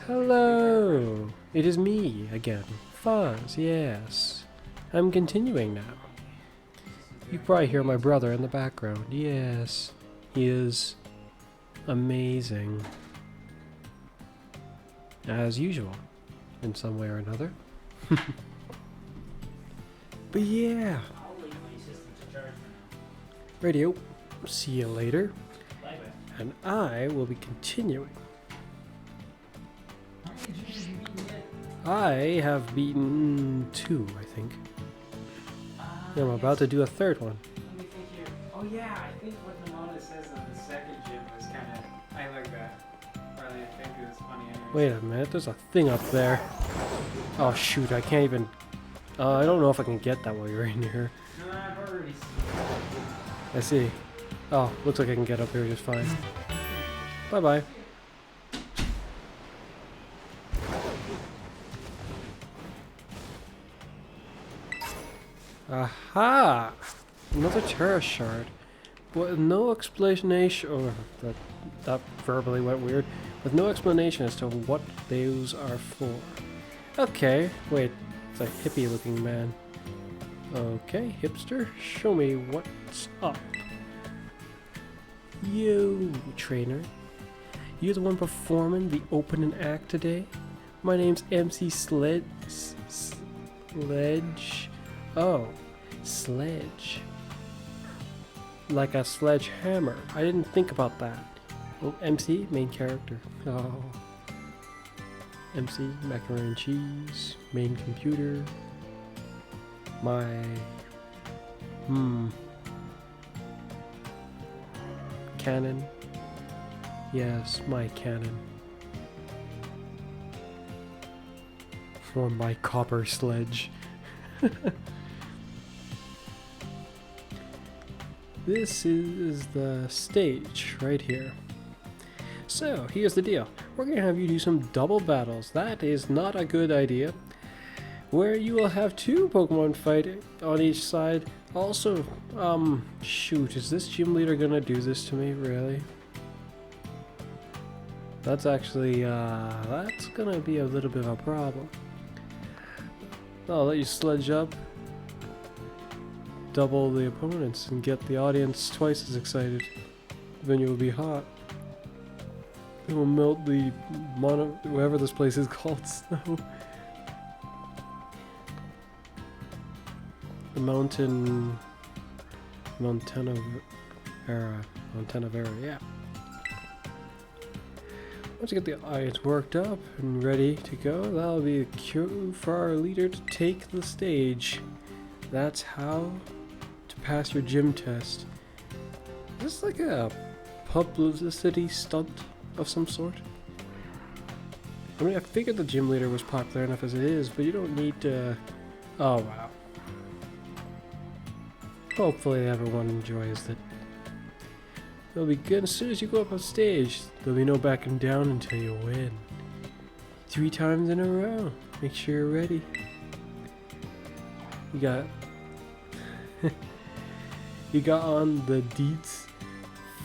Hello! It is me again, Fuzz, yes. I'm continuing now. You can probably hear my brother in the background. Yes, he is amazing. As usual, in some way or another. But yeah. Radio, see you later. And I will be continuing. I have beaten 2, I think. I'm about to do a 3rd one. Let me think here. Oh yeah, I think what the manga says on the 2nd gym was kind of... I like that. Or I think it was funny anyways. Wait a minute, there's a thing up there. Oh shoot, I can't even... I don't know if I can get that while you're in here. No, I've already seen it. I see. Oh, looks like I can get up here just fine. Bye-bye. Aha! Another Terra shard. But with no explanation, or that verbally went weird. With no explanation as to what those are for. Okay, wait, it's a hippie looking man. Okay, hipster, show me what's up. Yo, trainer. You're the one performing the opening act today? My name's MC Sledge. Oh, Sledge. Like a sledgehammer. I didn't think about that. Oh, MC, main character. Oh. MC, macaroni and cheese, main computer. My... Cannon. Yes, my cannon. Or my copper sledge. This is the stage right here. So, here's the deal. We're gonna have you do some double battles. That is not a good idea. Where you will have 2 Pokemon fight on each side. Also, shoot, is this gym leader gonna do this to me, really? That's actually, that's gonna be a little bit of a problem. I'll let you sledge up, double the opponents, and get the audience twice as excited. Then you'll be hot. It will melt the whatever this place is called, snow. The Montana Vera, yeah. Once you get the audience worked up and ready to go, that'll be the cue for our leader to take the stage. That's how to pass your gym test. Is this like a publicity stunt of some sort? I mean, I figured the gym leader was popular enough as it is, but you don't need to... Oh, wow. Hopefully everyone enjoys it. It'll be good as soon as you go up on stage. There'll be no backing down until you win. 3 times in a row. Make sure you're ready. You got... you got on the deets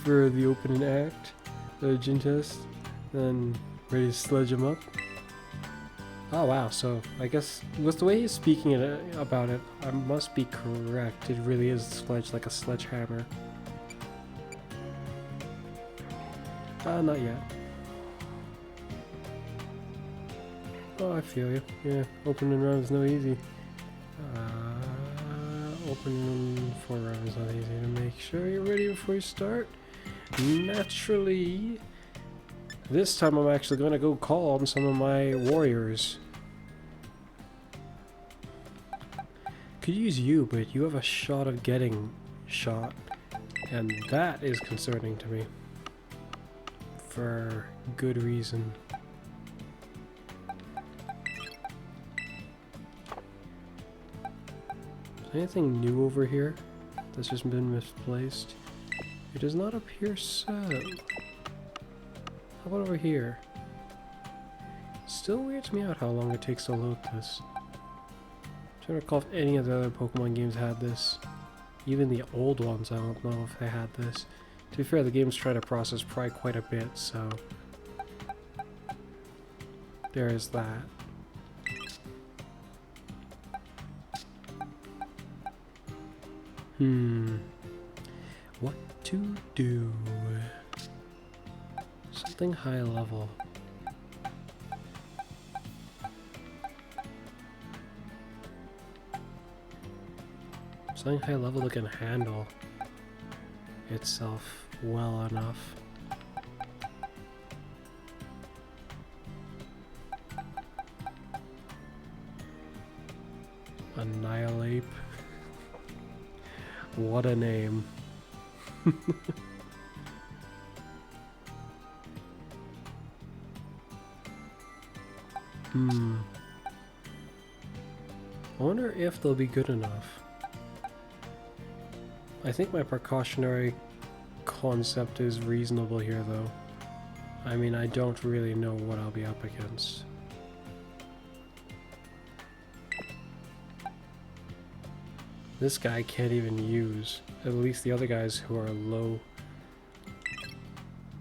for the opening act, the gym test, then ready to sledge them up. Oh wow, so I guess with the way he's speaking about it, I must be correct. It really is sledge like a sledgehammer. Not yet. Oh, I feel you. Yeah, opening round is no easy. Opening 4 rounds is not easy. To make sure you're ready before you start. Naturally, this time I'm actually going to go call on some of my warriors. Could use you, but you have a shot of getting shot, and that is concerning to me. For good reason. Anything new over here that's just been misplaced? It does not appear so. How about over here? Still weirds me out how long it takes to load this. I'm trying to recall if any of the other Pokemon games had this. Even the old ones, I don't know if they had this. To be fair, the game's trying to process probably quite a bit, so... there is that. What to do? Something high level. Something high level that can handle itself well enough. Annihilate. What a name. I wonder if they'll be good enough. I think my precautionary concept is reasonable here, though. I mean, I don't really know what I'll be up against. This guy can't even use. At least the other guys who are low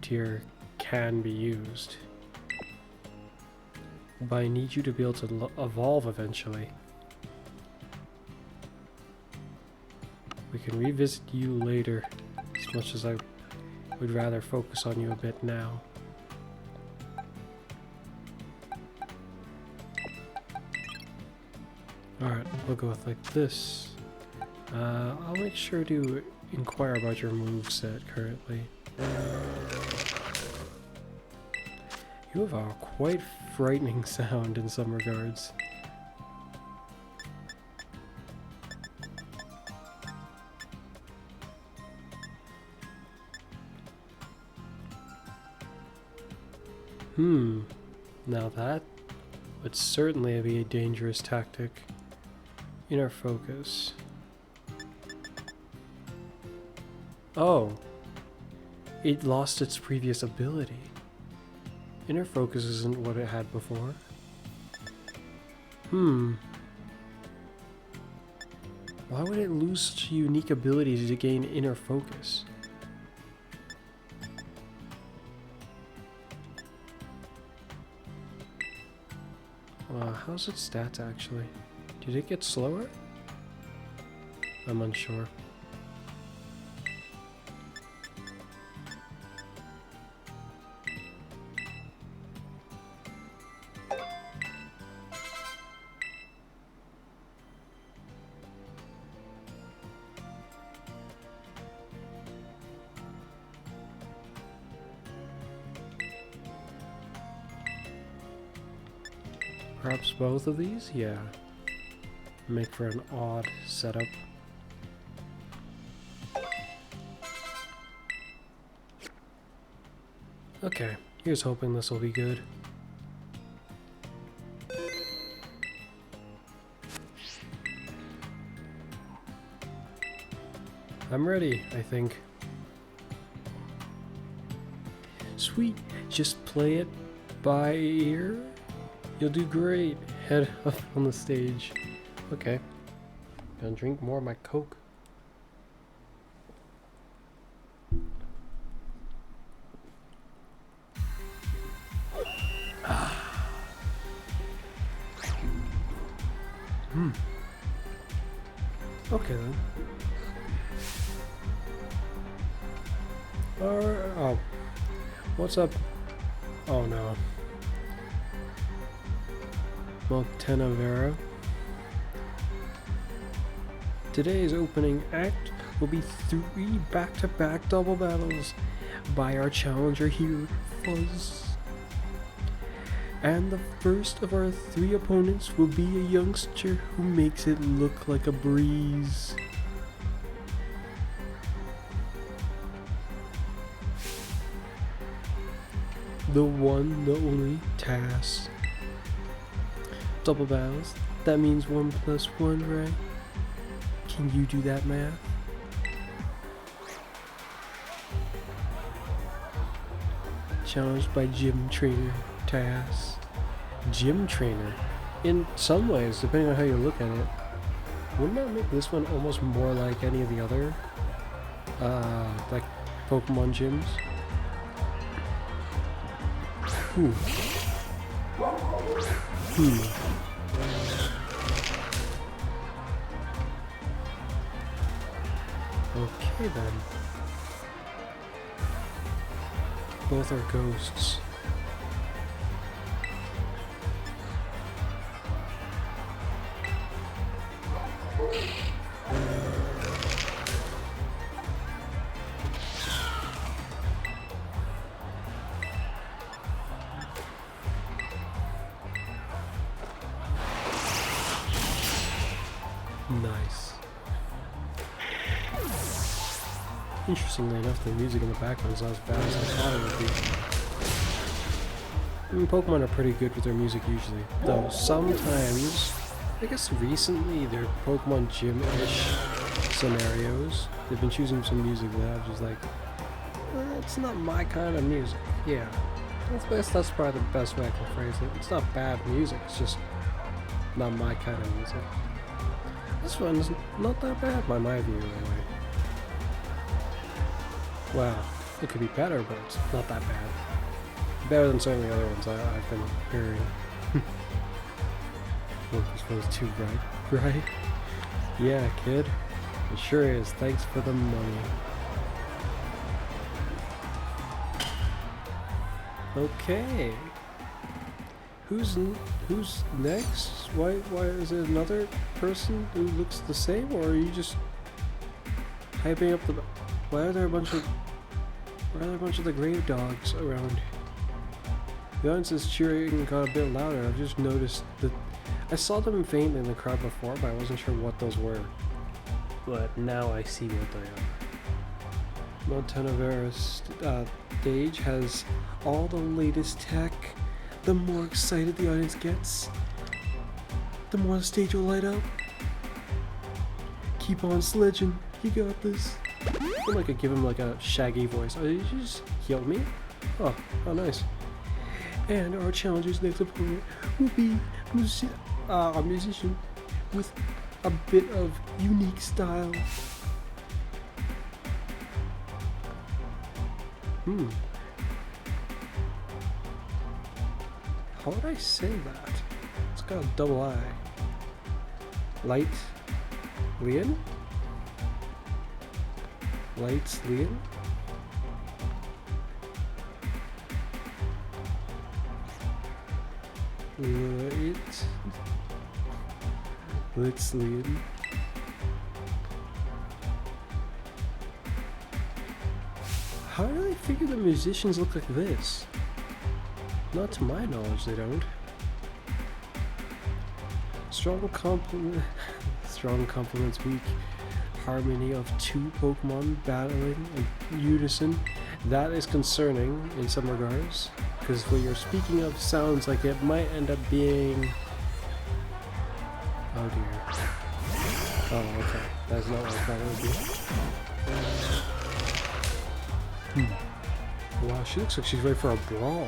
tier can be used. But I need you to be able to evolve eventually. We can revisit you later, as much as I would rather focus on you a bit now. Alright, we'll go with like this. I'll make sure to inquire about your moveset currently. You have a quite frightening sound in some regards. Now that would certainly be a dangerous tactic. Inner focus. Oh, it lost its previous ability. Inner focus isn't what it had before. Why would it lose such a unique ability to gain inner focus? How's its stats actually? Did it get slower? I'm unsure. Perhaps both of these? Yeah. Make for an odd setup. Okay, here's hoping this will be good. I'm ready, I think. Sweet, just play it by ear. You'll do great. Head up on the stage. Okay. Gonna drink more of my Coke. Okay then. Oh. What's up? Oh no. Montenevera. Today's opening act will be 3 back-to-back double battles by our challenger here, Fuzz. And the first of our 3 opponents will be a youngster who makes it look like a breeze. The one, the only, Task. Double battles. That means 1 + 1, right? Can you do that math? Challenged by gym trainer Task. Gym trainer? In some ways, depending on how you look at it. Wouldn't that make this one almost more like any of the other like Pokemon gyms? Whew. Okay then. Both are ghosts. Nice. Interestingly enough, the music in the background is not as bad as I thought it would be. I mean, Pokemon are pretty good with their music usually, though sometimes, I guess recently, their Pokemon Gym-ish scenarios, they've been choosing some music that I'm just like, it's not my kind of music. Yeah, that's probably the best way I can phrase it. It's not bad music, it's just not my kind of music. This one's not that bad by my view anyway. Wow, it could be better, but it's not that bad. Better than some of the other ones I've been hearing. Look, this one's too bright, right? Yeah, kid. It sure is. Thanks for the money. Okay. Who's next? Why is it another person who looks the same, or are you just hyping up the? Why are there a bunch of the grave dogs around? The audience is cheering and got a bit louder. I've just noticed that I saw them faint in the crowd before, but I wasn't sure what those were. But now I see what they are. Montanavera's stage has all the latest tech. The more excited the audience gets, the more the stage will light up. Keep on sledging. You got this. I feel like I give him like a shaggy voice. Oh, did you just heal me? Oh, nice. And our challenger's next opponent will be a musician with a bit of unique style. How would I say that? It's got a double I. Light Lian? Lights Lian? Let's Lian. How do they figure the musicians look like this? Not to my knowledge, they don't. Strong complements weak harmony of two Pokemon battling in unison. That is concerning in some regards, because what you're speaking of sounds like it might end up being... Oh dear. Oh, okay. That's not what I thought it would be. Wow, she looks like she's ready for a brawl.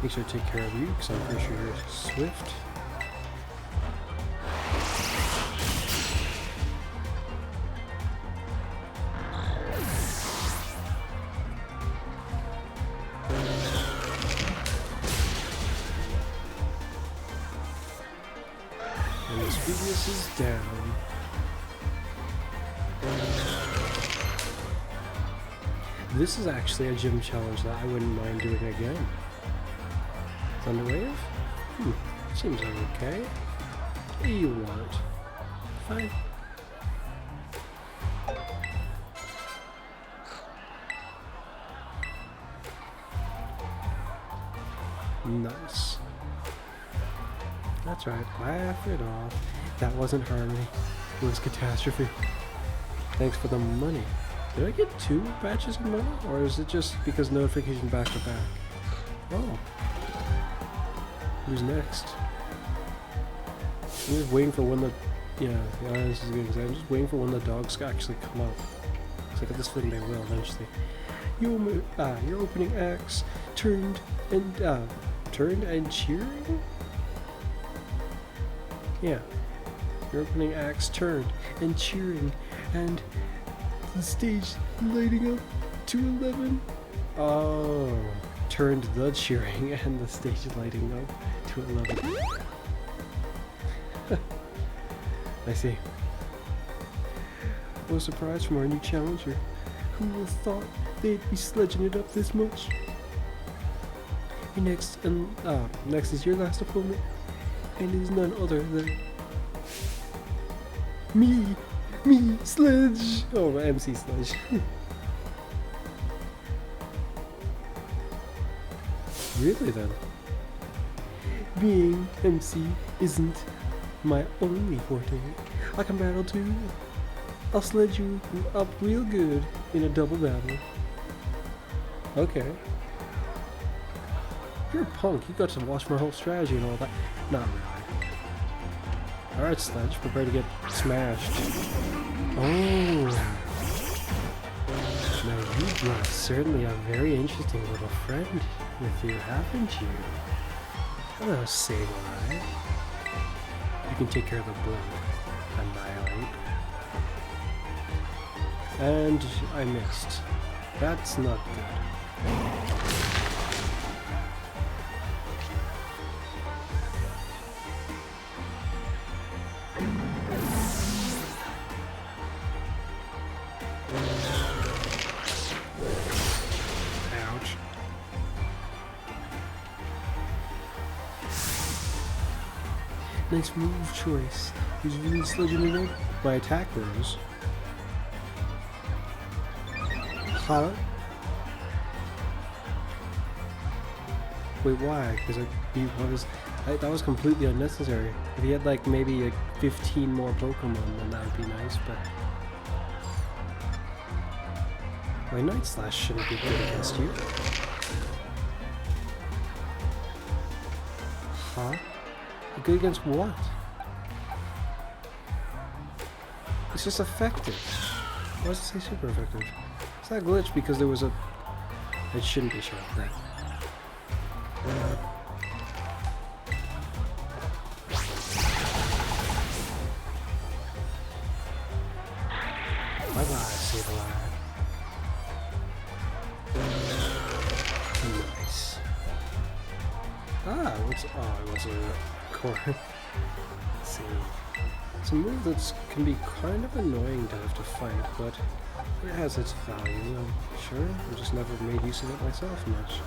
Make sure to take care of you, because I'm pretty sure you're swift. And the speediness is down. This is actually a gym challenge that I wouldn't mind doing again. Thunder Wave? Seems okay. You want. Fine. Nice. That's right, laugh it off. That wasn't harmony. It was catastrophe. Thanks for the money. Did I get 2 batches of money? Or is it just because notification back to back? Oh. Who's next? I'm just waiting for when the... Yeah, this is good. I'm just waiting for when the dogs actually come up. Because I got this feeling they will eventually. Your opening acts turned and cheering? Yeah. Your opening acts turned and cheering, and the stage lighting up to 11. Oh, turned the cheering and the stage lighting up to 11. I see. I was surprised from our new challenger. Who would have thought they'd be sledging it up this much? Your next is your last opponent, and it is none other than me, Sledge. Oh, my MC Sledge. Really then? Being MC isn't my only forte. I can battle too. I'll sledge you up real good in a double battle. Okay. You're a punk. You got to watch my whole strategy and all that. Not really. Alright, Sledge. Prepare to get smashed. Oh. Now you brought certainly a very interesting little friend with you, haven't you? Hello, Samurai. You can take care of the blue. Annihilate. And I missed. That's not good. Ouch. Nice move choice. He's really sledging me up. My attack rose. Huh? Wait, why? Because that was completely unnecessary. If he had like maybe like 15 more Pokemon, then that would be nice, but my Night Slash shouldn't be good against you. Huh? Good against what? It's just effective. Why does it say super effective? It's not glitch because there was a... It shouldn't be short that. Bye bye, Sableye. Nice. What's... Oh, it was a core. Let's see. It's a move that can be kind of annoying to have to fight, but it has its value, I'm sure. I just never made use of it myself much.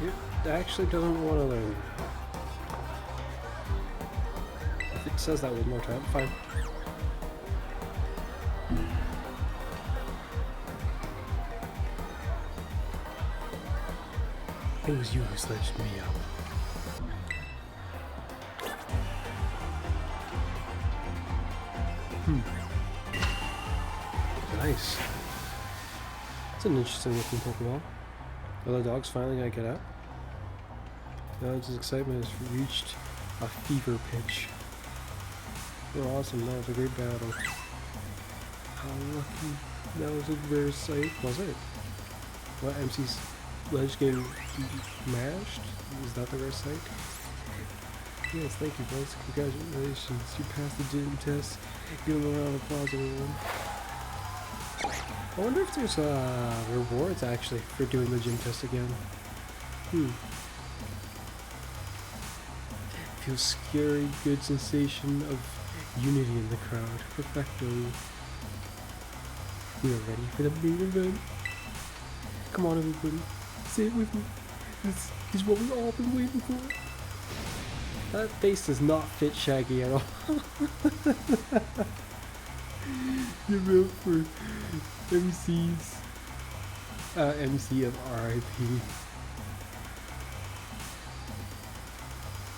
It actually doesn't want to learn. If it says that one more time, fine. It was you who sledged me up. Nice. It's an interesting looking Pokeball. Are the dogs finally gonna get out? His excitement has reached a fever pitch. Oh, awesome. That was a great battle. How lucky. That was a rare sight. Was it? What, MC's ledge getting mashed? Is that the rare sight? Yes, thank you, Fuzz. Congratulations. You passed the gym test. Give him a round of applause, everyone. I wonder if there's rewards actually for doing the gym test again. Feels scary, good sensation of unity in the crowd. Perfecto. We are ready for the main event. Come on, everybody. Say it with me. This is what we've all been waiting for. That face does not fit Shaggy at all. Give up for MC's MC of RIP.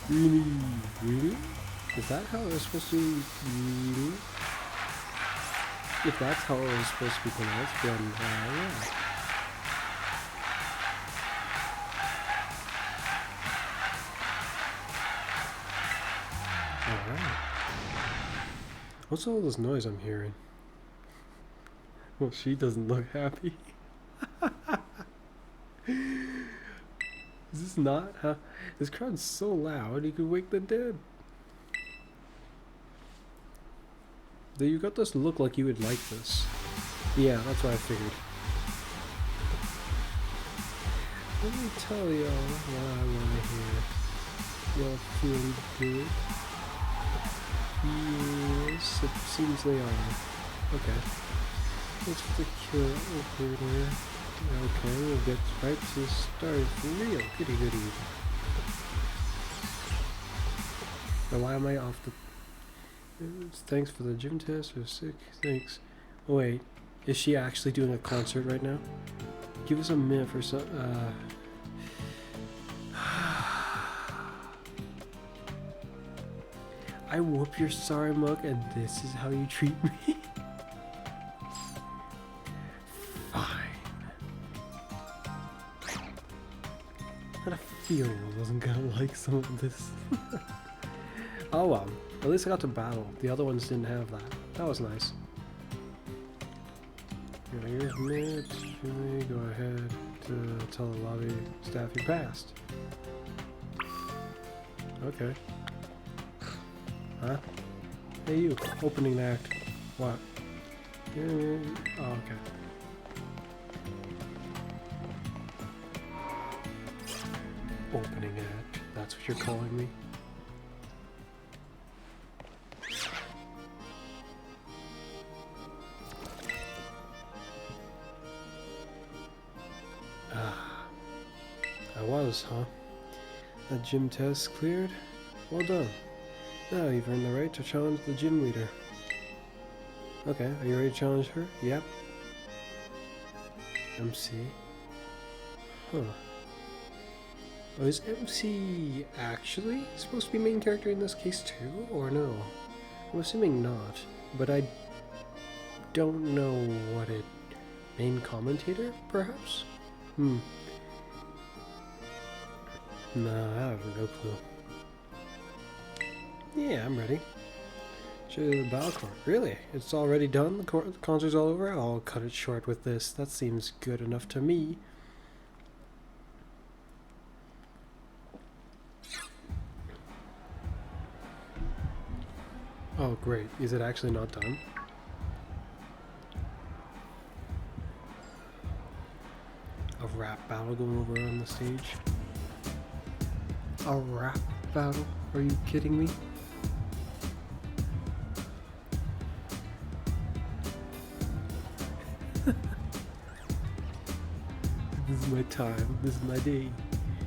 Really? Is that how it was supposed to be? Really? If that's how it was supposed to be pronounced, then yeah. Alright. What's all this noise I'm hearing? Well, she doesn't look happy. Is this not how... This crowd's so loud, you could wake the dead. You got this look like you would like this. Yeah, that's what I figured. Let me tell y'all what I want to hear. Y'all feeling good? Yes, it seems they are. Okay. What's the kill operator? Okay, we'll get right to the start for real. Goody goody. Now why am I off the... Thanks for the gym test. You're sick. Thanks. Oh, wait. Is she actually doing a concert right now? Give us a minute for some... I whoop your sorry mug and this is how you treat me? I had a feeling I wasn't gonna like some of this. Oh well, at least I got to battle. The other ones didn't have that. That was nice. Here's Mitch. Go ahead to tell the lobby staff you passed. Okay. Huh? Hey you, opening act. What? Oh, okay. Opening act. That's what you're calling me? I was, huh? That gym test cleared? Well done. Now you've earned the right to challenge the gym leader. Okay, are you ready to challenge her? Yep. MC. Huh. Oh, is MC actually supposed to be main character in this case too, or no? I'm assuming not, but I don't know what it... Main commentator, perhaps? Nah, I have no clue. Yeah, I'm ready. Show you the battle card. Really? It's already done? The concert's all over? I'll cut it short with this. That seems good enough to me. Oh, great. Is it actually not done? A rap battle going over on the stage? A rap battle? Are you kidding me? This is my time. This is my day.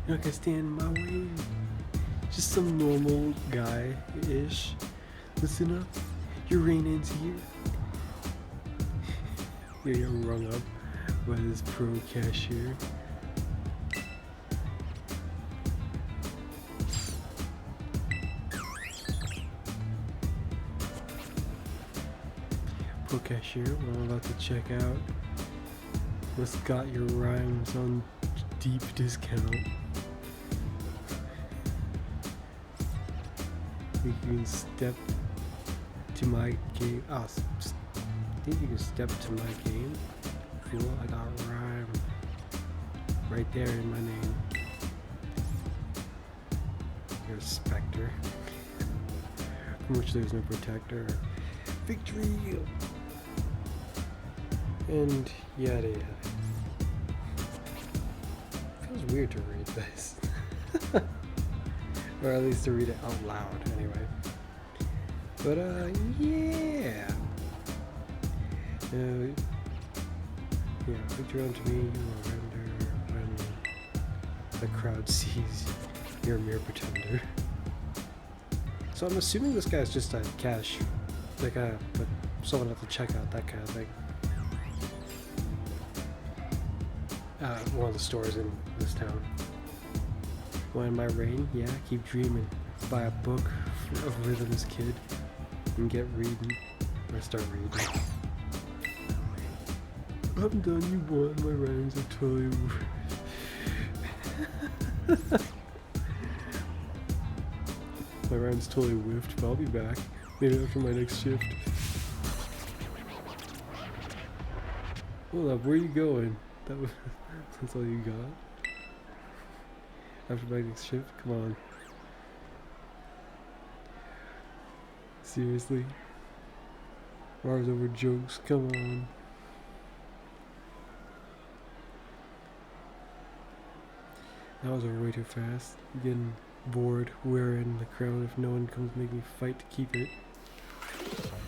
You're not gonna stand in my way. Just some normal guy-ish. Listen up. Your reign ends here. Yeah, you're rung up by this pro cashier. Pro cashier, what I'm about to check out. What's got your rhymes on deep discount? You can step to my game. Oh, think you can step to my game? Fool, I got rhyme right there in my name. You're a specter, from which there's no protector. Victory! And yada yada. Feels weird to read this. Or at least to read it out loud, anyway. But, yeah. Yeah, victory unto me, you will render when the crowd sees you're a mere pretender. So I'm assuming this guy's just a cash, like someone at the checkout, that kind of thing. One of the stores in this town. When my reign, yeah, keep dreaming. Buy a book of rhythms, kid, and get reading, or start reading. I'm done, you won, my rhymes are totally... My rhyme's totally whiffed, but I'll be back. Maybe after my next shift. Hold up, where are you going? That's all you got? After my next shift? Come on. Seriously? Bars over jokes, come on. That was way too fast. I'm getting bored. We're in the crowd if no one comes make me fight to keep it.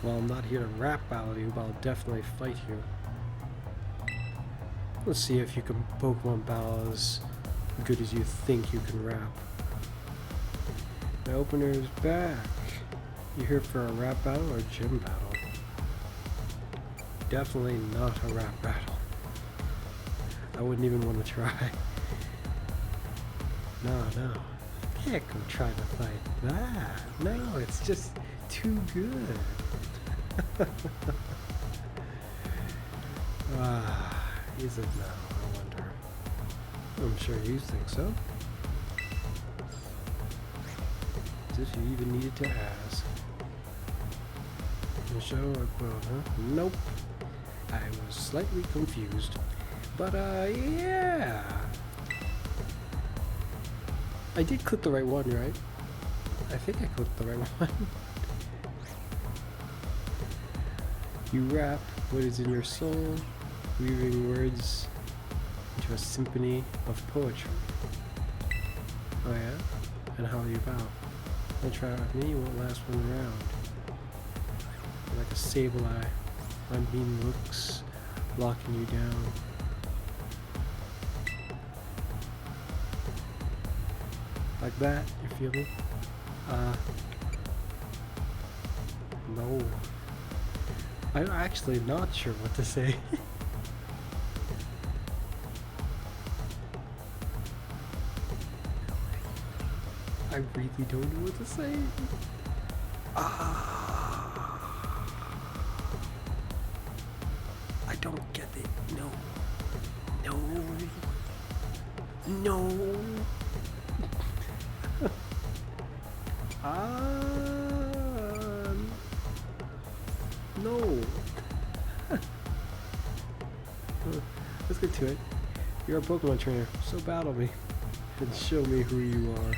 Well, I'm not here to rap battle you, but I'll definitely fight you. Let's see if you can Pokemon battle as good as you think you can rap. The opener is back. You here for a rap battle or a gym battle? Definitely not a rap battle. I wouldn't even want to try. No. Can't go try to fight that. No, it's just too good. Is it now? I wonder. I'm sure you think so. As if you even needed to ask. The show or quote, huh? Nope. I was slightly confused. But, yeah. I did click the right one, right? I think I clicked the right one. You rap what is in your soul, weaving words into a symphony of poetry. Oh yeah? And how you bow. Don't try it with me, you won't last one round. You're like a sable eye, unmean looks, locking you down. Like that, you feel me? No. I'm actually not sure what to say. I really don't know what to say. I don't get it. No. No. Let's get to it. You're a Pokemon trainer, so battle me and show me who you are.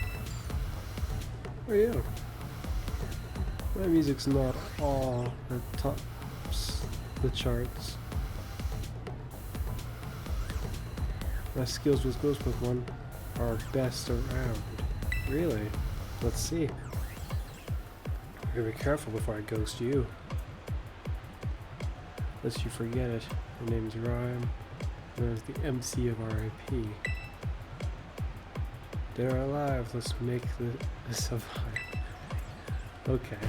Oh yeah. My music's not all that tops the charts. My skills with Ghost Pokemon are best around. Really? Let's see. I gotta be careful before I ghost you. Lest you forget it. Your name's Rhyme. Known as the MC of RIP. Dead or alive, let's make this a vibe. Okay.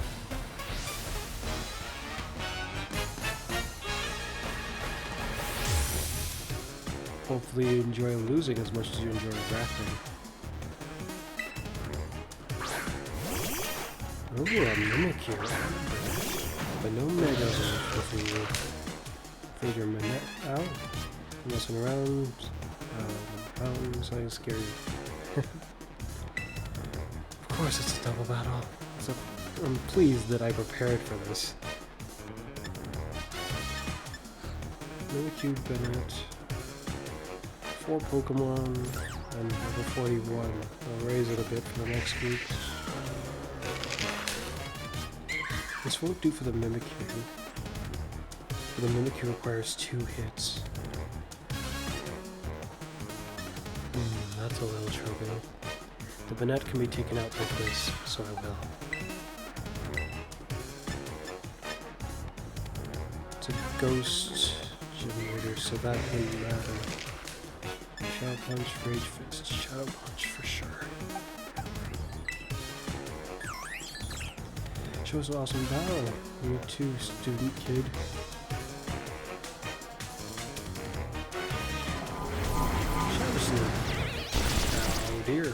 Hopefully you enjoy losing as much as you enjoy rapping. Oh, a Mimikyu. But no Mega if you fade your Minette out. Messing around. Something scary. Of course it's a double battle. So I'm pleased that I prepared for this. Mimikyu, Bennett. 4 Pokemon and level 41. I'll raise it a bit for the next week. This won't do for the Mimikyu. The Mimikyu requires 2 hits. That's a little troubling. The Bennett can be taken out like this, so I will. It's a ghost generator, so that wouldn't matter. Shadow Punch, Rage Fist, Shadow Punch for sure. Show us an awesome battle. You too, student kid. Shadow Sneak. Oh dear.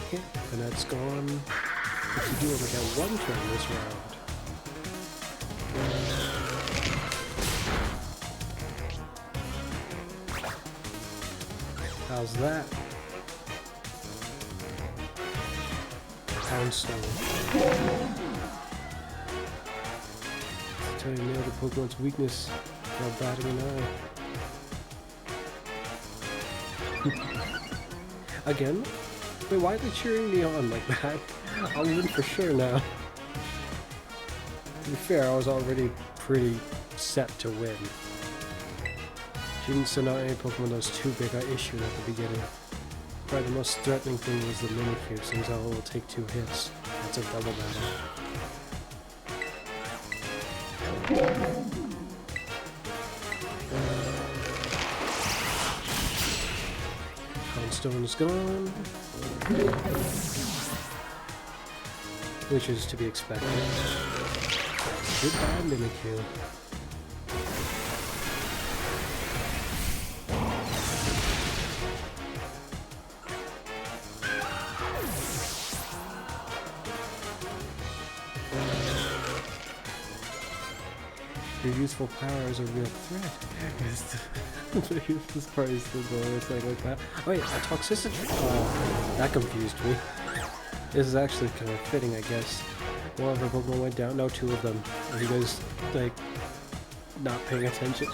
Okay, and that's gone. What you do, only got 1 turn this round. How's that? Poundstone. Trying to nail the Pokemon's weakness while batting an eye. Again? Wait, why are they cheering me on like that? I'll win for sure now. To be fair, I was already pretty set to win. She didn't send out any Pokemon that was too big. I issued at the beginning. Probably the most threatening thing was the Minikyu, since it will take 2 hits. That's a double battle. Houndstone is gone. Which is to be expected. Goodbye, Mimikyu. Your useful power is a real threat. This part is still going, it's like that. Oh wait, toxicity? Oh, that confused me. This is actually kind of fitting, I guess. One of her Pokemon went down. No, 2 of them. Are you guys, like, not paying attention?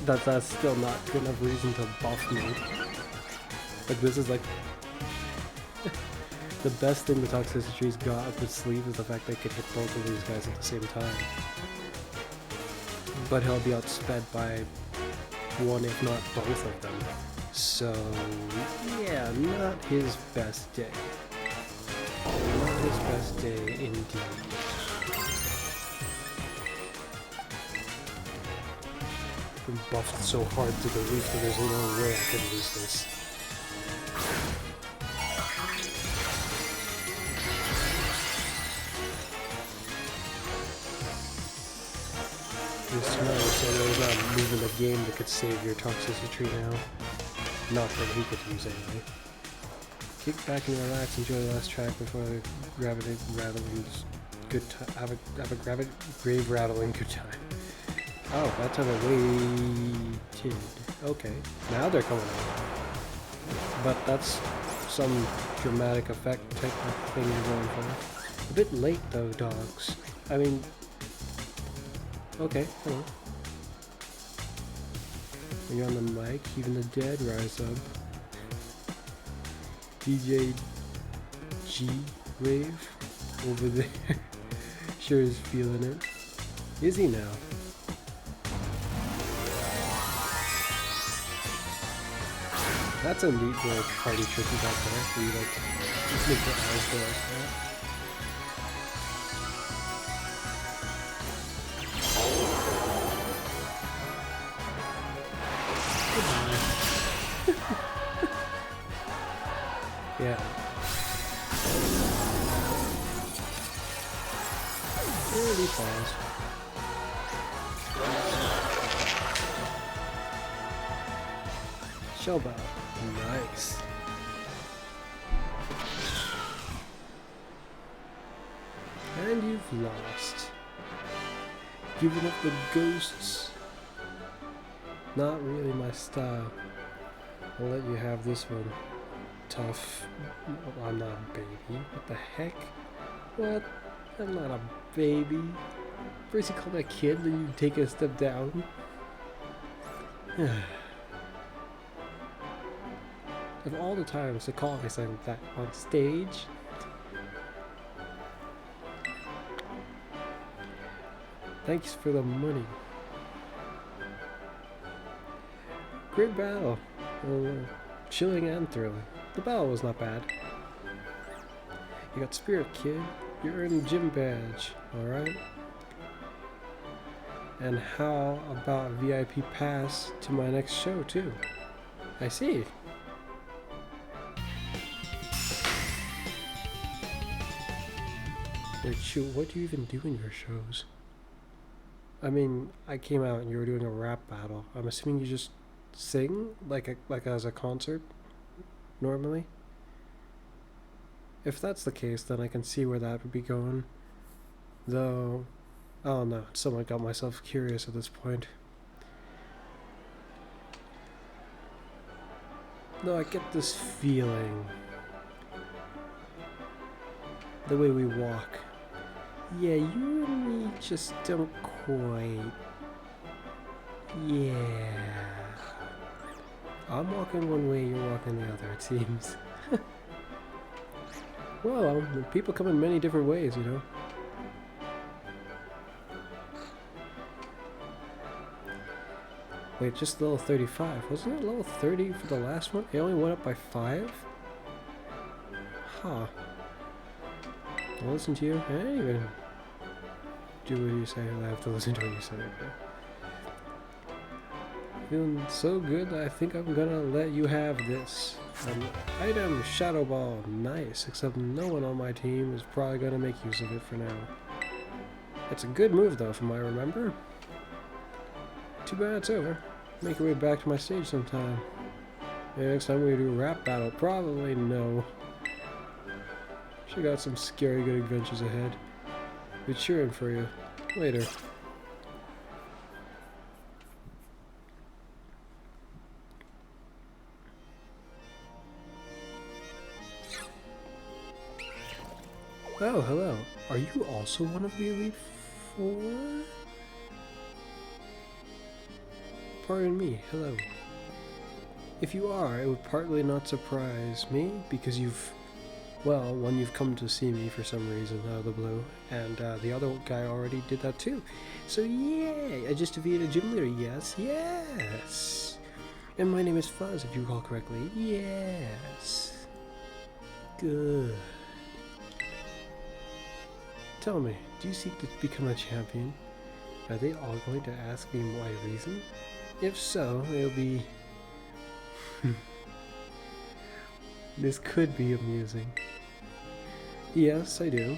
That's still not good enough reason to buff me. Like, this is like... the best thing the Toxicity's got up its sleeve is the fact they could hit both of these guys at the same time. But he'll be outsped by 1 if not both of them. So, yeah, not his best day. Not his best day indeed. Been buffed so hard to the roof that there's no way I can lose this. You're smart, so there's not moving the game that could save your Toxicity now. Not that he could use anyway. Kick back and relax, enjoy the last track before the rattling's good time. Have a grave rattling good time. Oh, that's how I waited. Okay, now they're coming out. But that's some dramatic effect type of thing you're going for. A bit late though, dogs. I mean, okay, hello. When you're on the mic, even the dead rise up. DJ G Wave over there sure is feeling it. Is he now? That's a neat little party trick you got there. Where you like just make your eyes go like that. Yeah. There he falls. Shellbow. Nice. And you've lost. Giving up the ghosts. Not really my style. I'll let you have this one. Tough. Oh, I'm not a baby. What the heck? What? I'm not a baby. First you call me a kid, then you take a step down. Of all the times to call me something like that on stage. Thanks for the money. Great battle. Chilling and thrilling. The battle was not bad. You got Spirit Kid. You earned a gym badge. Alright. And how about VIP pass to my next show too? I see. Wait, shoot, what do you even do in your shows? I mean, I came out and you were doing a rap battle. I'm assuming you just sing like as a concert normally? If that's the case, then I can see where that would be going. Though, I don't know, someone got myself curious at this point. No, I get this feeling. The way we walk. Yeah, you and me just don't quite. Yeah. I'm walking one way, you're walking the other, it seems. Well, people come in many different ways, you know. Wait, just level 35. Wasn't it level 30 for the last one? It only went up by 5? Huh. I'll listen to you. I didn't even do what you say. I have to listen to what you say. Okay. Feeling so good that I think I'm gonna let you have this. Item Shadow Ball. Nice. Except no one on my team is probably gonna make use of it for now. It's a good move though, from what I remember. Too bad it's over. Make your way back to my stage sometime. Maybe next time we do a rap battle. Probably no. She got some scary good adventures ahead. Be cheering for you. Later. Oh, hello. Are you also one of the Elite Four? Pardon me, hello. If you are, it would partly not surprise me, because well, one, you've come to see me for some reason out of the blue, and the other guy already did that too. So yay! I just defeated a gym leader, yes, yes! And my name is Fuzz, if you recall correctly, yes! Good. Tell me, do you seek to become a champion? Are they all going to ask me why reason? If so, it'll be... This could be amusing. Yes, I do.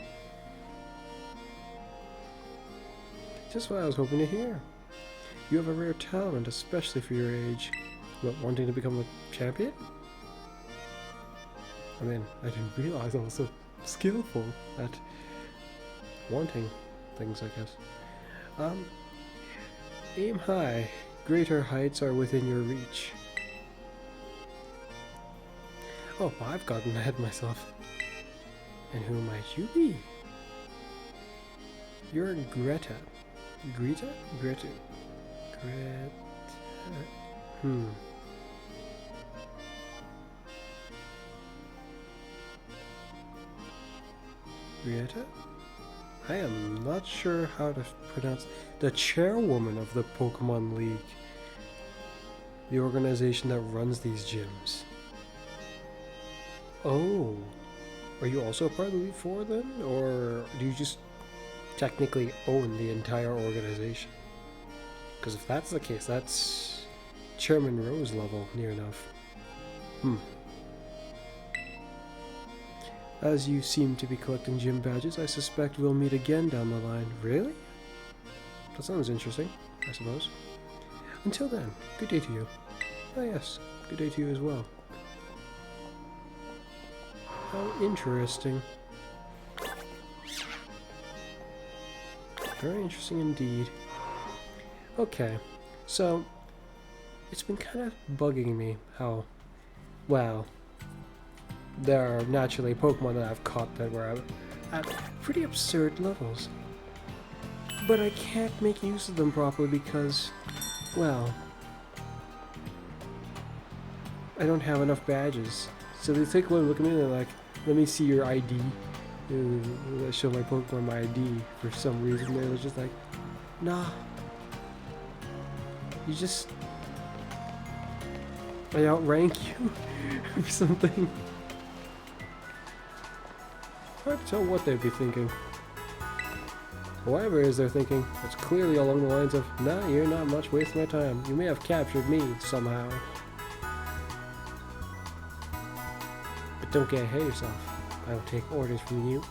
Just what I was hoping to hear. You have a rare talent, especially for your age. What, wanting to become a champion? I mean, I didn't realize I was so skillful at wanting things, I guess. Aim high. Greater heights are within your reach. Oh, I've gotten ahead of myself. And who might you be? You're Greta. Greta? Greta. Greta. Greta? I am not sure how to pronounce the chairwoman of the Pokemon League. The organization that runs these gyms. Oh. Are you also a part of the Elite Four then? Or do you just technically own the entire organization? Because if that's the case, that's Chairman Rose level near enough. As you seem to be collecting gym badges, I suspect we'll meet again down the line. Really? That sounds interesting, I suppose. Until then, good day to you. Ah yes, good day to you as well. How interesting. Very interesting indeed. Okay, so it's been kind of bugging me how, well, there are naturally Pokemon that I've caught that were at pretty absurd levels. But I can't make use of them properly because, well, I don't have enough badges. So they take one look at me and they're like, let me see your ID. I show my Pokemon my ID for some reason. They were just like, nah. You just... I outrank you or something. Hard to tell what they'd be thinking. Whatever it is they're thinking, it's clearly along the lines of, nah, you're not much wasting my time. You may have captured me somehow. But don't get ahead of yourself. I will take orders from you.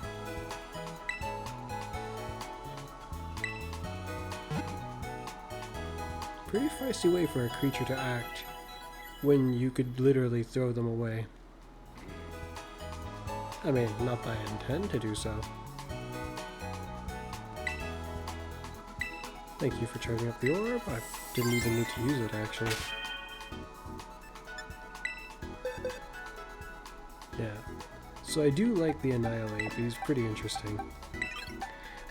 Pretty feisty way for a creature to act when you could literally throw them away. I mean, not that I intend to do so. Thank you for charging up the orb. I didn't even need to use it, actually. Yeah. So I do like the Annihilate. He's pretty interesting.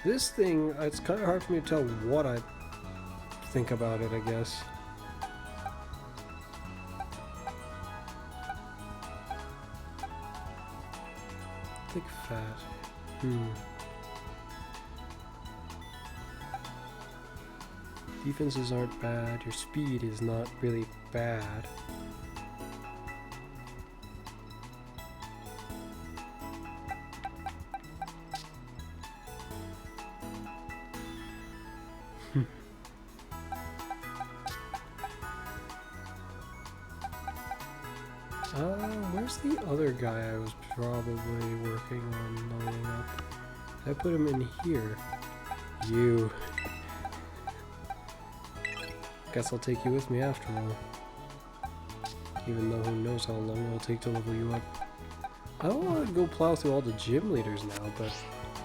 This thing, it's kind of hard for me to tell what I think about it, I guess. thick fat. Defenses aren't bad. Your speed is not really bad. Where's the other guy I was probably working on leveling up? Did I put him in here? You. Guess I'll take you with me after all. Even though who knows how long it'll take to level you up. I don't want to go plow through all the gym leaders now, but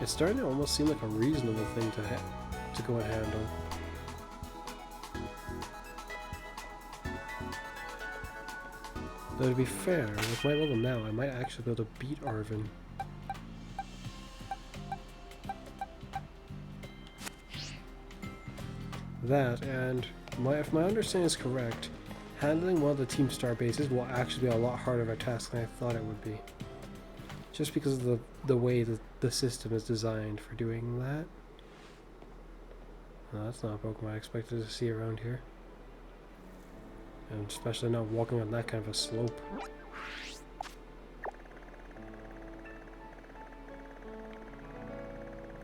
it's starting to almost seem like a reasonable thing to go and handle. Though to be fair, with my level now, I might actually be able to beat Arvin. That, and if my understanding is correct, handling one of the Team Star bases will actually be a lot harder of a task than I thought it would be. Just because of the way that the system is designed for doing that. No, that's not a Pokemon I expected to see around here. And especially not walking on that kind of a slope.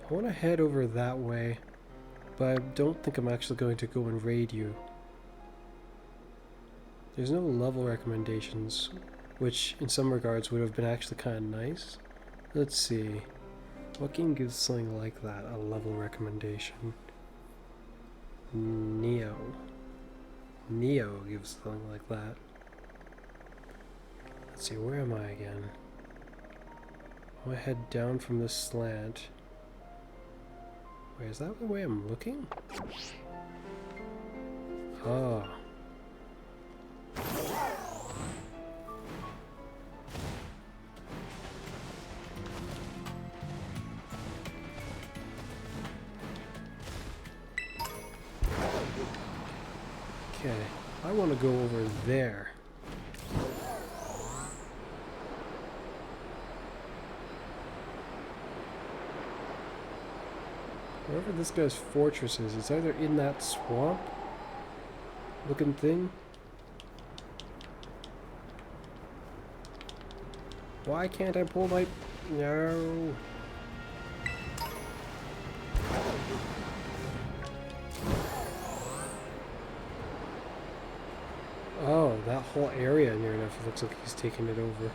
I want to head over that way, but I don't think I'm actually going to go and raid you. There's no level recommendations, which in some regards would have been actually kind of nice. Let's see. What game gives something like that a level recommendation? Neo gives something like that. Let's see, where am I again? I want to head down from this slant. Wait, is that the way I'm looking? Oh. Okay, I want to go over there. Wherever this guy's fortress is, it's either in that swamp looking thing. Why can't I pull my... No. Oh, that whole area near enough looks like he's taking it over.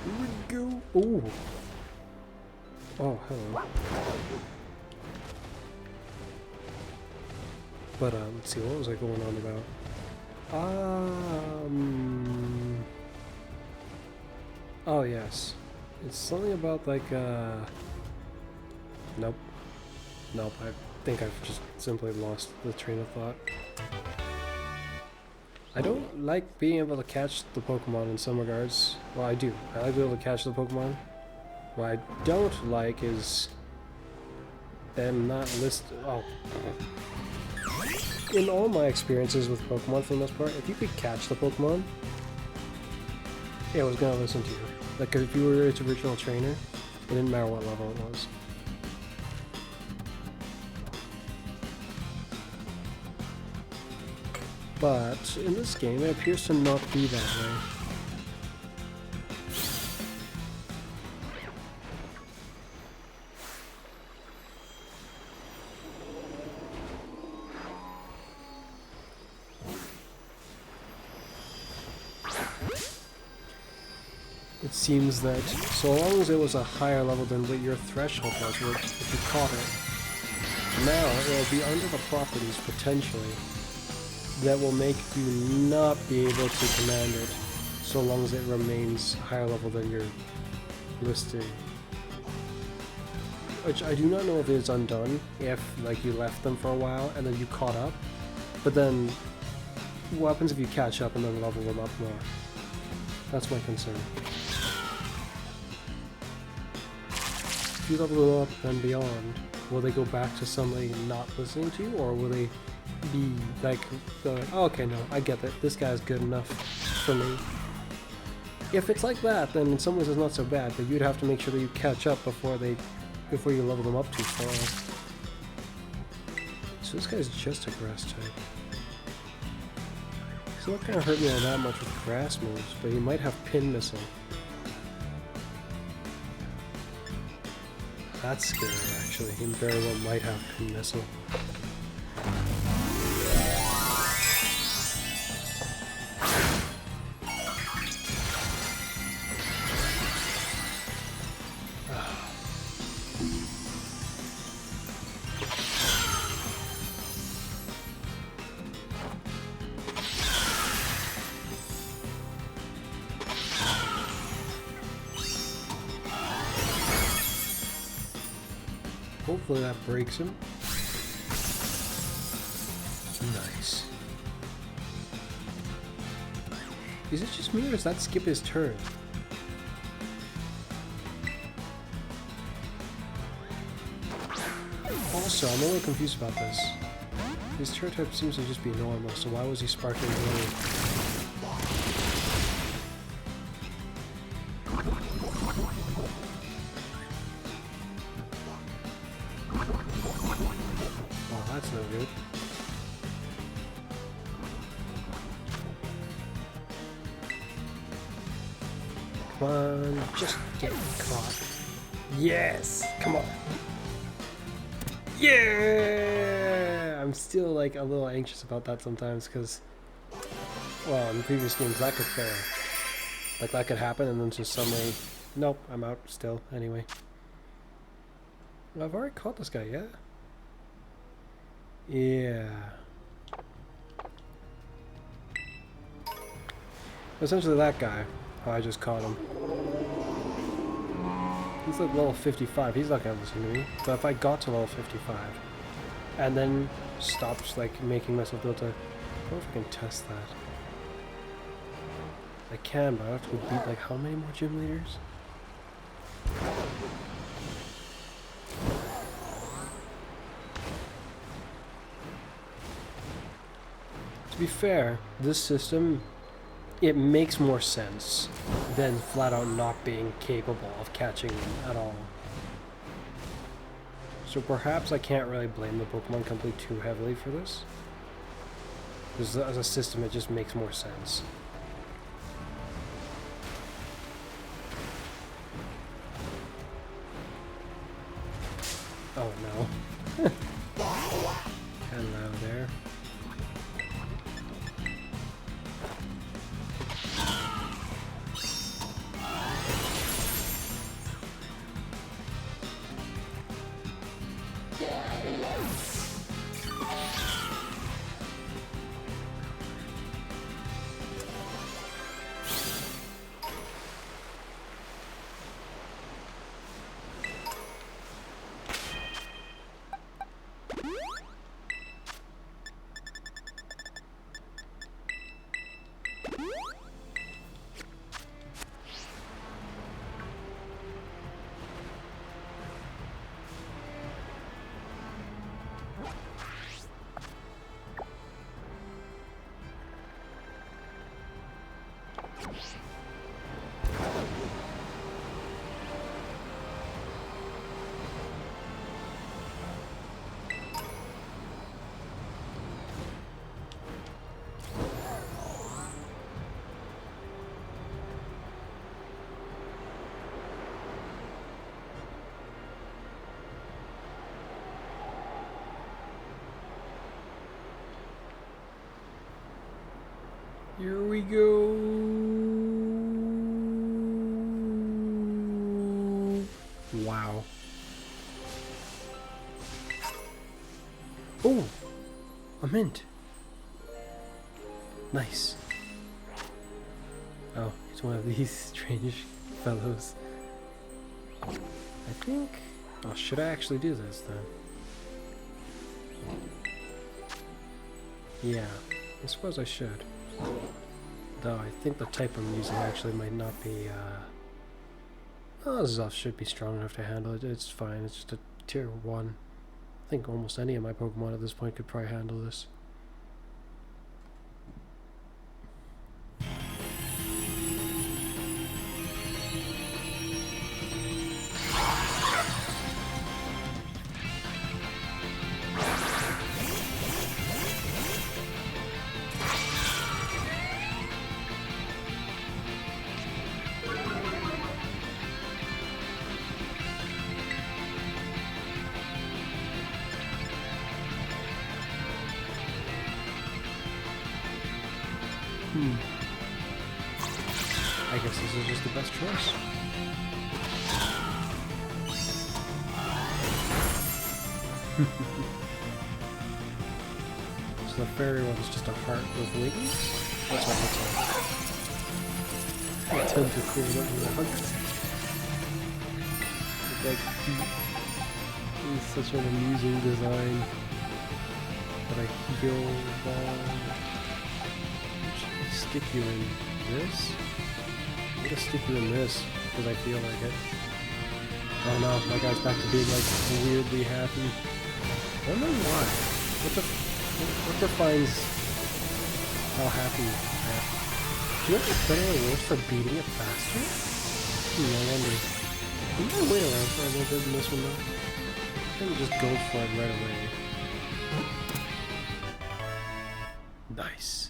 Here we go. Ooh. Oh, hello. But let's see, what was I going on about? Oh yes. It's something about like Nope. Nope, I think I've just simply lost the train of thought. I don't like being able to catch the Pokemon in some regards. Well, I do. I like being able to catch the Pokemon. What I don't like is them not listed. Oh. In all my experiences with Pokemon, for the most part, if you could catch the Pokemon, it was gonna listen to you. Like, if you were its original trainer, it didn't matter what level it was. But in this game, it appears to not be that way. It seems that so long as it was a higher level than what your threshold was, if you caught it, now it will be under the properties, potentially, that will make you not be able to command it, so long as it remains higher level than your listing. Which I do not know if it's undone, if like you left them for a while and then you caught up, but then what happens if you catch up and then level them up more? That's my concern. if you level them up and beyond, will they go back to somebody not listening to you, or will they be like, oh, okay, no, I get that. This guy's good enough for me. If it's like that, then in some ways it's not so bad, but you'd have to make sure that you catch up before you level them up too far. So this guy's just a grass type. So that kind of hurt me all that much with grass moves, but he might have pin missile. That's scary, actually. He very well might have pin missile. Hopefully that breaks him. Nice. Is it just me or does that skip his turn? Also, I'm a little confused about this. His turn type seems to just be normal, so why was he sparking early? That's no good. Come on, just get caught. Yes! Come on. Yeah! I'm still like a little anxious about that sometimes because, well, in previous games that could fail. Like that could happen and then just suddenly, nope, I'm out still anyway. Well, I've already caught this guy, yeah? Yeah. Essentially that guy. Oh, I just caught him. He's like level 55. He's not gonna listen to me. But if I got to level 55 and then stopped like making myself be able to, I don't know if I can test that. I can, but I have to go beat like how many more gym leaders? To be fair, this system, it makes more sense than flat out not being capable of catching them at all. So perhaps I can't really blame the Pokemon Company too heavily for this. Because as a system, it just makes more sense. Oh no. Hello there. Here we go. Wow. Oh, a mint. Nice. Oh, it's one of these strange fellows. I think... Oh, should I actually do this then? Yeah, I suppose I should. Though I think the type I'm using actually might not be Oh, Zuff should be strong enough to handle it. It's fine. It's just a tier 1. I think almost any of my Pokemon at this point could probably handle this. I guess this is just the best choice. So the fairy one is just a heart with wings? That's what it looks like. I tend to cool that with a hug. Like, it's such an amusing design. But I heal ball. Stick you in this? I'm gonna stick you in this because I feel like it. Oh no, my guy's back to being like weirdly happy. I don't know why. What defines how happy I am? Do you have a better or worse for beating it faster? I wonder. I'm gonna wait around for a little bit in this one though. I'm gonna just go for it right away. Nice.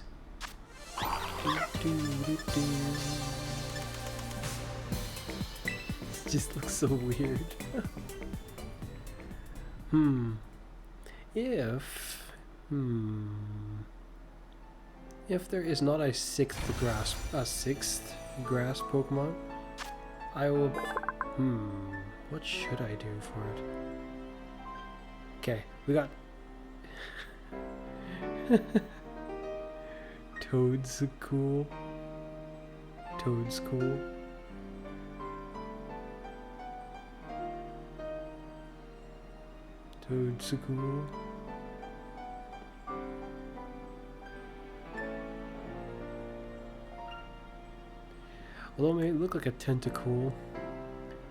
It just looks so weird. If there is not a sixth grass Pokemon, I will. What should I do for it? Okay, we got. Toad's cool. Toad's cool. Toad's cool. Although it may look like a tentacle,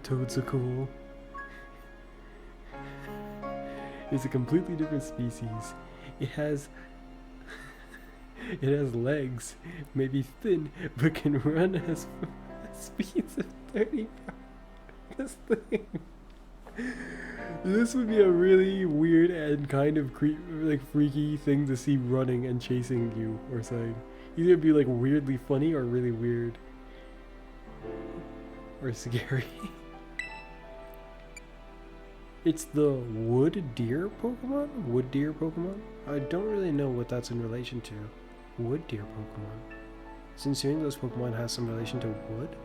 Toad's cool. It's a completely different species. It has legs, maybe thin, but can run as speeds of 30 miles. This thing. This would be a really weird and kind of freaky thing to see running and chasing you or something. Either it'd be like weirdly funny or really weird. Or scary. It's the wood deer Pokemon? Wood deer Pokemon? I don't really know what that's in relation to. Wood deer Pokemon. Since hearing those Pokemon has some relation to wood?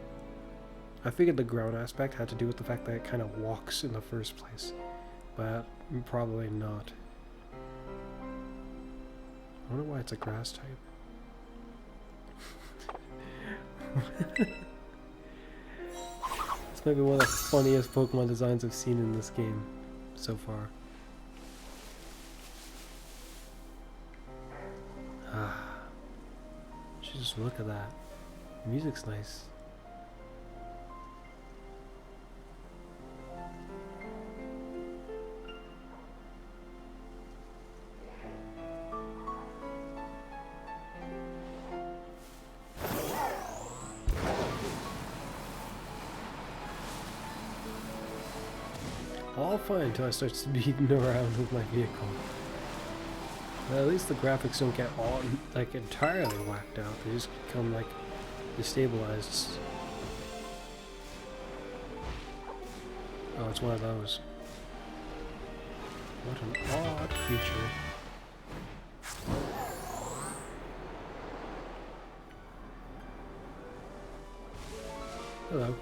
I figured the ground aspect had to do with the fact that it kind of walks in the first place. But probably not. I wonder why it's a grass type. This might be one of the funniest Pokemon designs I've seen in this game so far. Just look at that. The music's nice. I'll fine until I start speeding around with my vehicle. But at least the graphics don't get all like entirely whacked out. They just become like destabilized. Oh, it's one of those. What an odd creature. Hello.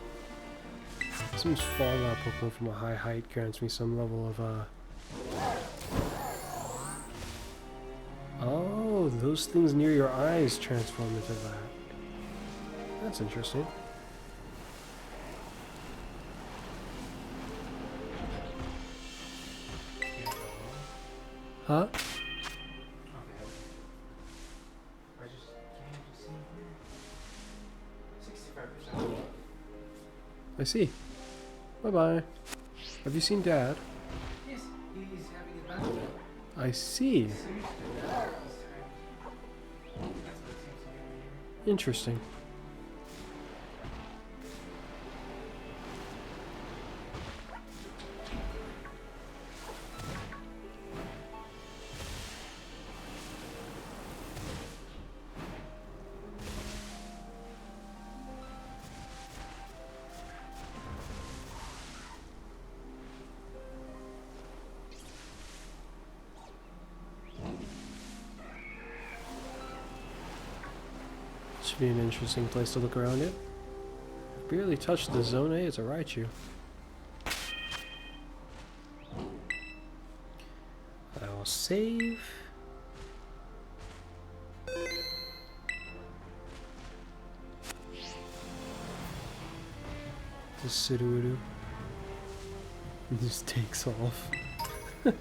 Seems falling on a Pokemon from a high height grants me some level of Oh, those things near your eyes transform into that. That's interesting. Huh? I see. Bye-bye. Have you seen Dad? Yes, he's having his bathroom. I see. That's what it seems to be. Interesting. Should be an interesting place to look around it. Barely touched the zone A as a Raichu. I will save. The Sudowoodo. He just takes off. Oh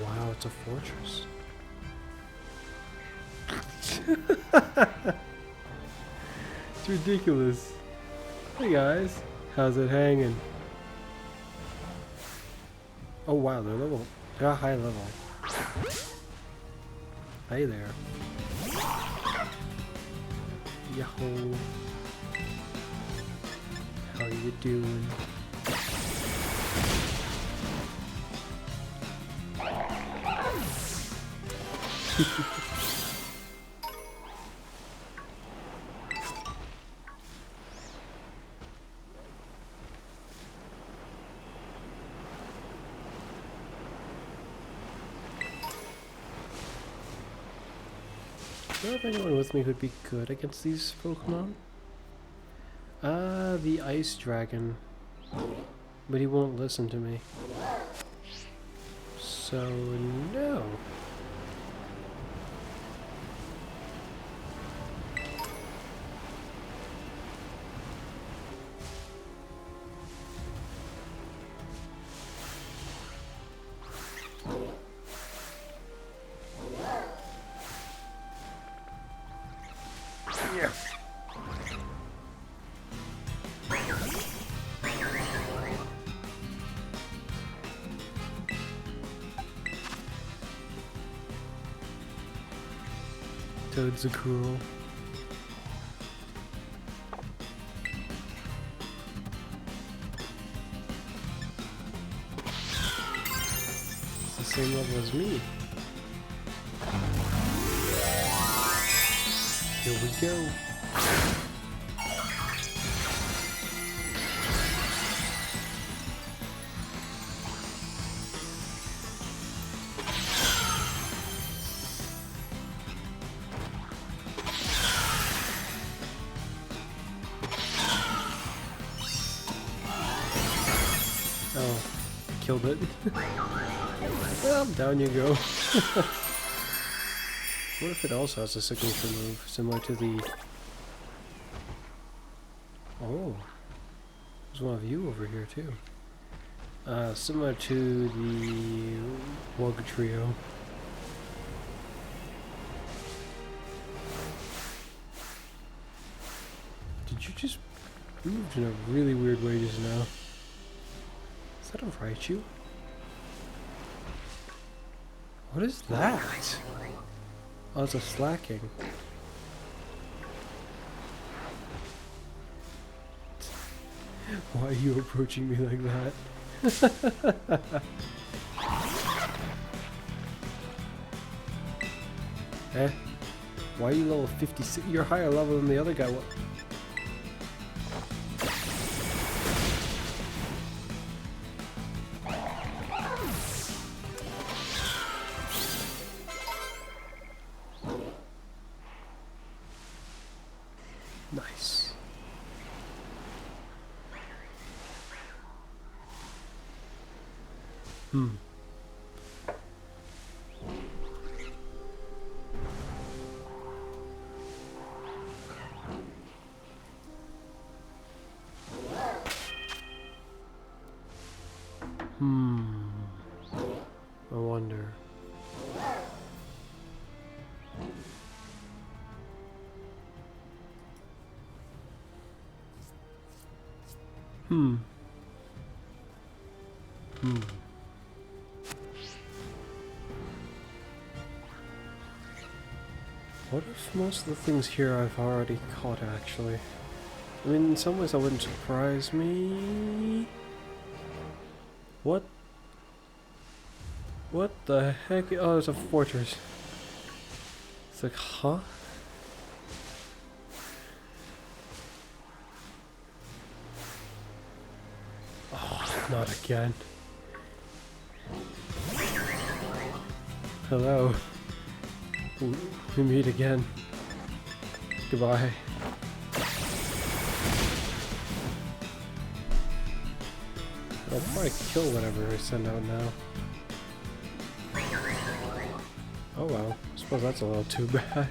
wow, it's a fortress. It's ridiculous. Hey guys, how's it hanging? Oh wow, they're a high level. Hey there. Yahoo. How you doing? Do I have anyone with me who'd be good against these Pokemon? The Ice Dragon. But he won't listen to me. So, no. Toads are cruel. It's the same level as me. Here we go. Oh, killed it. Well, down you go. What if it also has a signature move similar to the... Oh, there's one of you over here too. Similar to the Wug Trio. Did you just move in a really weird way just now? Is that a Raichu? What is that? Oh, it's a slacking. Why are you approaching me like that? Eh? Why are you level 56? You're higher level than the other guy. What? Nice. I wonder. Hmm. What if most of the things here I've already caught, actually? I mean, in some ways that wouldn't surprise me. What? What the heck? Oh, there's a fortress. It's like, huh? Oh, not again. Hello. We meet again. Goodbye. I'll probably kill whatever I send out now. Oh well, I suppose that's a little too bad.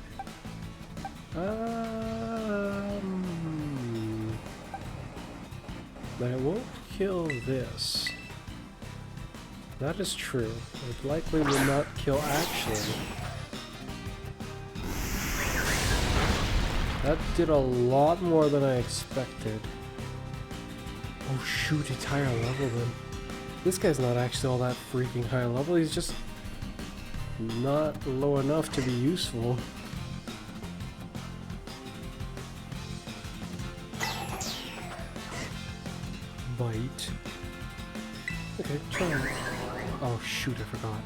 But it won't kill this. That is true. It likely will not kill actually. That did a lot more than I expected. Oh shoot, it's higher level then. This guy's not actually all that freaking high level, he's just not low enough to be useful. Bite. Okay, try it. Oh shoot, I forgot.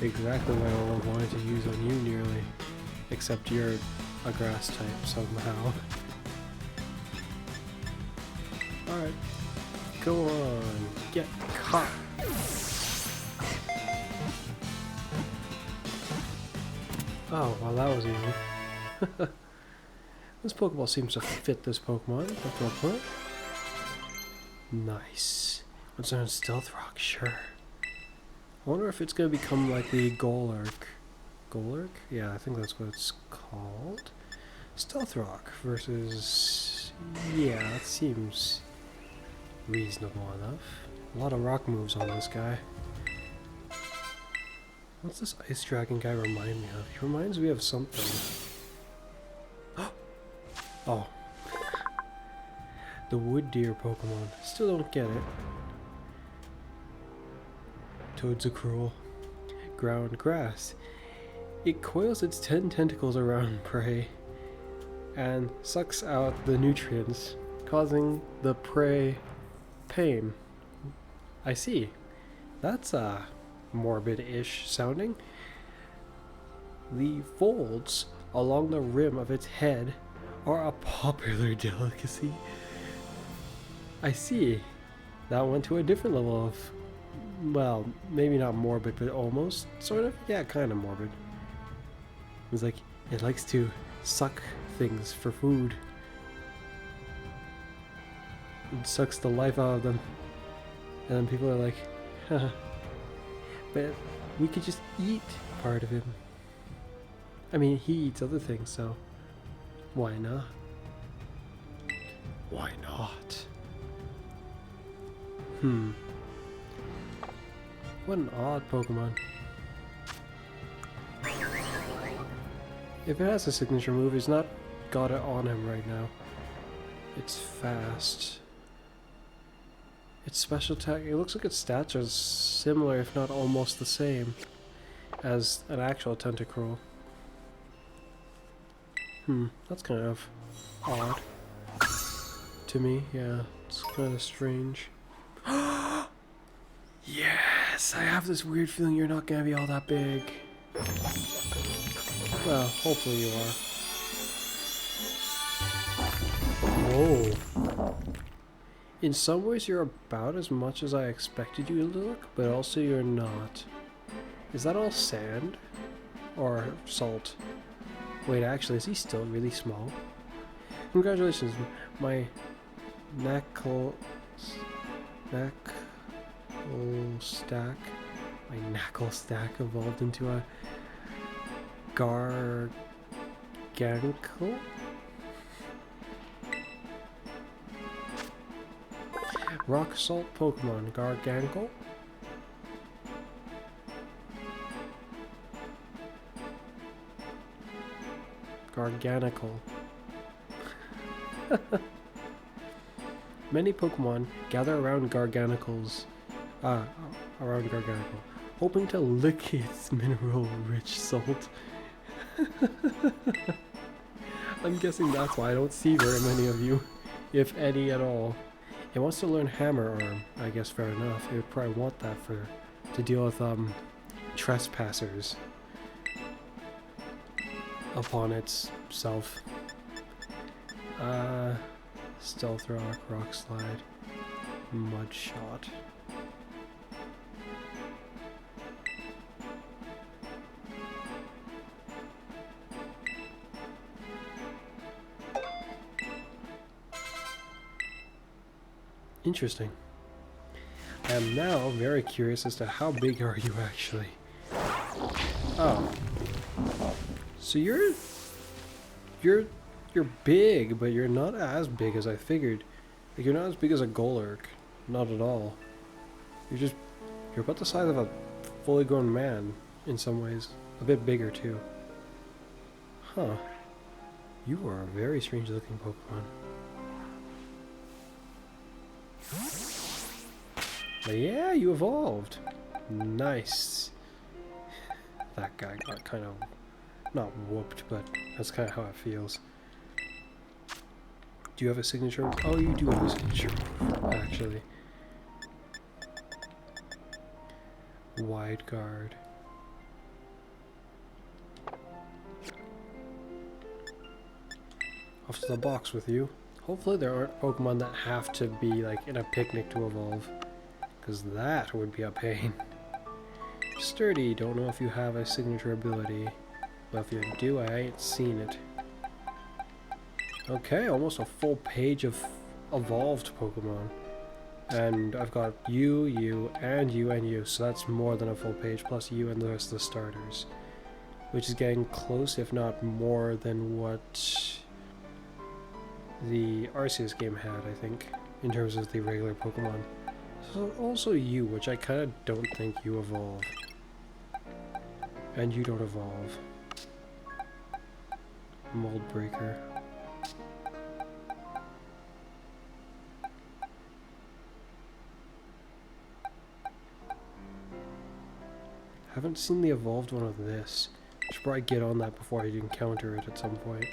Exactly what I wanted to use on you nearly. Except you're a grass type somehow. Alright. Go on. Get caught. Oh, well that was easy. This Pokeball seems to fit this Pokemon. That's my point. Nice. What's on Stealth Rock? Sure. I wonder if it's going to become like the Golurk. Golurk? Yeah, I think that's what it's called. Stealth Rock versus... Yeah, that seems reasonable enough. A lot of rock moves on this guy. What's this Ice Dragon guy remind me of? He reminds me of something. Oh. The Wood Deer Pokemon. Still don't get it. Toadzacruel. Ground grass. It coils its 10 tentacles around prey and sucks out the nutrients, causing the prey pain. I see. That's morbid-ish sounding. The folds along the rim of its head are a popular delicacy. I see. That went to a different level of, well, maybe not morbid, but almost, sort of. Yeah, kind of morbid. It's like, it likes to suck things for food. It sucks the life out of them. And then people are like, haha. But we could just eat part of him. I mean, he eats other things, so why not? Why not? What an odd Pokemon. If it has a signature move, it's not got it on him right now. It's fast. Its special attack, it looks like its stats are similar, if not almost the same, as an actual Tentacruel. That's kind of odd. To me, yeah, it's kind of strange. Yes! I have this weird feeling you're not gonna be all that big. Well, hopefully you are. Whoa. In some ways you're about as much as I expected you to look, but also you're not. Is that all sand? Or salt? Wait, actually, is he still really small? Congratulations, my knuckle stack. My knuckle stack evolved into a gargankle? Rock salt Pokemon, Gargankle. Garganical. Many Pokemon gather around Garganicle's around Garganicle, hoping to lick its mineral-rich salt. I'm guessing that's why I don't see very many of you, if any at all. It wants to learn Hammer Arm. I guess fair enough. It would probably want that to deal with trespassers upon itself. Stealth Rock, Rock Slide, Mud Shot. Interesting. I am now very curious as to how big are you actually. Oh. So you're big, but you're not as big as I figured. Like, you're not as big as a Golurk. Not at all. You're about the size of a fully grown man in some ways. A bit bigger too. Huh. You are a very strange looking Pokemon. But yeah, you evolved. Nice. That guy got kind of, not whooped, but that's kind of how it feels. Do you have a signature? Oh, you do have a signature move, actually. Wide guard. Off to the box with you. Hopefully there aren't Pokemon that have to be like in a picnic to evolve, because that would be a pain. Sturdy, don't know if you have a signature ability, but if you do, I ain't seen it. Okay, almost a full page of evolved Pokemon. And I've got you, and you, so that's more than a full page, plus you and the rest of the starters. Which is getting close, if not more, than what the Arceus game had, I think, in terms of the regular Pokemon. So also you, which I kind of don't think you evolve. And you don't evolve. Mold Breaker. Haven't seen the evolved one of this. Should probably get on that before I encounter it at some point.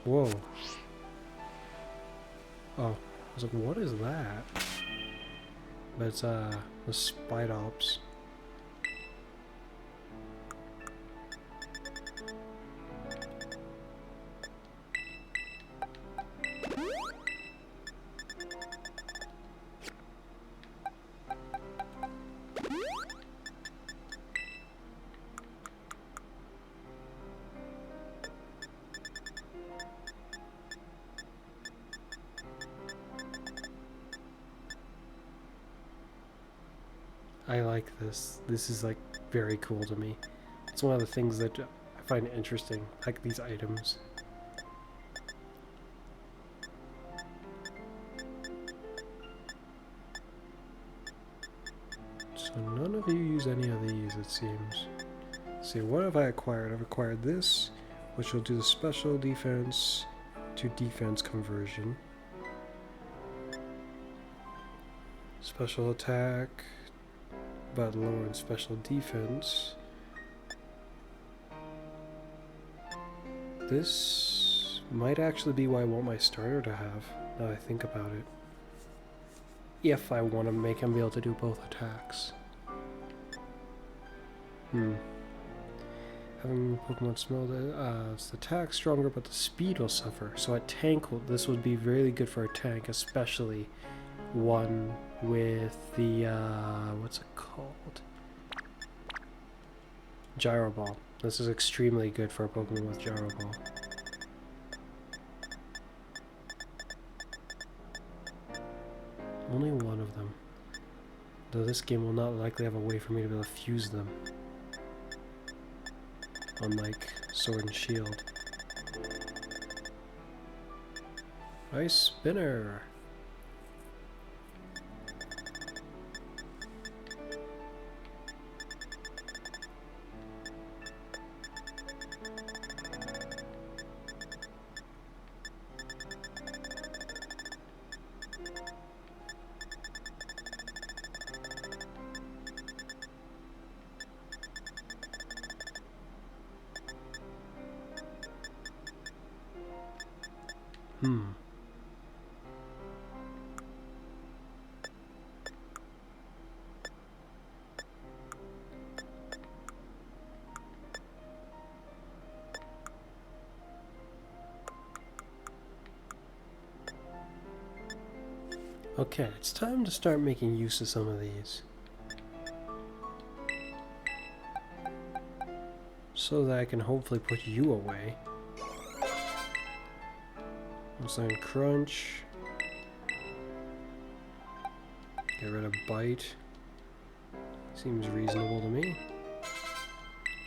Whoa. Oh, I was like, what is that? But it's, the Spidops. I like this. This is like very cool to me. It's one of the things that I find interesting, like these items. So none of you use any of these, it seems. Let's see, what have I acquired? I've acquired this, which will do the special defense to defense conversion. Special attack, but lower in special defense. This might actually be what I want my starter to have, now that I think about it. If I want to make him be able to do both attacks. Having Pokemon smell its attack stronger, but the speed will suffer. So a tank, this would be really good for a tank, especially one with the, what's it called? Gyro Ball. This is extremely good for a Pokemon with Gyro Ball. Only one of them. Though this game will not likely have a way for me to be able to fuse them. Unlike Sword and Shield. Ice Spinner! Hmm. Okay, it's time to start making use of some of these. So that I can hopefully put you away. Sign crunch. Get rid of bite. Seems reasonable to me.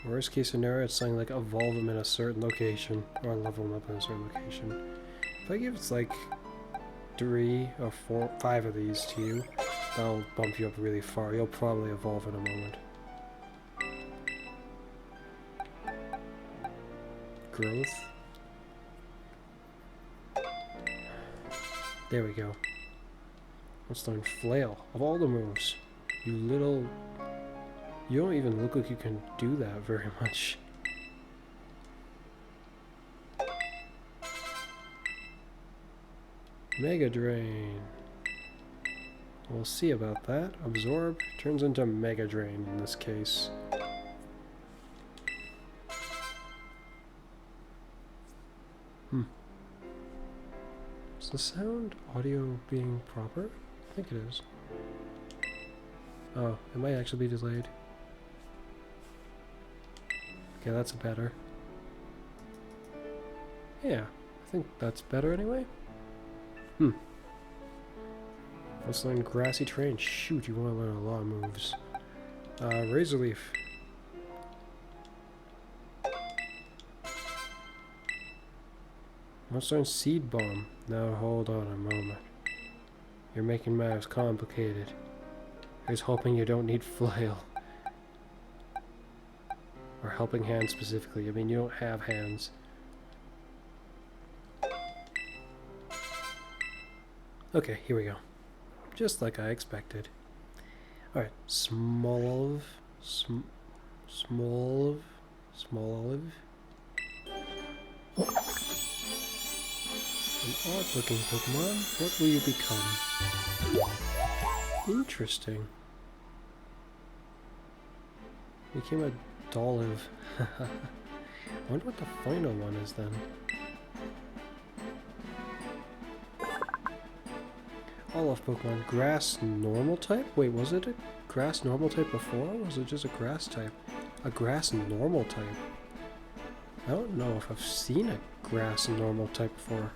Worst case scenario, it's something like evolve them in a certain location. Or level them up in a certain location. If I give it's like 3 or 4, 5 of these to you, that'll bump you up really far. You'll probably evolve in a moment. Growth. There we go. Let's learn flail. Of all the moves, you little... You don't even look like you can do that very much. Mega Drain. We'll see about that. Absorb turns into Mega Drain in this case. Is the sound audio being proper? I think it is. Oh, it might actually be delayed. Okay, that's better. Yeah, I think that's better anyway. Let's learn Grassy Terrain. Shoot, you want to learn a lot of moves. Razor Leaf. Let's learn Seed Bomb. Now hold on a moment. You're making matters complicated. Here's hoping you don't need flail. Or helping hand specifically. I mean, you don't have hands. Okay, here we go. Just like I expected. Alright, small olive. Small olive. An odd-looking Pokemon. What will you become? Interesting. Became a Dolive. I wonder what the final one is then. Olive Pokemon. Grass normal type? Wait, was it a grass normal type before? Or was it just a grass type? A grass normal type? I don't know if I've seen a grass normal type before.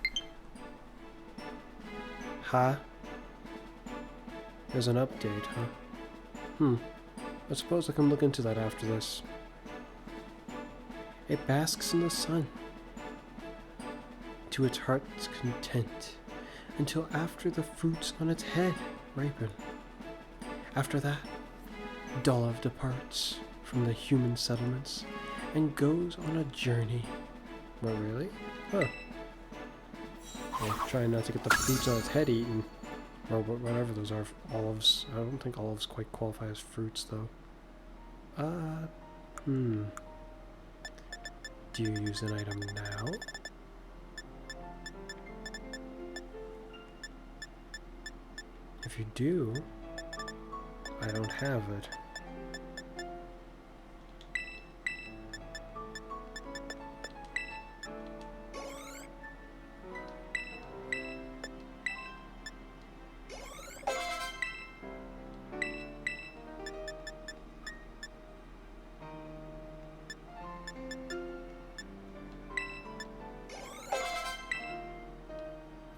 Huh? There's an update, huh? I suppose I can look into that after this. It basks in the sun to its heart's content until after the fruits on its head ripen. After that, Dolive departs from the human settlements and goes on a journey. What, really? Huh. Well, trying not to get the fruits on its head eaten. Or whatever those are. Olives. I don't think olives quite qualify as fruits, though. Do you use an item now? If you do, I don't have it.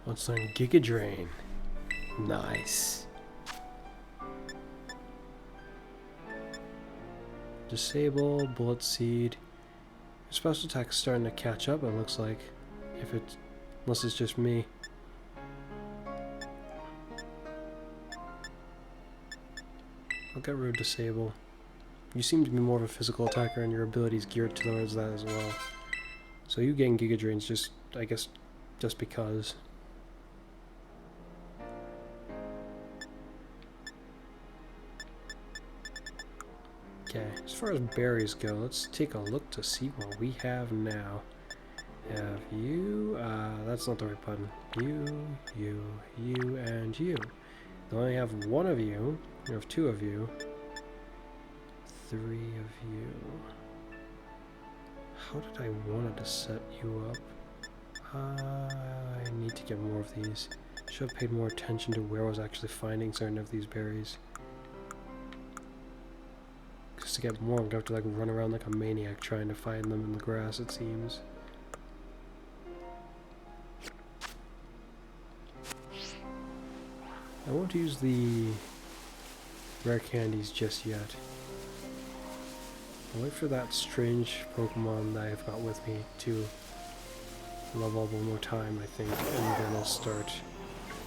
Let's learn Giga Drain. Nice. Disable, Bullet Seed. Your special attack's starting to catch up, it looks like. Unless it's just me. I'll get rid of Disable. You seem to be more of a physical attacker and your ability's geared towards that as well. So you getting Giga Drain's just, I guess, just because. Okay, as far as berries go, let's take a look to see what we have now. have you. That's not the right button. You, and you. I only have one of you. I have two of you. Three of you. How did I wanted to set you up? I need to get more of these. Should have paid more attention to where I was actually finding certain of these berries. Because to get more, I'm going to have to like run around like a maniac trying to find them in the grass, it seems. I won't use the rare candies just yet. I'll wait for that strange Pokemon that I've got with me to level up one more time, I think, and then I'll start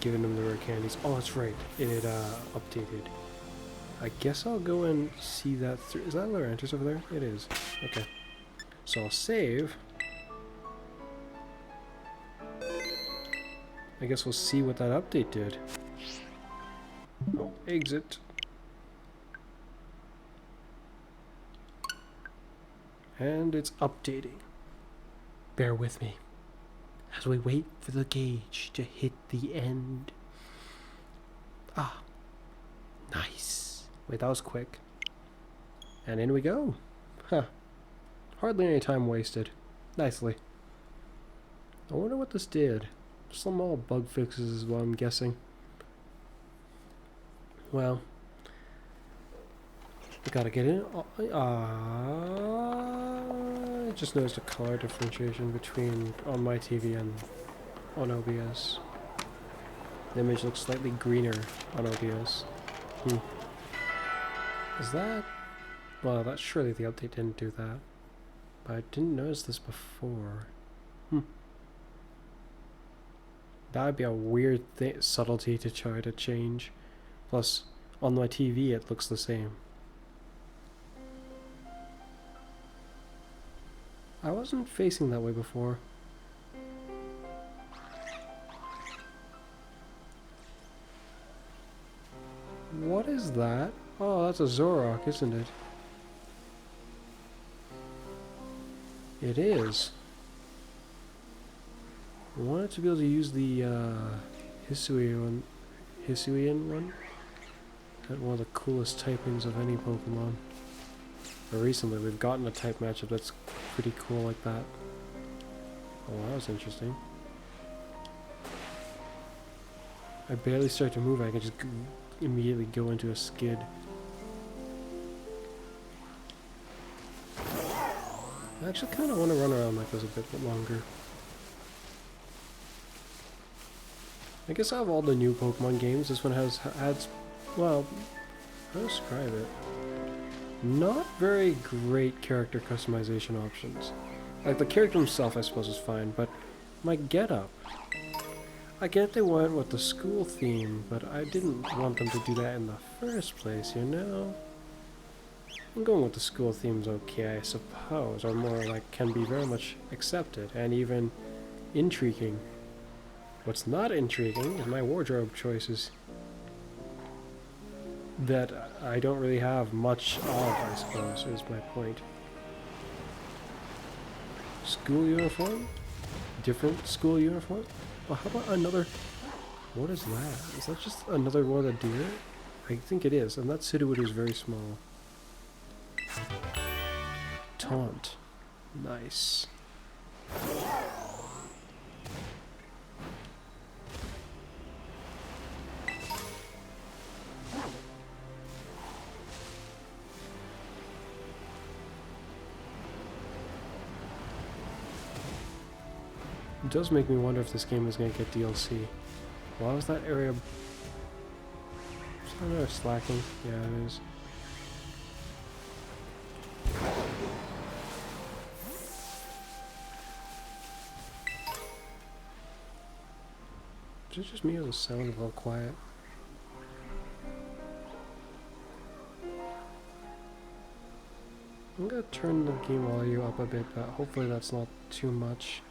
giving them the rare candies. Oh, that's right, it updated. I guess I'll go and see that through. Is that Lurantis over there? It is. Okay. So I'll save. I guess we'll see what that update did. Oh, exit. And it's updating. Bear with me as we wait for the gauge to hit the end. Ah, nice. Wait, that was quick. And in we go. Huh. Hardly any time wasted. Nicely. I wonder what this did. Some all bug fixes is what I'm guessing. Well, we gotta get in. I just noticed a color differentiation between on my TV and on OBS. The image looks slightly greener on OBS. Is that? Well, that's surely the update didn't do that. But I didn't notice this before. That would be a weird subtlety to try to change. Plus, on my TV it looks the same. I wasn't facing that way before. What is that? Oh, that's a Zorok, isn't it? It is. I wanted to be able to use the Hisuian one. That's one of the coolest typings of any Pokemon. But recently we've gotten a type matchup that's pretty cool like that. Oh, that was interesting. I barely start to move, I can just immediately go into a skid. I actually kind of want to run around like this a bit longer. I guess out of all the new Pokemon games, this one has well, how to describe it? Not very great character customization options. Like, the character himself, I suppose, is fine, but my getup. I get they went with the school theme, but I didn't want them to do that in the first place, you know? I'm going with the school theme's okay, I suppose, or more like can be very much accepted, and even intriguing. What's not intriguing is my wardrobe choices. That I don't really have much of, I suppose, is my point. School uniform? Different school uniform? Well, how about another... What is that? Is that just another one of the deer? I think it is, and that Sudowoodo is very small. Taunt. Nice. It does make me wonder if this game is going to get DLC. Why was that area... Is that slacking? Yeah, it is. Is it just me or the sound is a little quiet? I'm going to turn the game audio up a bit, but hopefully that's not too much.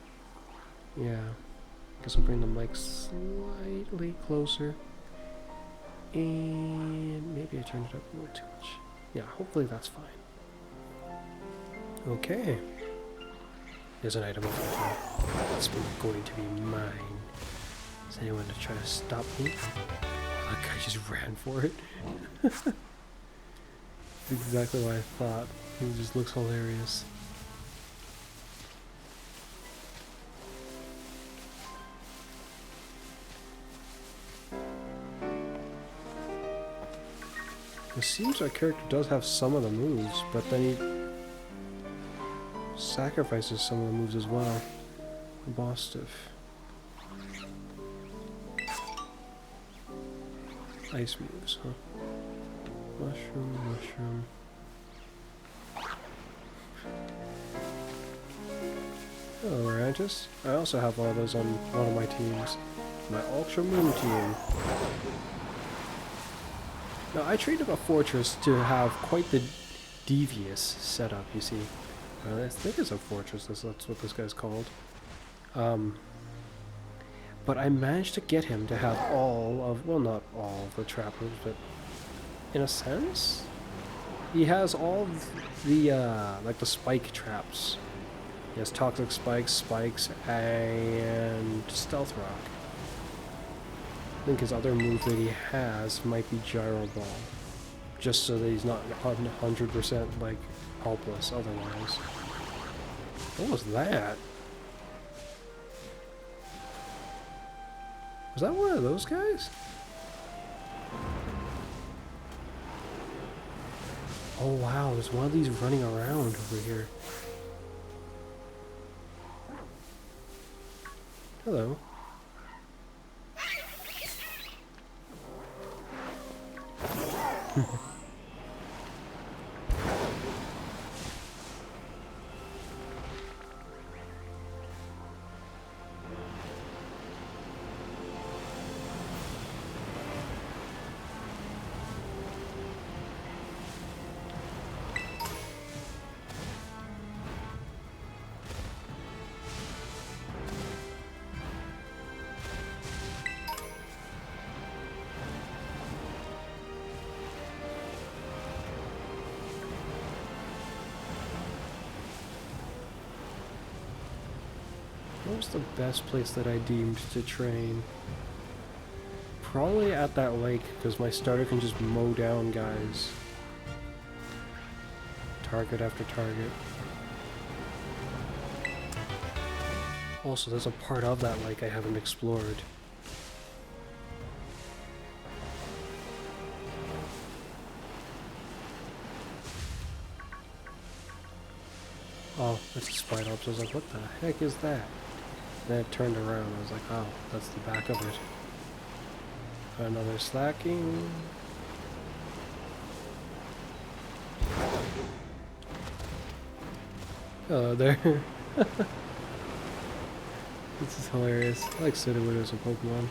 Yeah, guess I'll bring the mic slightly closer. And maybe I turned it up a little too much. Yeah, hopefully that's fine. Okay. There's an item over here. It's going to be mine. Is anyone to try to stop me? Oh, that guy just ran for it. That's exactly what I thought. It just looks hilarious. It seems our character does have some of the moves, but then he sacrifices some of the moves as well. The boss stuff. Ice moves, huh? Mushroom, mushroom. Hello, Rantis. I also have one of those on one of my teams. My Ultra Moon team. Now, I treated a fortress to have quite the devious setup, you see. I think it's a fortress, that's what this guy's called. But I managed to get him to have all of, well, not all of the trap moves, but in a sense, he has all of the, like the spike traps. He has toxic spikes, and stealth rock. I think his other move that he has might be gyro ball, just so that he's not 100% like helpless otherwise. What was that? Was that one of those guys? Oh wow, there's one of these running around over here. Hello. What was the best place that I deemed to train? Probably at that lake, because my starter can just mow down guys. Target after target. Also, there's a part of that lake I haven't explored. Oh, that's a spider. So I was like, what the heck is that? Then it turned around. I was like, oh, that's the back of it. Another slacking. Hello there. This is hilarious. I like Sudowoodo as a Pokemon.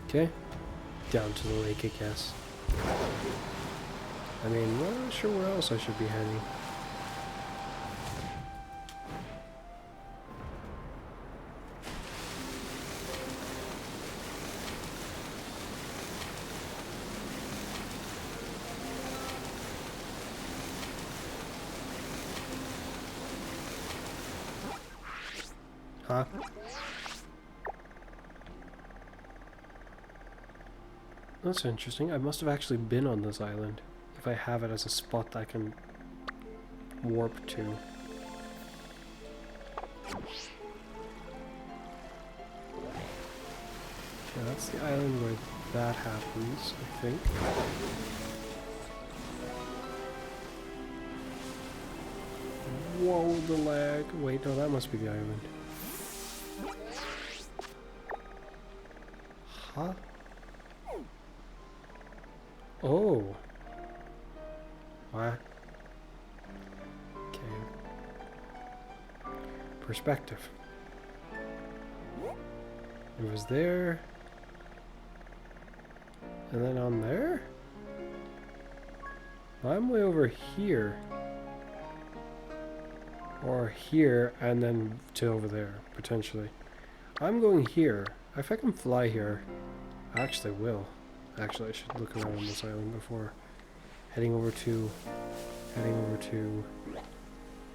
Okay. Down to the lake, I guess. I mean, not sure where else I should be heading. Huh? That's interesting. I must have actually been on this island. If I have it as a spot that I can warp to. Okay, that's the island where that happens, I think. Whoa, the lag. Wait, no, that must be the island. Huh? Oh. What? Okay. Perspective. It was there. And then on there? I'm way over here. Or here, and then to over there, potentially. I'm going here. If I can fly here, I actually will. Actually, I should look around on this island before heading over to...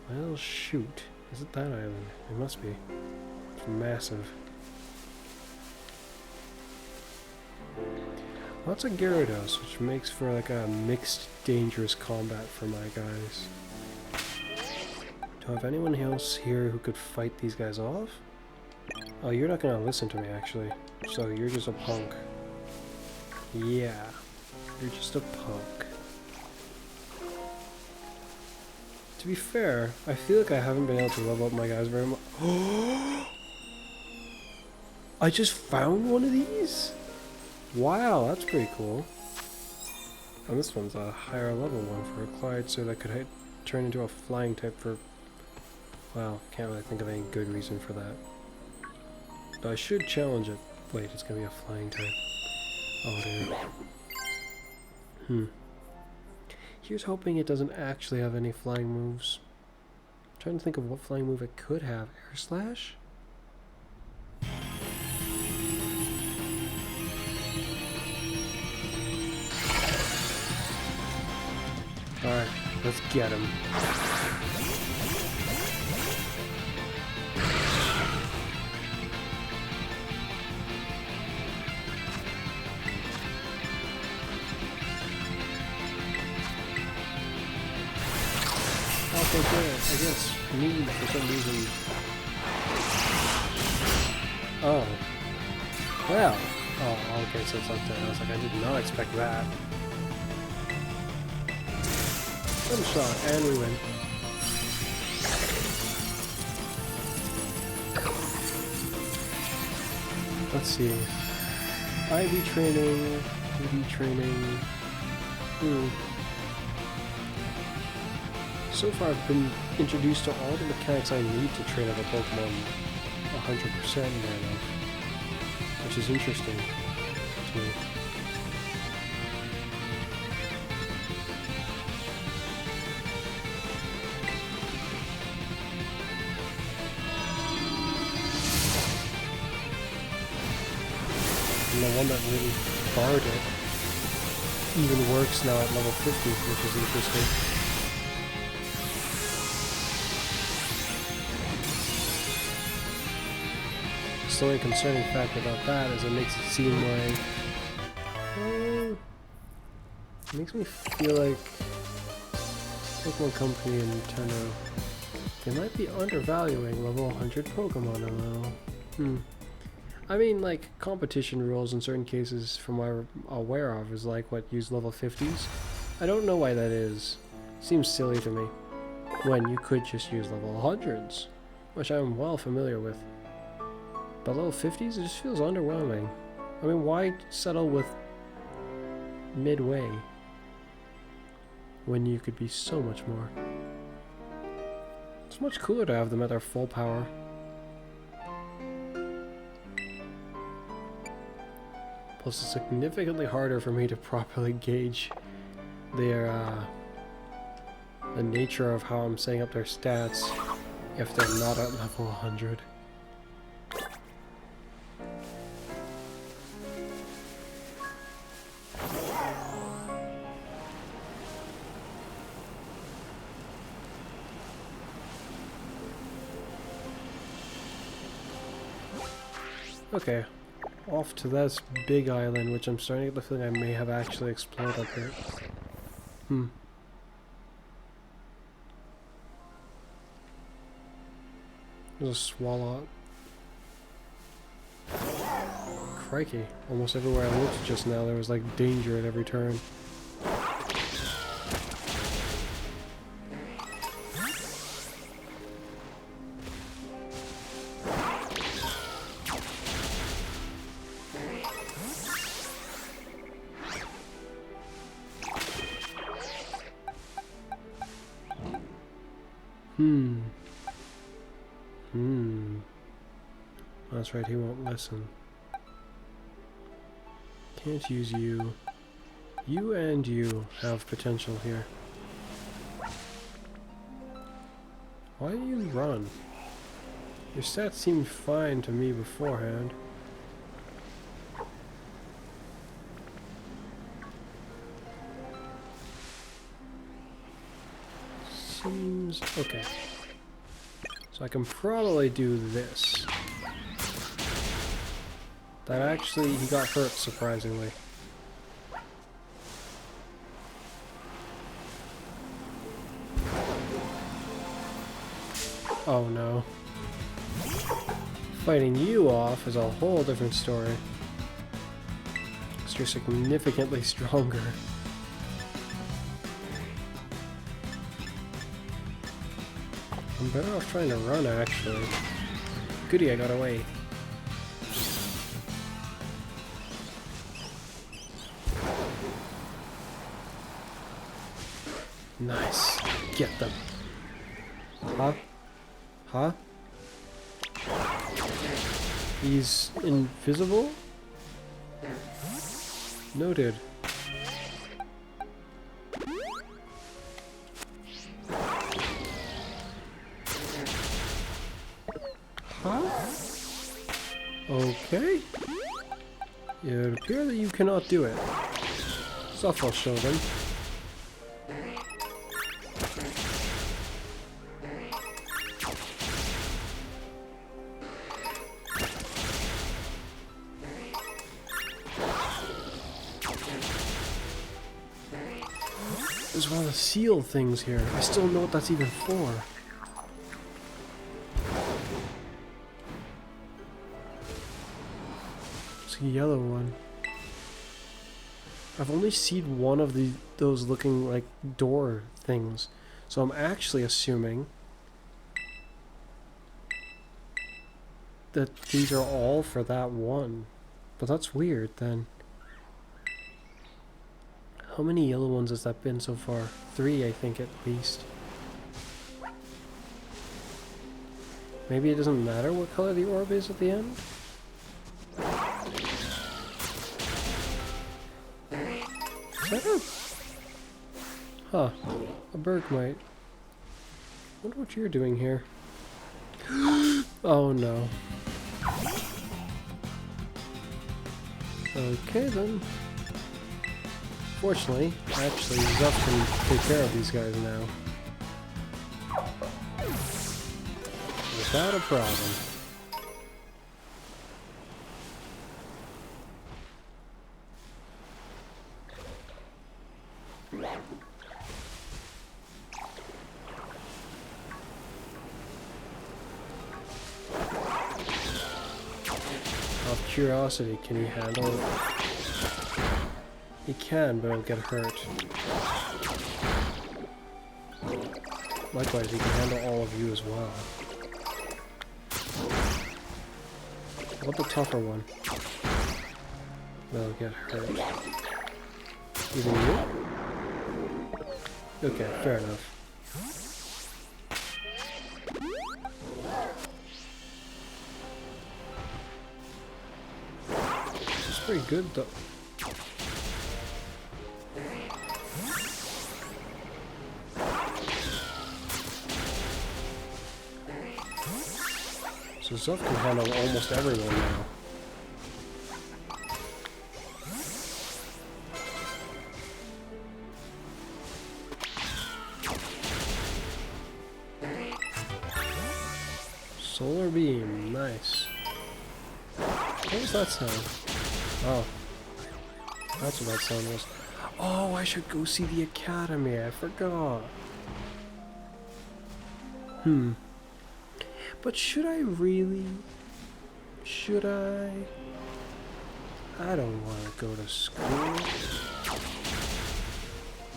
Well, shoot. Is it that island? It must be. It's massive. Lots of Gyarados, which makes for like a mixed dangerous combat for my guys. Do I have anyone else here who could fight these guys off? Oh, you're not gonna listen to me actually. So you're just a punk. Yeah. You're just a punk. To be fair, I feel like I haven't been able to level up my guys very much. I just found one of these? Wow, that's pretty cool. And this one's a higher level one for a Clyde, so that could turn into a flying type for... Well, can't really think of any good reason for that. Though I should challenge it. Wait, it's gonna be a flying type. Oh dear. Here's hoping it doesn't actually have any flying moves. I'm trying to think of what flying move it could have. Air Slash? Alright, let's get him. Okay, good. I guess me for some reason. Oh. Well. Oh, okay, so it's up there. I was like, I did not expect that. One shot, and we win. Let's see. IV training, ED training. So far I've been introduced to all the mechanics I need to train up a Pokemon 100% right now, which is interesting to me. And the one that really barred it even works now at level 50, which is interesting. The only concerning fact about that is it makes it seem like... it makes me feel like Pokemon Company and Nintendo, they might be undervaluing level 100 Pokemon a little. I mean, like, competition rules in certain cases, from what I'm aware of, is like, what, use level 50s? I don't know why that is. Seems silly to me. When you could just use level 100s, which I'm well familiar with. But level 50s, it just feels underwhelming. I mean, why settle with midway when you could be so much more? It's much cooler to have them at their full power. Plus, it's significantly harder for me to properly gauge their, the nature of how I'm setting up their stats if they're not at level 100. Okay, off to this big island, which I'm starting to get the feeling I may have actually explored up here. There's a Swallow. Crikey, almost everywhere I looked just now there was like danger at every turn. That's right, he won't listen. Can't use you. You and you have potential here. Why do you run? Your stats seemed fine to me beforehand. seems okay. So I can probably do this. That actually, he got hurt, surprisingly. Oh no. Fighting you off is a whole different story. Because you're significantly stronger. I'm better off trying to run, actually. Goody, I got away. Nice. Get them. Huh? Huh? He's invisible? Noted. Huh? Okay. It would appear that you cannot do it. Stuff I'll show them. There's one of the seal things here. I still don't know what that's even for. It's a yellow one. I've only seen one of those looking like door things. So I'm actually assuming that these are all for that one. But that's weird then. How many yellow ones has that been so far? 3, I think, at least. Maybe it doesn't matter what color the orb is at the end? Is that a... Huh. A bergmite. Wonder what you're doing here. Oh no. Okay then. Fortunately, actually, Zuff can take care of these guys now. Without a problem. Out of curiosity, can you handle it? He can, but he'll get hurt. Likewise, he can handle all of you as well. What the tougher one? They'll get hurt. Even you? Okay, fair enough. It's pretty good though. So Zuff can handle almost everyone now. Solar beam, nice. What was that sound? Oh. That's what that sound was. Oh, I should go see the academy, I forgot. But should I really? Should I? I don't want to go to school.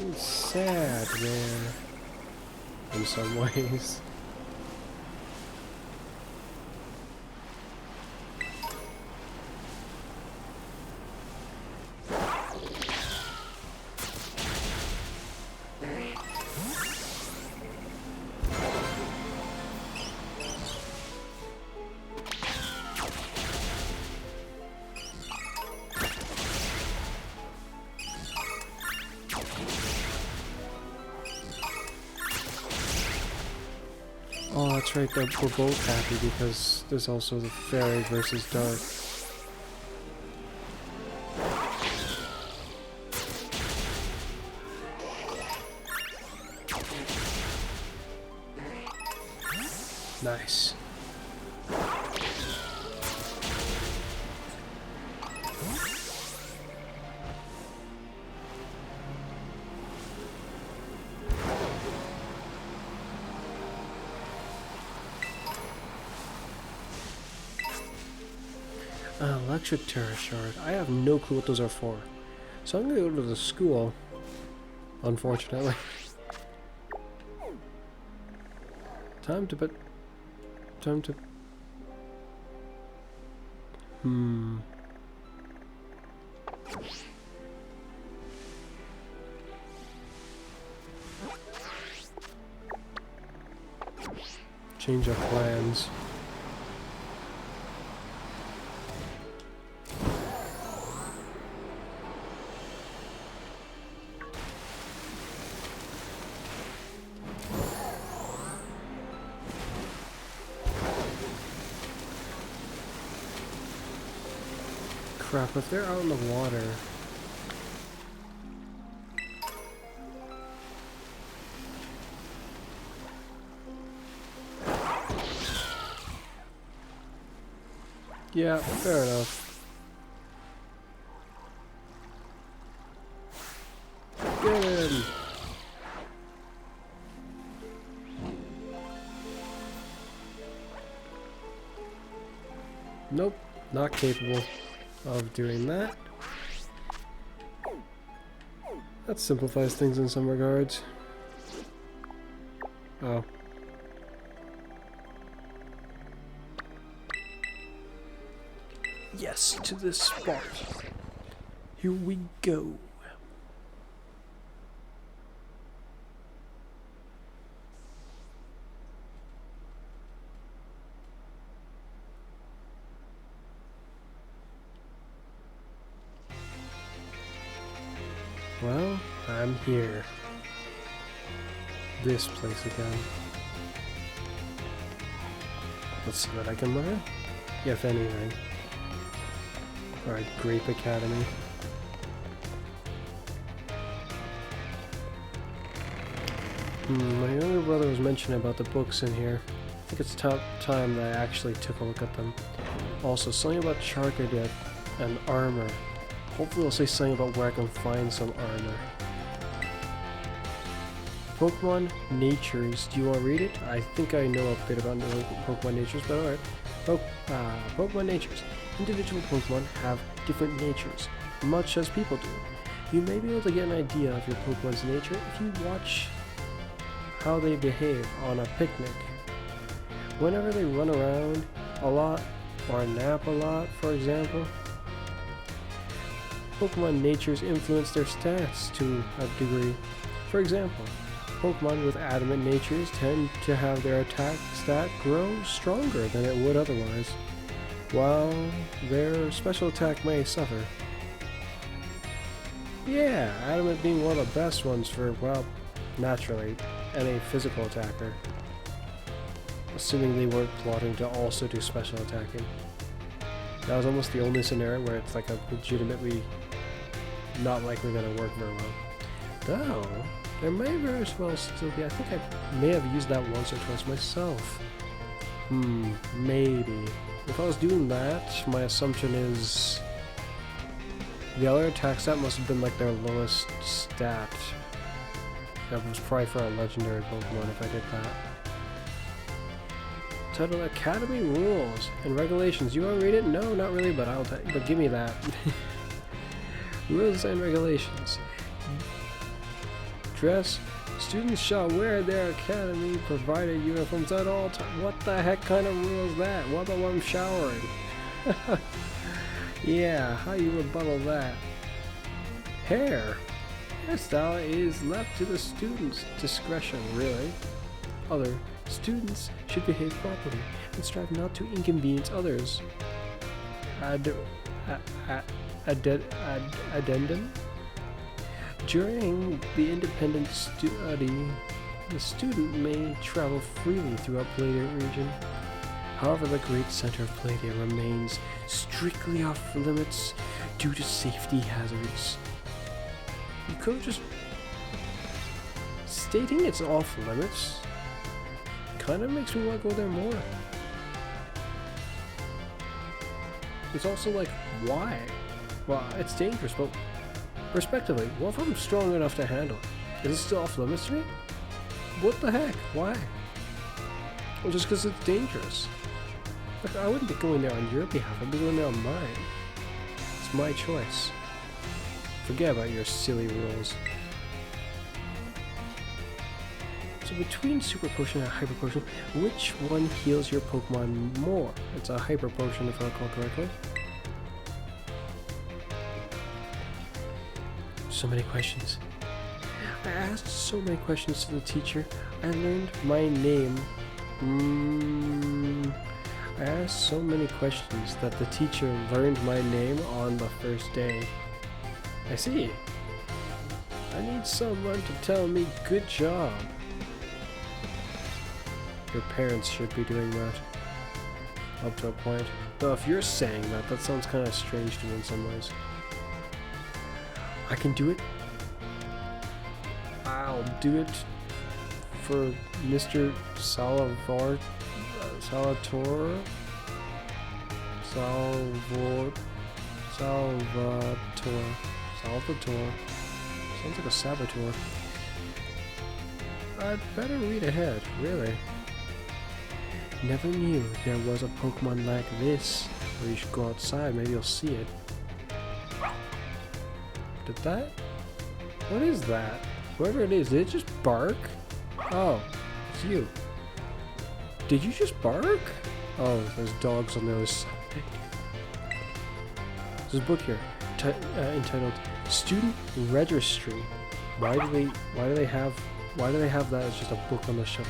It's sad there. In some ways. Oh, that's right, we're both happy because there's also the fairy versus dark. Nice. Electric terror shard. I have no clue what those are for. So I'm gonna go to the school. Unfortunately. Time to change our plans. Crap, if they're out in the water. Yeah, fair enough. Get him! Nope, not capable of doing that. That simplifies things in some regards. Oh. Yes, to this spot. Here we go. Well, I'm here. This place again. Let's see what I can learn, if anything. Alright, Grape Academy. My younger brother was mentioning about the books in here. I think it's time that I actually took a look at them. Also, something about Charcadet and armor. Hopefully it'll say something about where I can find some armor. Pokemon Natures. Do you want to read it? I think I know a bit about Pokemon Natures, but alright. Pokemon Natures. Individual Pokemon have different natures, much as people do. You may be able to get an idea of your Pokemon's nature if you watch how they behave on a picnic. Whenever they run around a lot, or nap a lot, for example, Pokemon natures influence their stats to a degree. For example, Pokemon with adamant natures tend to have their attack stat grow stronger than it would otherwise, while their special attack may suffer. Yeah, adamant being one of the best ones for, well, naturally, any physical attacker. Assuming they weren't plotting to also do special attacking. That was almost the only scenario where it's like a legitimately not likely going to work very well. Though, there may very well still be. I think I may have used that once or twice myself. Maybe. If I was doing that, my assumption is the other attack stat must have been like their lowest stat. That was probably for a legendary Pokemon if I did that. Title Academy Rules and Regulations. You want to read it? No, not really, but but give me that. Rules and Regulations. Dress. Students shall wear their academy provided uniforms at all times. What the heck kind of rule is that? What about when I'm showering? Yeah, how you rebuttal that? Hair. Hairstyle is left to the student's discretion, really. Other students should behave properly and strive not to inconvenience others. Addendum? During the independent study, the student may travel freely throughout Palladium region. However, the great center of Palladium remains strictly off limits due to safety hazards. You could just stating it's off limits kind of makes me want to go there more. It's also like, why? Well, it's dangerous, but respectively, what if I'm strong enough to handle it? Is it still off limits to me? What the heck? Why? Well, just because it's dangerous. Look, I wouldn't be going there on your behalf, I'd be going there on mine. It's my choice. Forget about your silly rules. So between Super Potion and Hyper Potion, which one heals your Pokemon more? It's a Hyper Potion if I recall correctly. So many questions. I asked so many questions to the teacher. I learned my name. I asked so many questions that the teacher learned my name on the first day. I see. I need someone to tell me good job. Your parents should be doing that. Up to a point. Though if you're saying that, that sounds kind of strange to me in some ways. I can do it. I'll do it for Mr. Salvatore. Salvatore. Sounds like a saboteur. I'd better read ahead, really. Never knew there was a Pokemon like this. Or you should go outside, maybe you'll see it. Did that? What is that? Whoever it is, did it just bark? Oh, it's you. Did you just bark? Oh, there's dogs on the other side. There's a book here entitled "Student Registry." Why do they have that as just a book on the shelf?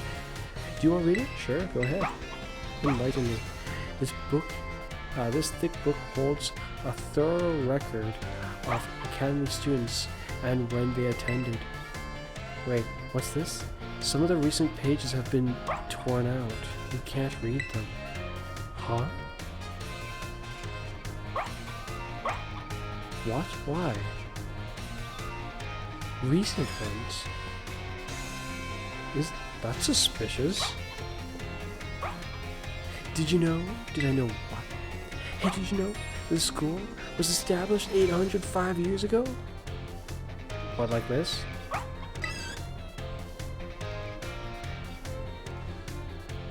Do you want to read it? Sure, go ahead. Enlighten me. This thick book holds a thorough record of Academy students and when they attended. Wait, what's this? Some of the recent pages have been torn out. You can't read them. Huh? What? Why? Recent ones? Is that suspicious? Did you know? Did I know what? Hey, did you know this school was established 805 years ago? What, like this?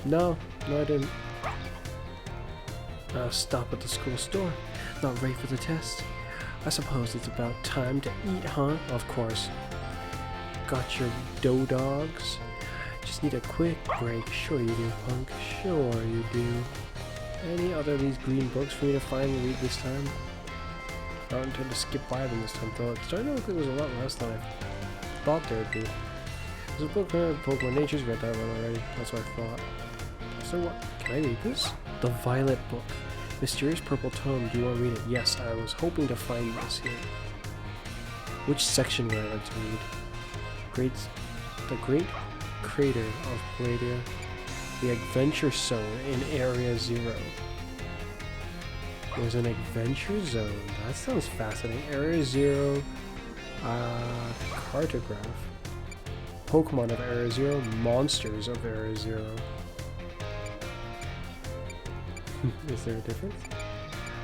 No, I didn't. Stop at the school store. Not ready for the test. I suppose it's about time to eat, huh? Of course. Got your dough dogs? Just need a quick break. Sure you do, punk. Sure you do. Any other of these green books for me to finally read this time? I don't intend to skip by them this time, though. It's starting to look like there's a lot less than I thought there would be. There's a book on Pokemon Nature's read that one already. That's what I thought. So what? Can I read this? The Violet Book. Mysterious Purple Tome. Do you want to read it? Yes, I was hoping to find this here. Which section would I like to read? The Great Crater of Palladium. The Adventure Zone in Area 0. There's an Adventure Zone. That sounds fascinating. Area 0. Cartograph. Pokemon of Area 0. Monsters of Area 0. Is there a difference?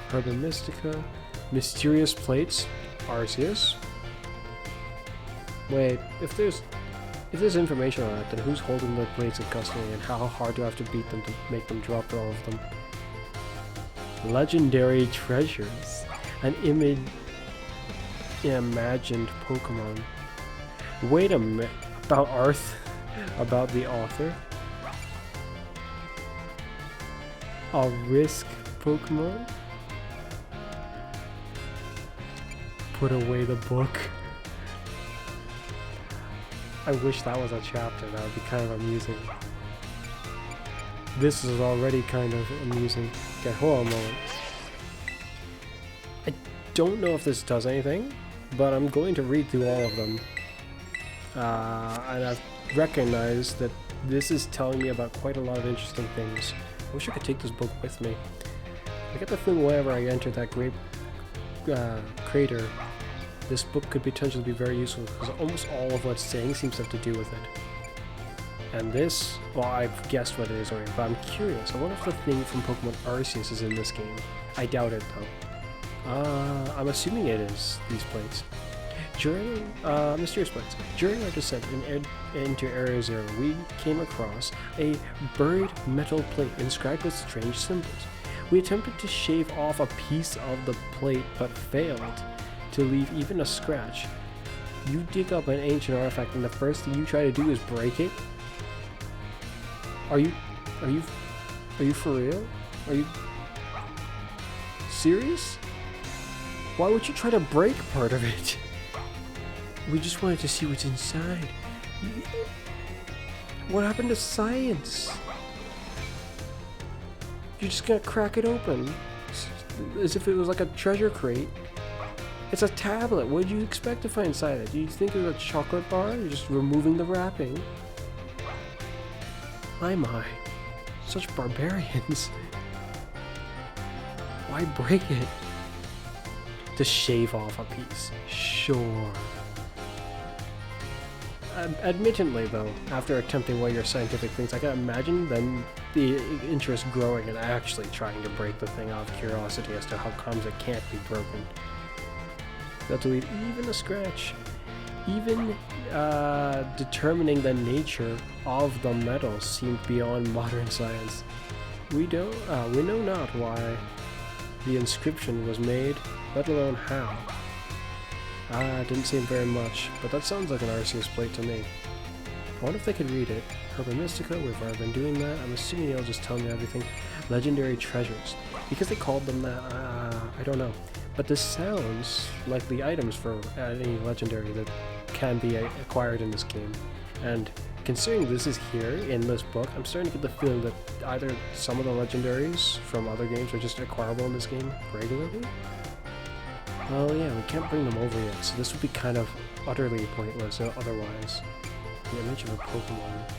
Herba Mystica. Mysterious Plates. Arceus. Wait, if there's information on it, then who's holding the plates in custody and how hard do I have to beat them to make them drop all of them? Legendary Treasures. An imagined Pokemon. Wait a minute. About the author? A risk Pokemon? Put away the book. I wish that was a chapter. That would be kind of amusing. This is already kind of amusing. Okay, hold on a moment. I don't know if this does anything, but I'm going to read through all of them. And I've recognized that this is telling me about quite a lot of interesting things. I wish I could take this book with me. I get the feeling whenever I enter that great crater, this book could potentially be very useful because almost all of what's saying seems to have to do with it. And this, well, I've guessed what it is already, but I'm curious. I wonder if the thing from Pokemon Arceus is in this game. I doubt it, though. I'm assuming it is, these plates. During, mysterious plates. During our descent into Area Zero, we came across a buried metal plate inscribed with strange symbols. We attempted to shave off a piece of the plate, but failed to leave even a scratch. You dig up an ancient artifact, and the first thing you try to do is break it? Are you for real? Are you serious? Why would you try to break part of it? We just wanted to see what's inside. What happened to science? You're just gonna crack it open as if it was like a treasure crate. It's a tablet. What did you expect to find inside it? Do you think it was a chocolate bar? You're just removing the wrapping. My, such barbarians. Why break it? To shave off a piece. Sure. Admittedly, though, after attempting one of your scientific things, I can imagine then the interest growing and actually trying to break the thing out of curiosity as to how comes it can't be broken. Not to leave even a scratch. Even determining the nature of the metal seemed beyond modern science. We know not why the inscription was made, let alone how. It didn't seem very much, but that sounds like an Arceus plate to me. I wonder if they could read it. Herba Mystica, we've already been doing that. I'm assuming they'll just tell me everything. Legendary treasures. Because they called them that, I don't know. But this sounds like the items for any legendary that can be acquired in this game. And considering this is here in this book, I'm starting to get the feeling that either some of the legendaries from other games are just acquirable in this game regularly. Oh yeah, we can't bring them over yet, so this would be kind of utterly pointless otherwise. The image of a Pokemon.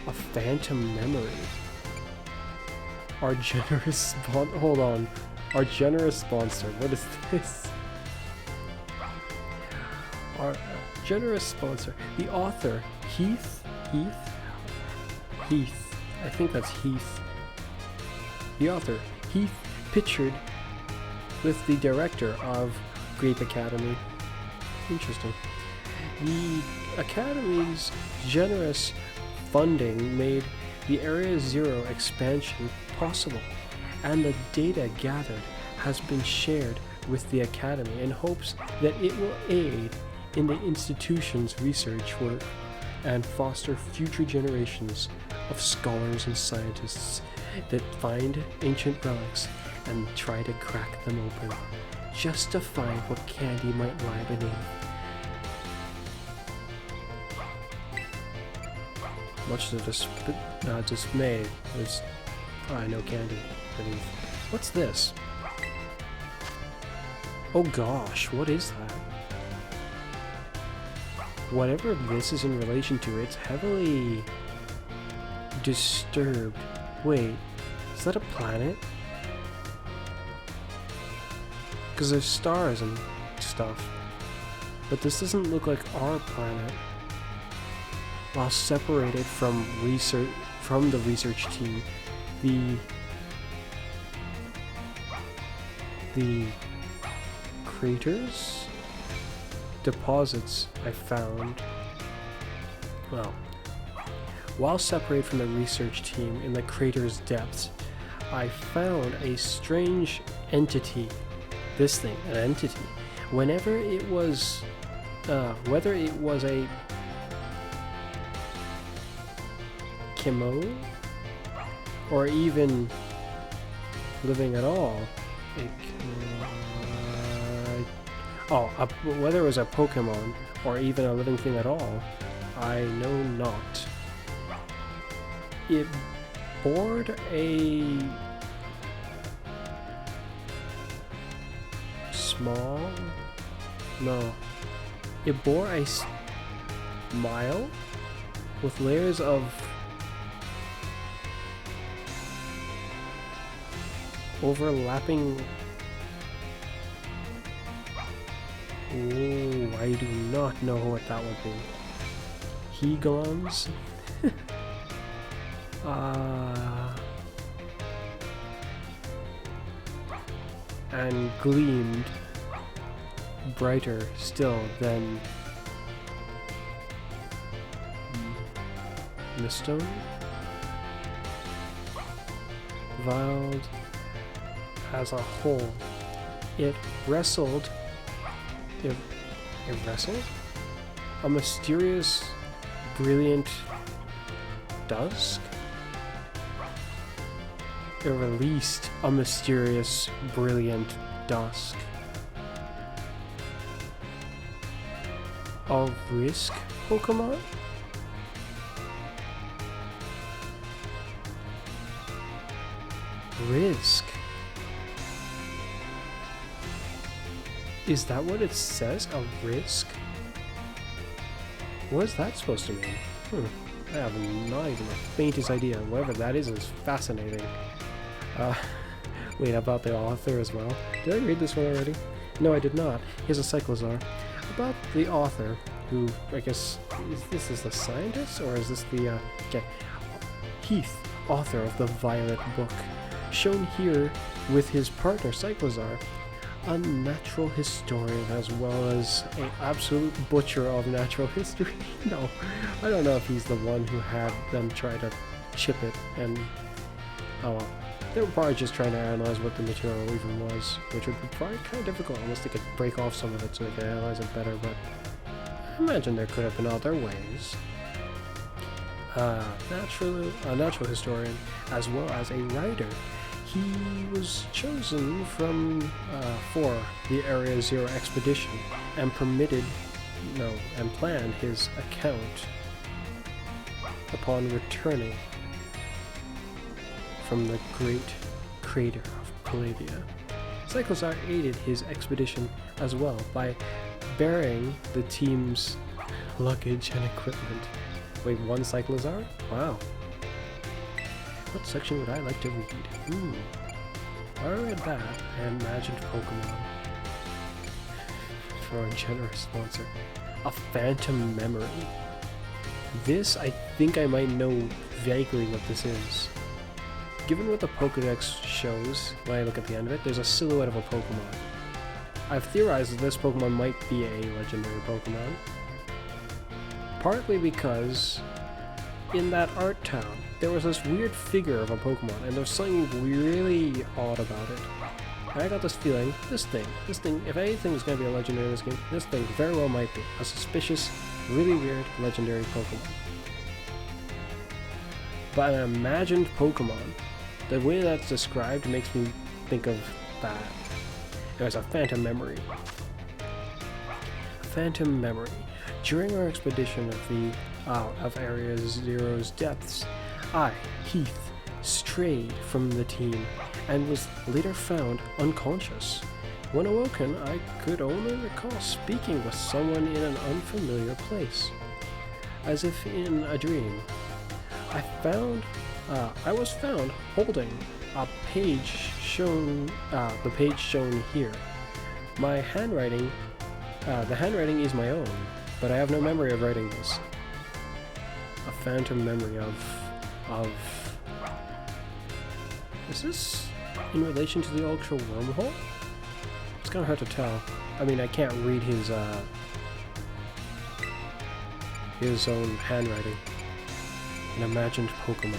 A phantom memory. Our generous hold on. Our generous sponsor. What is this? Our generous sponsor. The author, Heath. I think that's Heath. The author, Heath, pictured with the director of Grape Academy. Interesting. The Academy's generous funding made the Area Zero expansion possible, and the data gathered has been shared with the Academy in hopes that it will aid in the institution's research work and foster future generations of scholars and scientists that find ancient relics and try to crack them open, just to find what candy might lie beneath. Much to dismay, there's no candy beneath. What's this? Oh gosh, what is that? Whatever this is in relation to, it's heavily disturbed. Wait, is that a planet? Because there's stars and stuff. But this doesn't look like our planet. While separated from the research team, the craters deposits I found. Well, while separated from the research team in the crater's depths, I found a strange entity. This thing, an entity. Whether it was a Kimo, or even living at all. Whether it was a Pokemon or even a living thing at all, I know not. It bore a It bore a smile with layers of overlapping. Oh, I do not know what that would be. Hegons. And gleamed brighter still than Mistone. Wild as a whole. It wrestled. It wrestled? A mysterious, brilliant dusk? It released a mysterious, brilliant dusk. Of risk, Pokemon? Risk. Is that what it says? A risk? What is that supposed to mean? I have not even the faintest idea. Whatever that is fascinating. Wait, about the author as well. Did I read this one already? No, I did not. Here's a Cyclozar. About the author, who, I guess, is the scientist? Or is this the, okay. Heath, author of the Violet book. Shown here with his partner Cyclozar, a natural historian as well as an absolute butcher of natural history. No, I don't know if he's the one who had them try to chip it, and oh well. They were probably just trying to analyze what the material even was, which would be probably kind of difficult unless they could break off some of it so they could analyze it better, but I imagine there could have been other ways. A natural historian as well as a writer. He was chosen from for the Area Zero expedition and planned his account upon returning from the great crater of Palladia. Cyclozar aided his expedition as well by bearing the team's luggage and equipment. Wait, one Cyclozar? Wow. What section would I like to read? I read that and imagined Pokemon for a generous sponsor. A phantom memory. This, I think I might know vaguely what this is. Given what the Pokedex shows, when I look at the end of it, there's a silhouette of a Pokemon. I've theorized that this Pokemon might be a legendary Pokemon. Partly because in that art town, there was this weird figure of a Pokemon, and there was something really odd about it. And I got this feeling, this thing, if anything was going to be a legendary in this game, this thing very well might be a suspicious, really weird legendary Pokemon. But an imagined Pokemon, the way that's described makes me think of that. It was a phantom memory. A phantom memory. During our expedition of Area Zero's depths, I, Heath, strayed from the team and was later found unconscious. When awoken, I could only recall speaking with someone in an unfamiliar place. As if in a dream, I was found holding a page shown, the page shown here. My handwriting, the handwriting is my own, but I have no memory of writing this. A phantom memory of... Is this in relation to the Ultra Wormhole? It's kind of hard to tell. I mean, I can't read his own handwriting. An imagined Pokemon.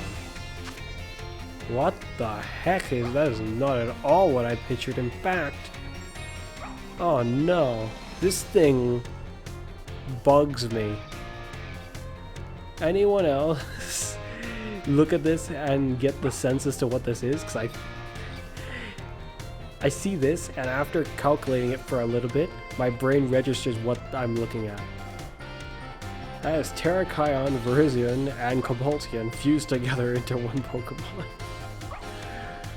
What the heck is that? Is not at all what I pictured. In fact, oh no, this thing bugs me. Anyone else look at this and get the sense as to what this is? Because I see this, and after calculating it for a little bit, my brain registers what I'm looking at. That is Terrakion, Virizion, and Cobaltian fused together into one Pokemon.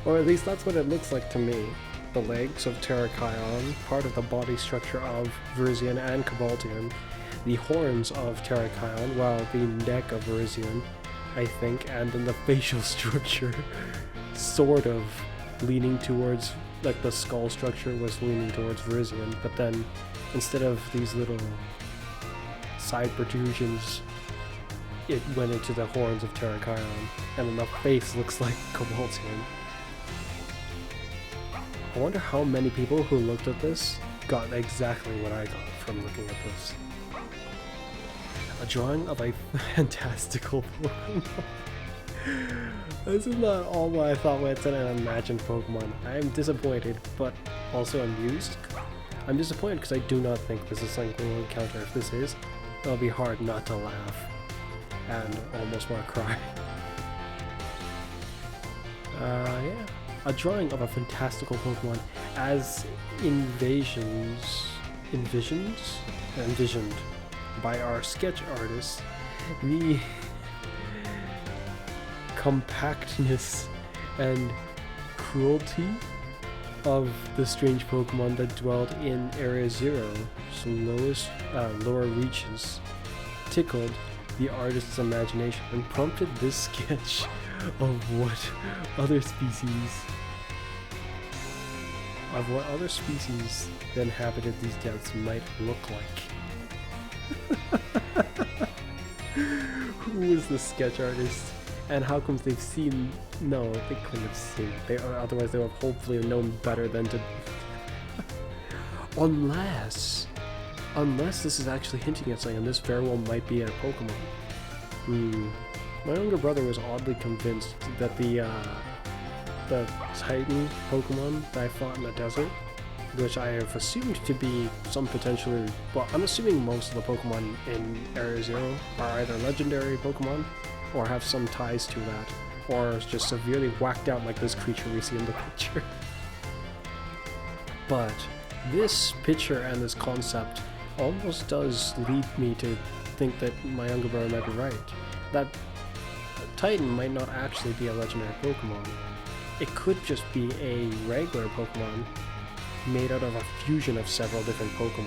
Or at least that's what it looks like to me. The legs of Terrakion, part of the body structure of Virizion and Cobaltian, the horns of Terrakion, while the neck of Virizion, I think, and then the facial structure sort of leaning towards, like the skull structure was leaning towards Virizion, but then instead of these little side protrusions it went into the horns of Terrakion, and then the face looks like Cobaltian. I wonder how many people who looked at this got exactly what I got from looking at this. A drawing of a fantastical Pokemon. This is not all what I thought when I said an imagined Pokemon. I am disappointed, but also amused. I'm disappointed because I do not think this is something we'll encounter. If this is, it'll be hard not to laugh and almost want to cry. Yeah. A drawing of a fantastical Pokemon as envisioned by our sketch artist. The compactness and cruelty of the strange Pokemon that dwelled in Area Zero, some lower reaches, tickled the artist's imagination and prompted this sketch of what other species that inhabited these depths might look like. Who is the sketch artist? And how come they've seen? No, they couldn't have seen it. Otherwise they would have hopefully known better than to. Unless this is actually hinting at something, and this very well might be a Pokemon. My younger brother was oddly convinced that the Titan Pokemon that I fought in the desert, which I have assumed to be some potentially, well, I'm assuming most of the Pokemon in Area Zero are either legendary Pokemon or have some ties to that, or is just severely whacked out like this creature we see in the picture. But this picture and this concept almost does lead me to think that my younger brother might be right. That Titan might not actually be a legendary Pokemon. It could just be a regular Pokemon made out of a fusion of several different Pokemon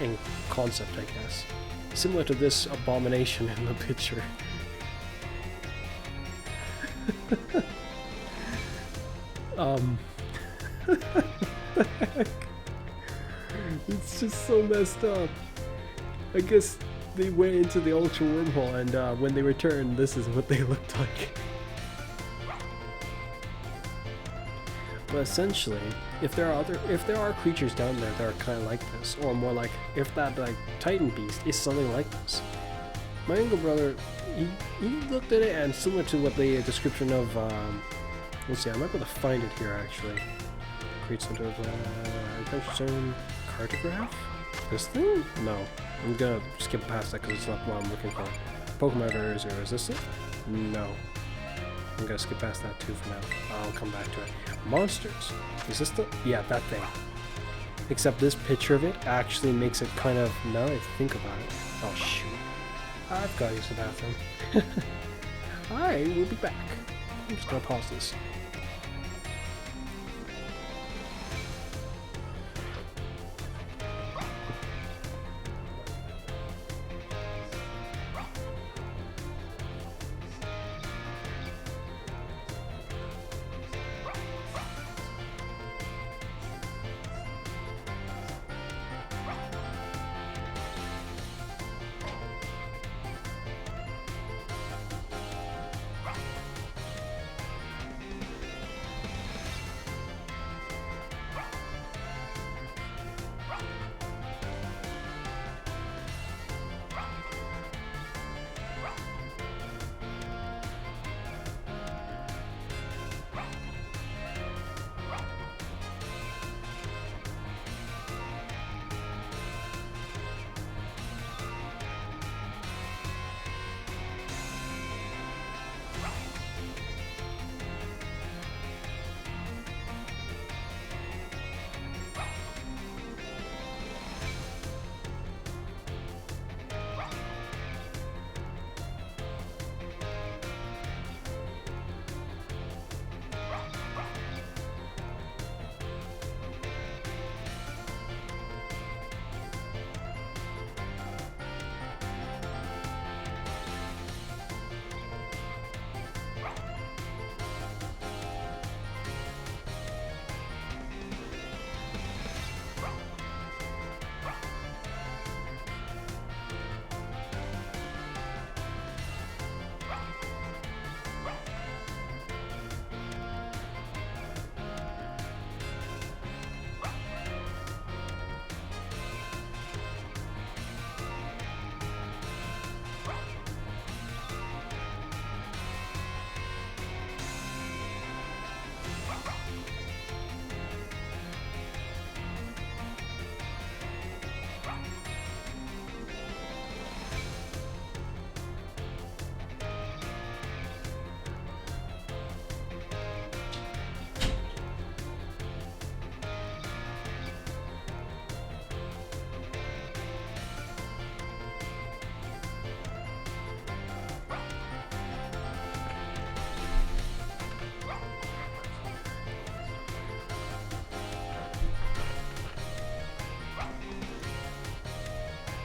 in concept, I guess. Similar to this abomination in the picture. It's just so messed up. I guess they went into the Ultra Wormhole, and when they returned, this is what they looked like. But essentially, if there are creatures down there that are kind of like this, or more like if that like Titan beast is something like this, my younger brother, he looked at it, and similar to what the description of let's see, I might be able to find it here actually. Create some sort of adventure zone cartograph. This thing? No, I'm gonna skip past that because it's not what I'm looking for. Pokemon Area Zero, is this it? No. I'm gonna skip past that too for now. I'll come back to it. Monsters. Is this the... Yeah, that thing. Except this picture of it actually makes it kind of... Now that I think about it... Oh, shoot. I've got to use the bathroom. I will be back. I'm just gonna pause this.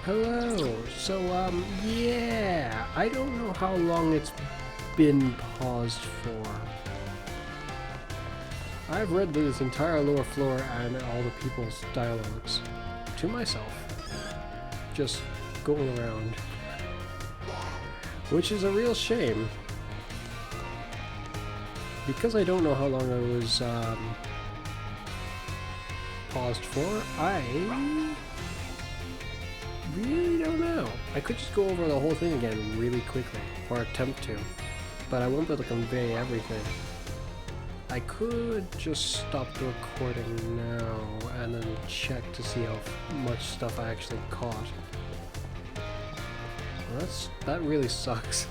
Hello. So, yeah, I don't know how long it's been paused for. I've read this entire lower floor and all the people's dialogues to myself, just going around, which is a real shame because I don't know how long I was paused for. I really don't know. I could just go over the whole thing again really quickly, or attempt to, but I won't be able to convey everything. I could just stop the recording now and then check to see how much stuff I actually caught. Well, that really sucks.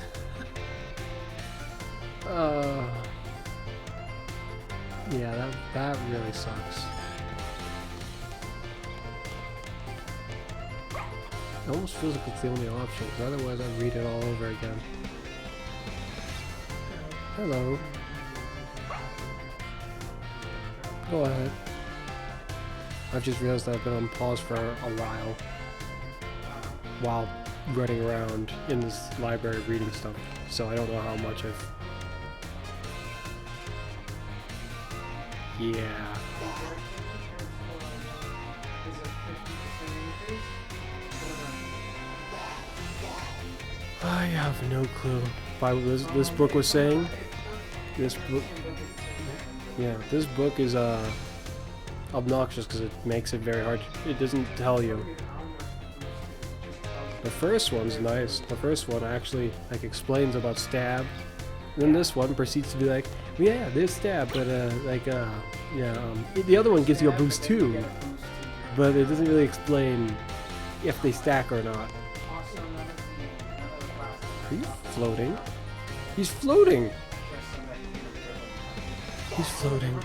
Yeah, that really sucks. It almost feels like it's the only option, because otherwise I'd read it all over again. Hello. Go ahead. I've just realized that I've been on pause for a while running around in this library reading stuff, so I don't know how much I've... Yeah. I have no clue. By what this book was saying, this book... Yeah, this book is obnoxious because it makes it very hard. It doesn't tell you. The first one's nice. The first one actually explains about stab. Then this one proceeds to be like, yeah, there's stab, but the other one gives you a boost too, but it doesn't really explain if they stack or not. Are you floating? He's floating. He's floating.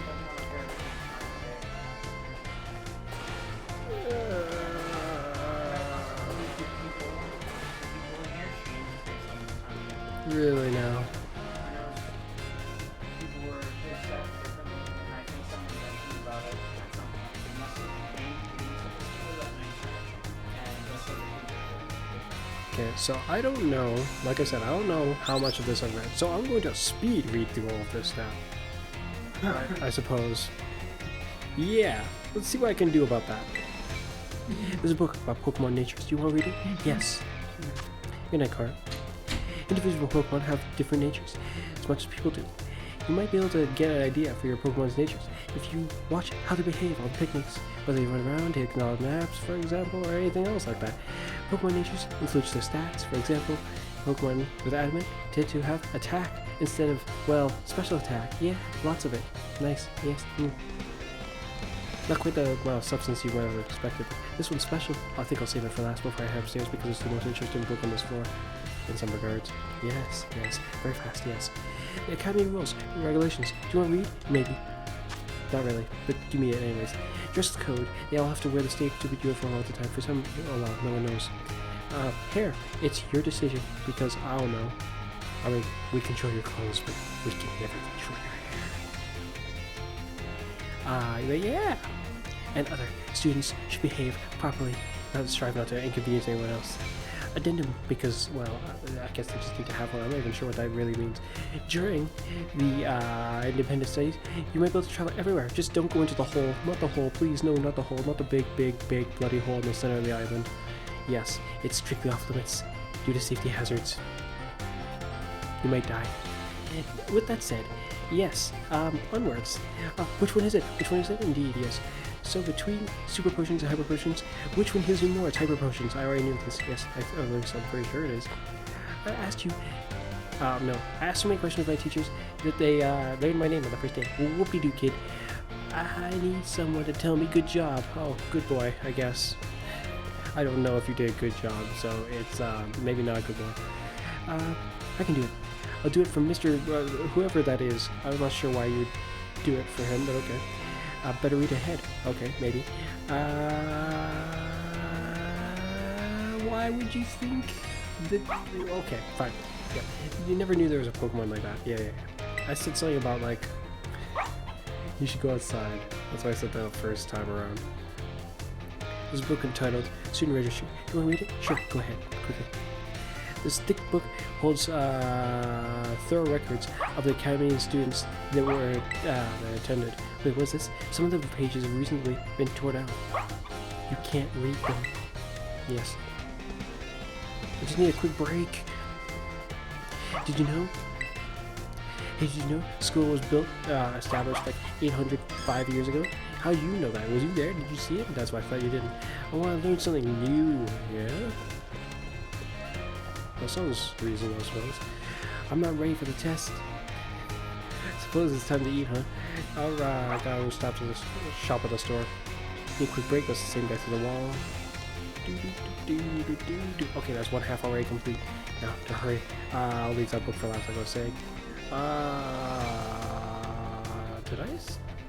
Really now? Okay, so I don't know, like I said, I don't know how much of this I've read, so I'm going to speed read through all of this now. I suppose. Yeah, let's see what I can do about that. There's a book about Pokemon natures. Do you want to read it? Yes. Good night, Cara. Individual Pokemon have different natures, as much as people do. You might be able to get an idea for your Pokemon's natures if you watch how they behave on picnics, whether they run around, take long naps, for example, or anything else like that. Pokemon natures influence their stats. For example, Pokemon with adamant tend to have attack instead of, well, special attack. Yeah, lots of it. Nice, yes. Not quite the substance you might have expected. This one's special. I think I'll save it for last before I head upstairs because it's the most interesting book on this floor. In some regards. Yes, very fast, yes. The Academy rules and regulations. Do you want to read? Maybe. Not really, but give me it anyways. Dress code. They all have to wear the state stupid uniform all the time. For some, oh well, no one knows. Hair. It's your decision because I don't know. I mean, we control your clothes, but we can never control your hair. Yeah. And other students should behave properly, not strive not to inconvenience anyone else. Addendum, because, well, I guess they just need to have one. I'm not even sure what that really means. During the independent studies, you might be able to travel everywhere. Just don't go into the hole. Not the hole, please. No, not the hole. Not the big bloody hole in the center of the island. Yes, it's strictly off limits due to safety hazards. You might die. With that said, yes, onwards. Which one is it? Which one is it? Indeed, yes. So between super potions and hyper potions, which one heals you more? It's hyper potions. I already knew this. Yes, I'm pretty sure it is. I asked you. No. I asked so many questions of my teachers that they learned my name on the first day. Whoopie-doo, kid. I need someone to tell me good job. Oh, good boy, I guess. I don't know if you did a good job, so it's maybe not a good boy. I can do it. I'll do it for Mr. Whoever that is. I'm not sure why you would do it for him, but okay. Better read ahead. Okay, maybe. Why would you think that... Okay, fine. Yeah. You never knew there was a Pokemon like that. Yeah. I said something about, like... You should go outside. That's why I said that the first time around. There's a book entitled Student Registry. You want to read it? Sure, go ahead, quickly. This thick book holds thorough records of the academy and students that attended. Wait, what's this? Some of the pages have recently been torn out. You can't read them. Yes. I just need a quick break. Did you know? Hey, did you know school was established like 805 years ago? How do you know that? Was you there? Did you see it? That's why I thought you didn't. I want to learn something new. Yeah? That sounds reasonable, I suppose. I'm not ready for the test. Suppose it's time to eat, huh? Alright, I gotta go stop to the shop at the store. Need a quick break. That's the same guy through the wall. Okay, that's one half already complete. Now, to hurry. I'll leave that book for last, like I was saying. Did I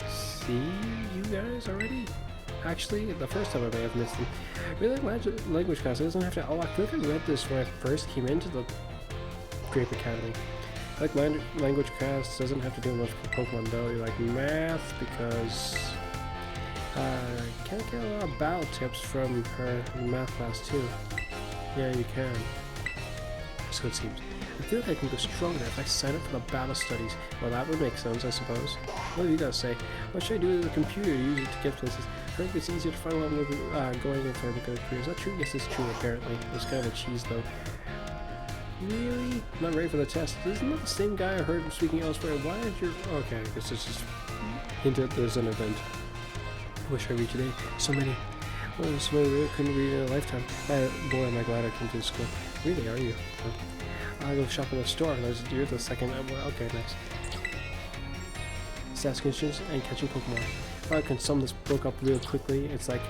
see you guys already? Actually, the first time I may have missed them. Really, language class doesn't have to. Oh, I feel like I read this when I first came into the Grape Academy. Like language class doesn't have to do much with Pokemon though. You like math because can't get a lot of battle tips from her in math class too. Yeah, you can. So it seems. I feel like I can go stronger if I sign up for the battle studies. Well, that would make sense, I suppose. What do you guys say? What should I do with the computer to use it to get places? I heard it's easier to find what I'm going in for a good career. Is that true? Yes, it's true, apparently. It's kind of a cheese, though. Really? I'm not ready for the test. Isn't that the same guy I heard him speaking elsewhere? Why is your... Okay, I guess it's just hinted there's an event. I wish I read today. So many. Well, so many I couldn't read in a lifetime. Boy, am I glad I came to school. Really, are you? I go shop in the store. You're the second. Okay, nice. Stats conditions and catching Pokemon. If I can sum this book up real quickly, it's like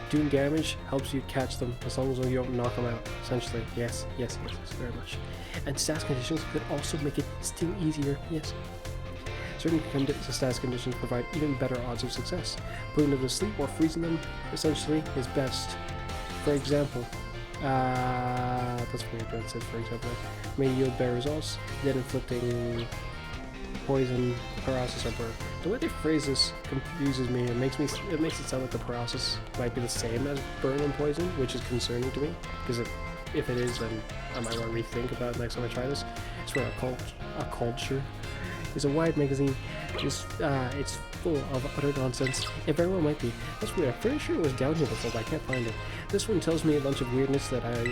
doing damage helps you catch them as long as you don't knock them out. Essentially, yes, very much. And stats conditions could also make it still easier. Yes. Certain stats conditions provide even better odds of success. Putting them to sleep or freezing them essentially is best. For example, that's weird, but it says, for example, may yield better results than inflicting poison, paralysis, or burn. The way they phrase this confuses me. It makes it sound like the paralysis might be the same as burn and poison, which is concerning to me. Because if it is, then I might want to rethink about it next time I try this. It's for a culture. It's a wide magazine. It's full of utter nonsense. It very well might be. That's weird. I'm pretty sure it was down here before, but I can't find it. This one tells me a bunch of weirdness that I'm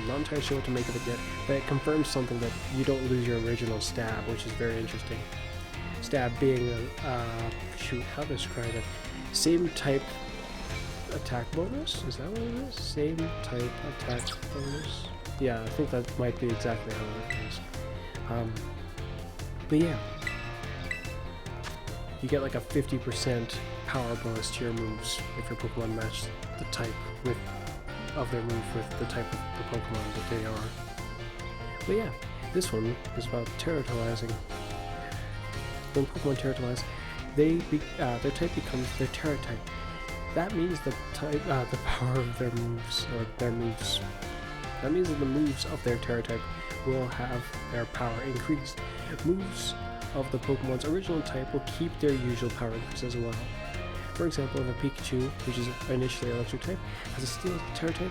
not entirely sure what to make of it yet, but it confirms something that you don't lose your original stab, which is very interesting. Stab being how to describe it? Same type attack bonus? Is that what it is? Same type attack bonus? Yeah, I think that might be exactly how it is. But yeah, you get like a 50% power bonus to your moves if your Pokemon match the type of their move with the type of the Pokemon that they are. But yeah, this one is about territorializing. When Pokemon territorialize, their type becomes their Terra type. That means the power of their moves, That means that the moves of their Terra type will have their power increased. Moves of the Pokemon's original type will keep their usual power increase as well. For example, if a Pikachu, which is initially electric type, has a steel Terra type,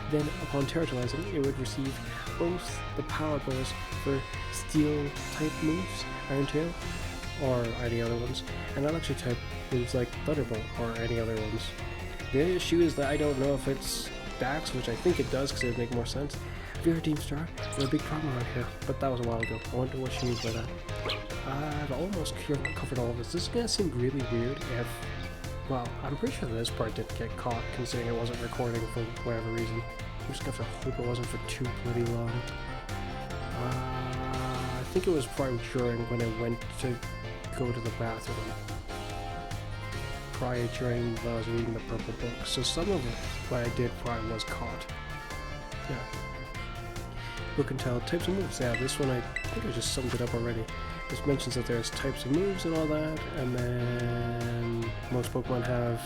then upon territorializing, it would receive both the power bonus for steel type moves, Iron Tail, or any other ones, and electric type moves like Thunderbolt or any other ones. The only issue is that I don't know if it's Dax, which I think it does because it would make more sense. Have you heard Team Star? We're a big problem around here, but that was a while ago. I wonder what she means by that. I've almost covered all of this. This is gonna seem really weird if... Well, I'm pretty sure that this part didn't get caught, considering it wasn't recording for whatever reason. I'm just gonna have to hope it wasn't for too bloody long. I think it was probably during when I went to go to the bathroom. Probably during when I was reading the purple book. So some of it, what I did probably was caught. Yeah. Book and tell types of moves. Yeah, this one I think I just summed it up already. This mentions that there's types of moves and all that, and then most Pokemon have,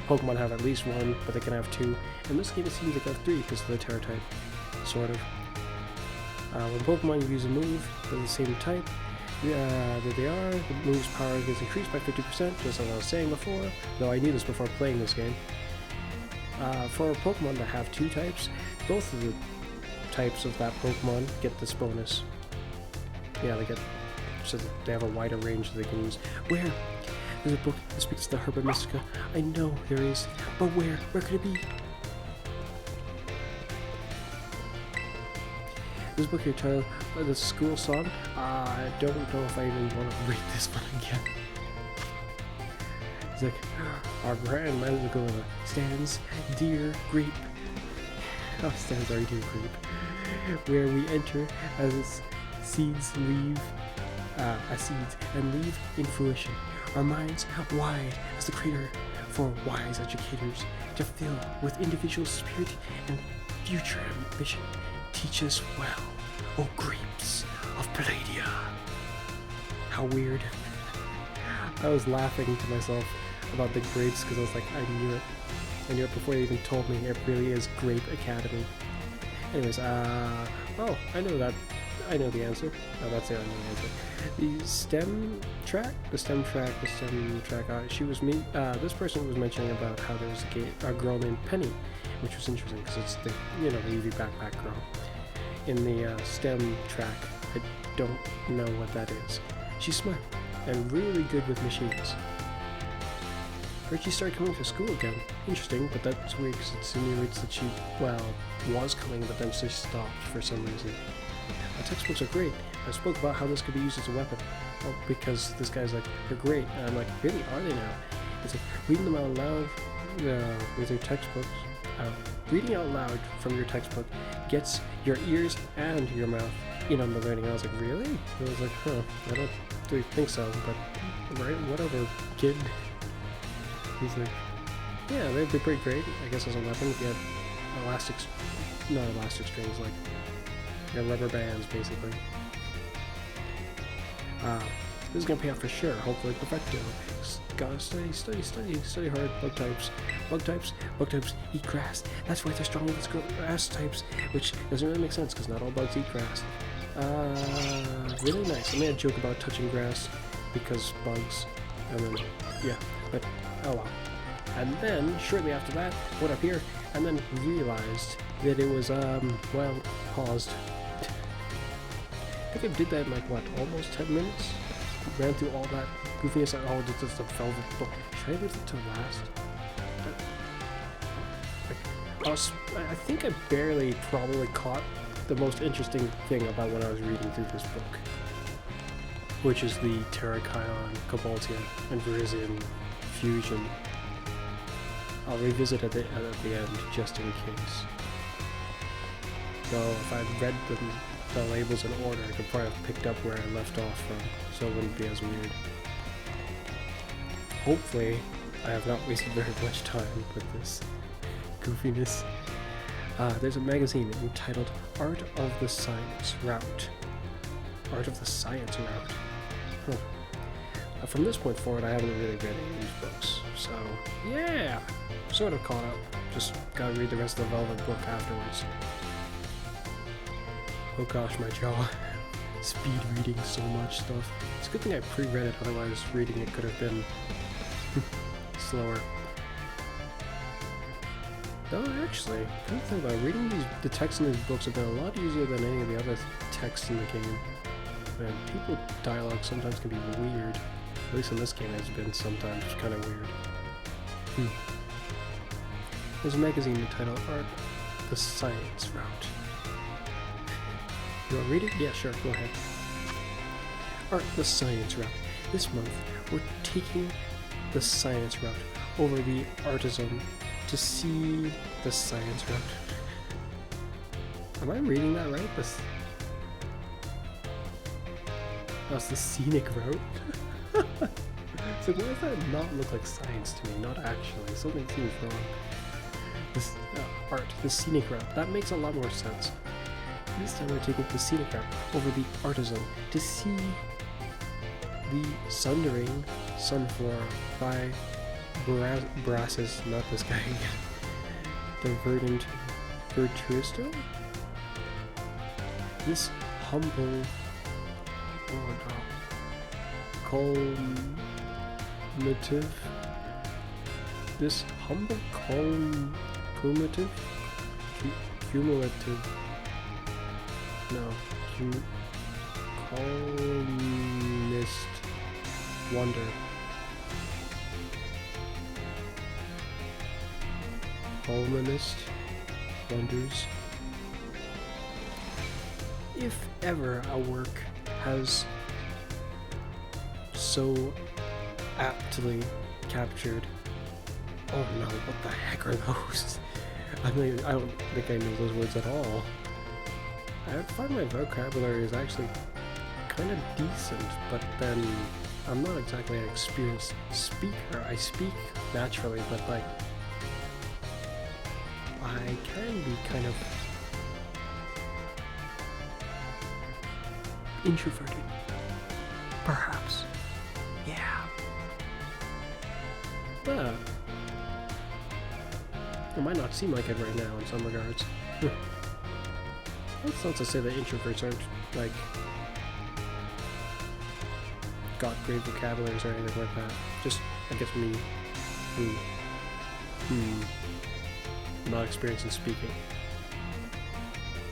Pokemon have at least one, but they can have two. In this game, it seems they got three because of the Terra type, sort of. When Pokemon use a move with the same type, There they are. The move's power gets increased by 50%, just as I was saying before, though I knew this before playing this game. For Pokemon that have 2 types, both of the types of that Pokemon get this bonus. Yeah, so they have a wider range that they can use. Where? There's a book that speaks to the Herba Mystica. I know there is, but where? Where could it be? This book here titled The School Song. I don't know if I even want to read this one again. It's like, our grand magical stands dear grape. Oh, stands our dear grape. Where we enter as seeds leave, seeds and leave in fruition. Our minds wide as the crater for wise educators to fill with individual spirit and future ambition. Teach us well, O grapes of Palladia. How weird. I was laughing to myself about the grapes because I was like, I knew it. I knew it before they even told me. It really is Grape Academy. Anyways, oh, I know that. I know the answer. Oh, that's the only answer. The stem track. She was me. This person was mentioning about how there was a girl named Penny, which was interesting because it's the the UV backpack girl. In the STEM track, I don't know what that is. She's smart and really good with machines. Heard she started coming to school again. Interesting, but that's weird because it insinuates that she, was coming, but then she stopped for some reason. Textbooks are great. I spoke about how this could be used as a weapon. Well, because this guy's like, they're great. And I'm like, really, are they now? It's like, reading them out loud with your textbooks. Reading out loud from your textbook gets your ears and your mouth in on the learning. I was like, really? And I was like, I don't really think so, but right, whatever, kid. He's like, yeah, they'd be pretty great, I guess, as a weapon. If you had elastic strings, like rubber bands, basically. This is gonna pay off for sure. Hopefully, perfecto. Gotta study hard. Bug types eat grass. That's why they're strong against grass types, which doesn't really make sense because not all bugs eat grass. Really nice. I made a joke about touching grass because bugs, and then yeah, but oh well. And then shortly after that, went up here and then realized that it was paused. I think I did that in like almost 10 minutes. Ran through all that goofiness. Oh, this is the velvet book. Should I leave it to last? I think I barely probably caught the most interesting thing about when I was reading through this book, which is the Terrakion, Cobaltian, and Virizion fusion. I'll revisit at the end just in case. Though if I'd read the labels in order, I could probably have picked up where I left off from, so it wouldn't be as weird. Hopefully, I have not wasted very much time with this goofiness. There's a magazine entitled Art of the Science Route. Art of the Science Route. Huh. From this point forward, I haven't really read any of these books, so yeah, sort of caught up. Just gotta read the rest of the Velvet book afterwards. Oh gosh, my jaw. Speed reading so much stuff. It's a good thing I pre-read it, otherwise reading it could have been slower. Though actually, kind of think about it, reading the text in these books have been a lot easier than any of the other texts in the game. Man, people dialogue sometimes can be weird. At least in this game it's been sometimes kind of weird. There's a magazine entitled Art the Science Route. You want to read it? Yeah, sure, go ahead. Art the Science Route. This month, we're taking the science route over the artisan to see the science route. Am I reading that right? That's the scenic route? So why does that not look like science to me? Not actually. Something seems wrong. This art, the scenic route. That makes a lot more sense. This time we're taking the scenic route over the artisan to see the sundering sunflower by Brassus, not this guy again. The verdant virtuoso? This humble, oh no, cumulative. This humble cumulative? Cumulative. No. Columnist wonder. Columnist wonders. If ever a work has so aptly captured. Oh no, what the heck are those? I don't think I know those words at all. I find my vocabulary is actually kind of decent, but then I'm not exactly an experienced speaker. I speak naturally, but like I can be kind of introverted, perhaps. Yeah. But it might not seem like it right now in some regards. That's not to say that introverts aren't, like, got great vocabularies or anything like that. Just, I guess, me, not experienced in speaking.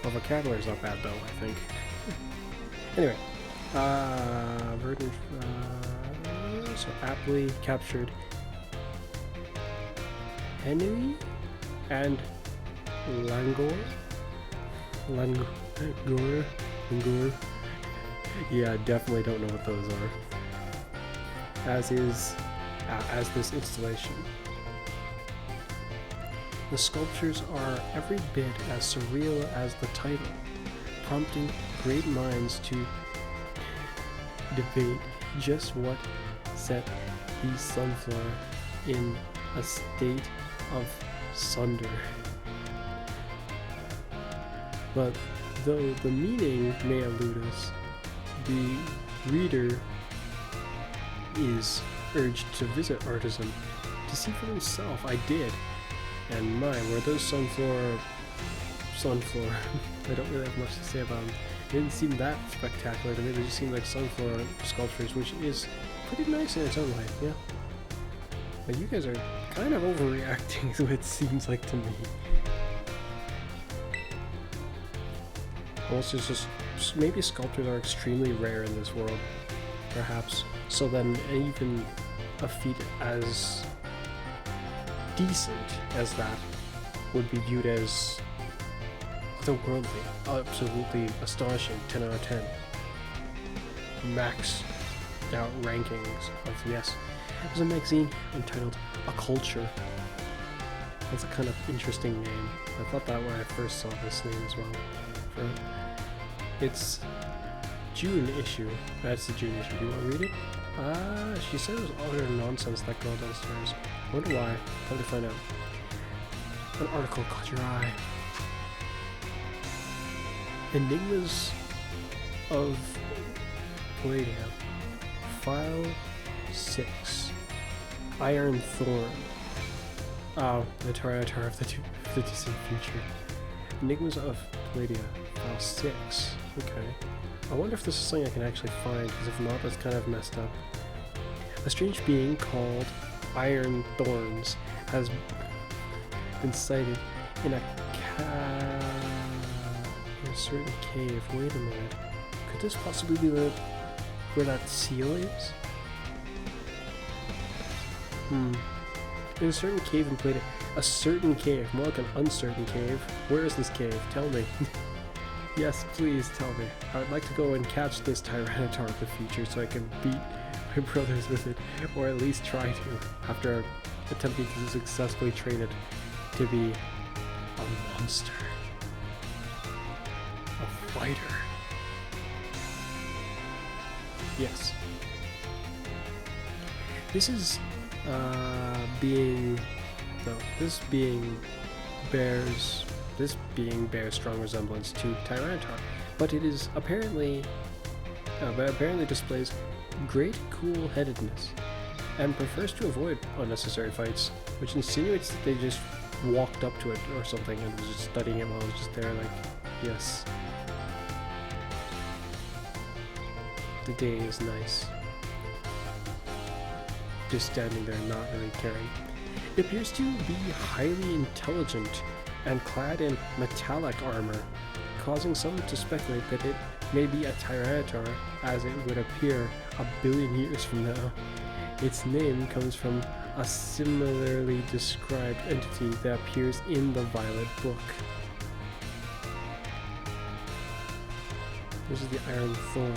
Well, vocabulary's not bad, though, I think. Anyway, so aptly captured Henry and Langor. Yeah, I definitely don't know what those are. As this installation. The sculptures are every bit as surreal as the title, prompting great minds to debate just what set the sunflower in a state of sunder. But though the meaning may elude us, the reader is urged to visit Artisan to see for himself. I did, and my, were those sunflower. I don't really have much to say about them. They didn't seem that spectacular to me. They just seemed like sunflower sculptures, which is pretty nice in its own way. Yeah. But you guys are kind of overreacting, so it seems like to me. Also, it's just maybe sculptures are extremely rare in this world, perhaps. So then, even a feat as decent as that would be viewed as otherworldly, absolutely astonishing. 10 out of 10. Max out rankings of yes. There's a magazine entitled A Culture. That's a kind of interesting name. I thought that when I first saw this name as well. It's June issue. That's the June issue. Do you want to read it? She said it was utter nonsense, that girl downstairs. I wonder why. Time to find out. An article caught your eye. Enigmas of Palladium. File 6. Iron Thorn. Oh, the Tyranitar of the distant future. Enigmas of Palladium. File 6. Okay. I wonder if this is something I can actually find, because if not, that's kind of messed up. A strange being called Iron Thorns has been sighted in a certain cave. Wait a minute. Could this possibly be where that seal is? In a certain cave in Plato. A certain cave, more like an uncertain cave. Where is this cave? Tell me. Yes, please tell me. I would like to go and catch this Tyranitar of the future so I can beat my brothers with it, or at least try to, after attempting to successfully train it to be a monster. A fighter. Yes. This being bears strong resemblance to Tyranitar, but it is apparently displays great cool-headedness and prefers to avoid unnecessary fights, which insinuates that they just walked up to it or something and was just studying it while it was just there, like, yes. The day is nice. just standing there not really caring. It appears to be highly intelligent and clad in metallic armor, causing some to speculate that it may be a Tyranitar as it would appear a billion years from now. Its name comes from a similarly described entity that appears in the Violet Book. This is the Iron Thorn.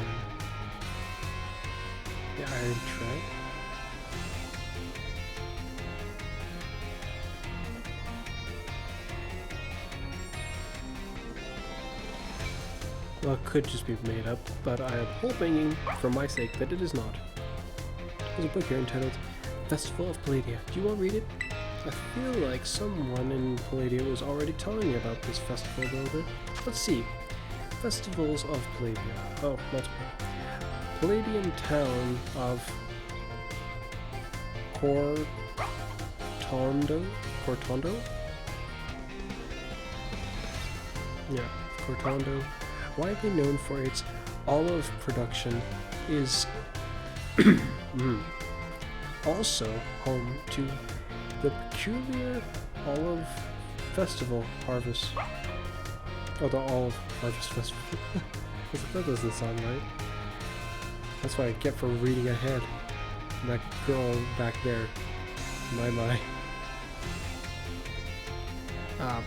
The Iron Tread. Well, it could just be made up, but I am hoping, for my sake, that it is not. There's a book here entitled Festival of Palladia. Do you want to read it? I feel like someone in Palladia was already telling me about this festival a little bit. Let's see. Festivals of Palladia. Oh, multiple. Palladian town of Cortondo? Yeah, Cortondo. Widely known for its olive production, is also home to the peculiar olive festival harvest. Oh, the olive harvest festival. That doesn't sound right. That's what I get for reading ahead. That girl back there. My.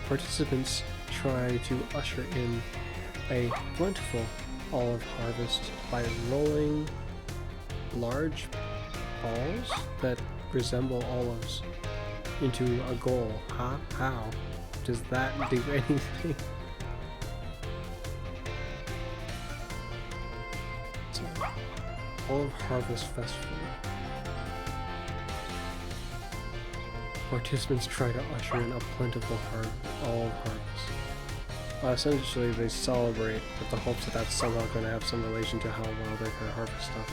Participants try to usher in a plentiful olive harvest by rolling large balls that resemble olives into a goal. How does that do anything? It's an olive harvest festival. Participants try to usher in a plentiful olive harvest. Essentially, they celebrate with the hopes that that's somehow going to have some relation to how well they can harvest stuff.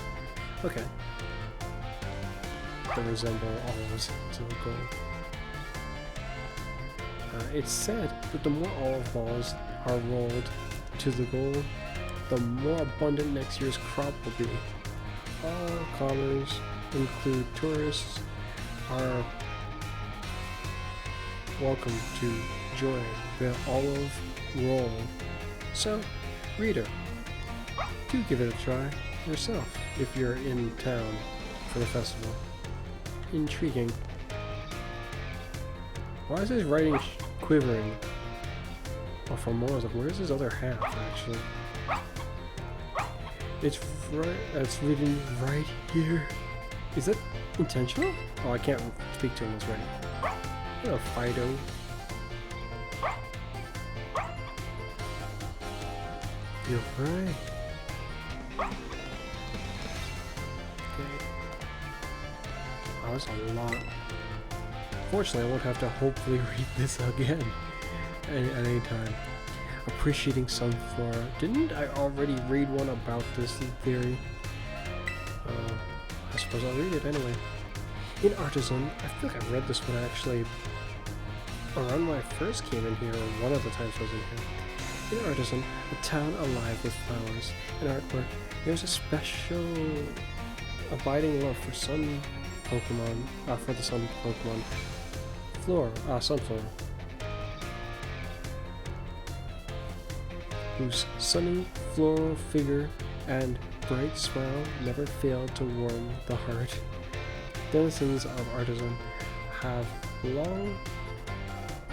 Okay. They resemble olives to the goal. It's said that the more olive balls are rolled to the goal, the more abundant next year's crop will be. All comers, include tourists, are welcome to join the olive roll. So, reader, do give it a try yourself if you're in town for the festival. Intriguing. Why is his writing quivering? Oh, for more, where's his other half, actually? It's written right here. Is that intentional? Oh, I can't speak to him as writing. Oh, Fido. You're right. Okay. Wow, that's a lot. Fortunately, I won't have to hopefully read this again at any time. Appreciating Sunflora. Didn't I already read one about this theory? I suppose I'll read it anyway. In Artisan, I feel like I read this one actually around when I first came in here, or one of the times I was in here. In Artisan, a town alive with flowers and artwork, there's a special abiding love for sun Pokemon, for the sun Pokemon, Sunflora, whose sunny floral figure and bright smile never fail to warm the heart. Denizens of Artisan have long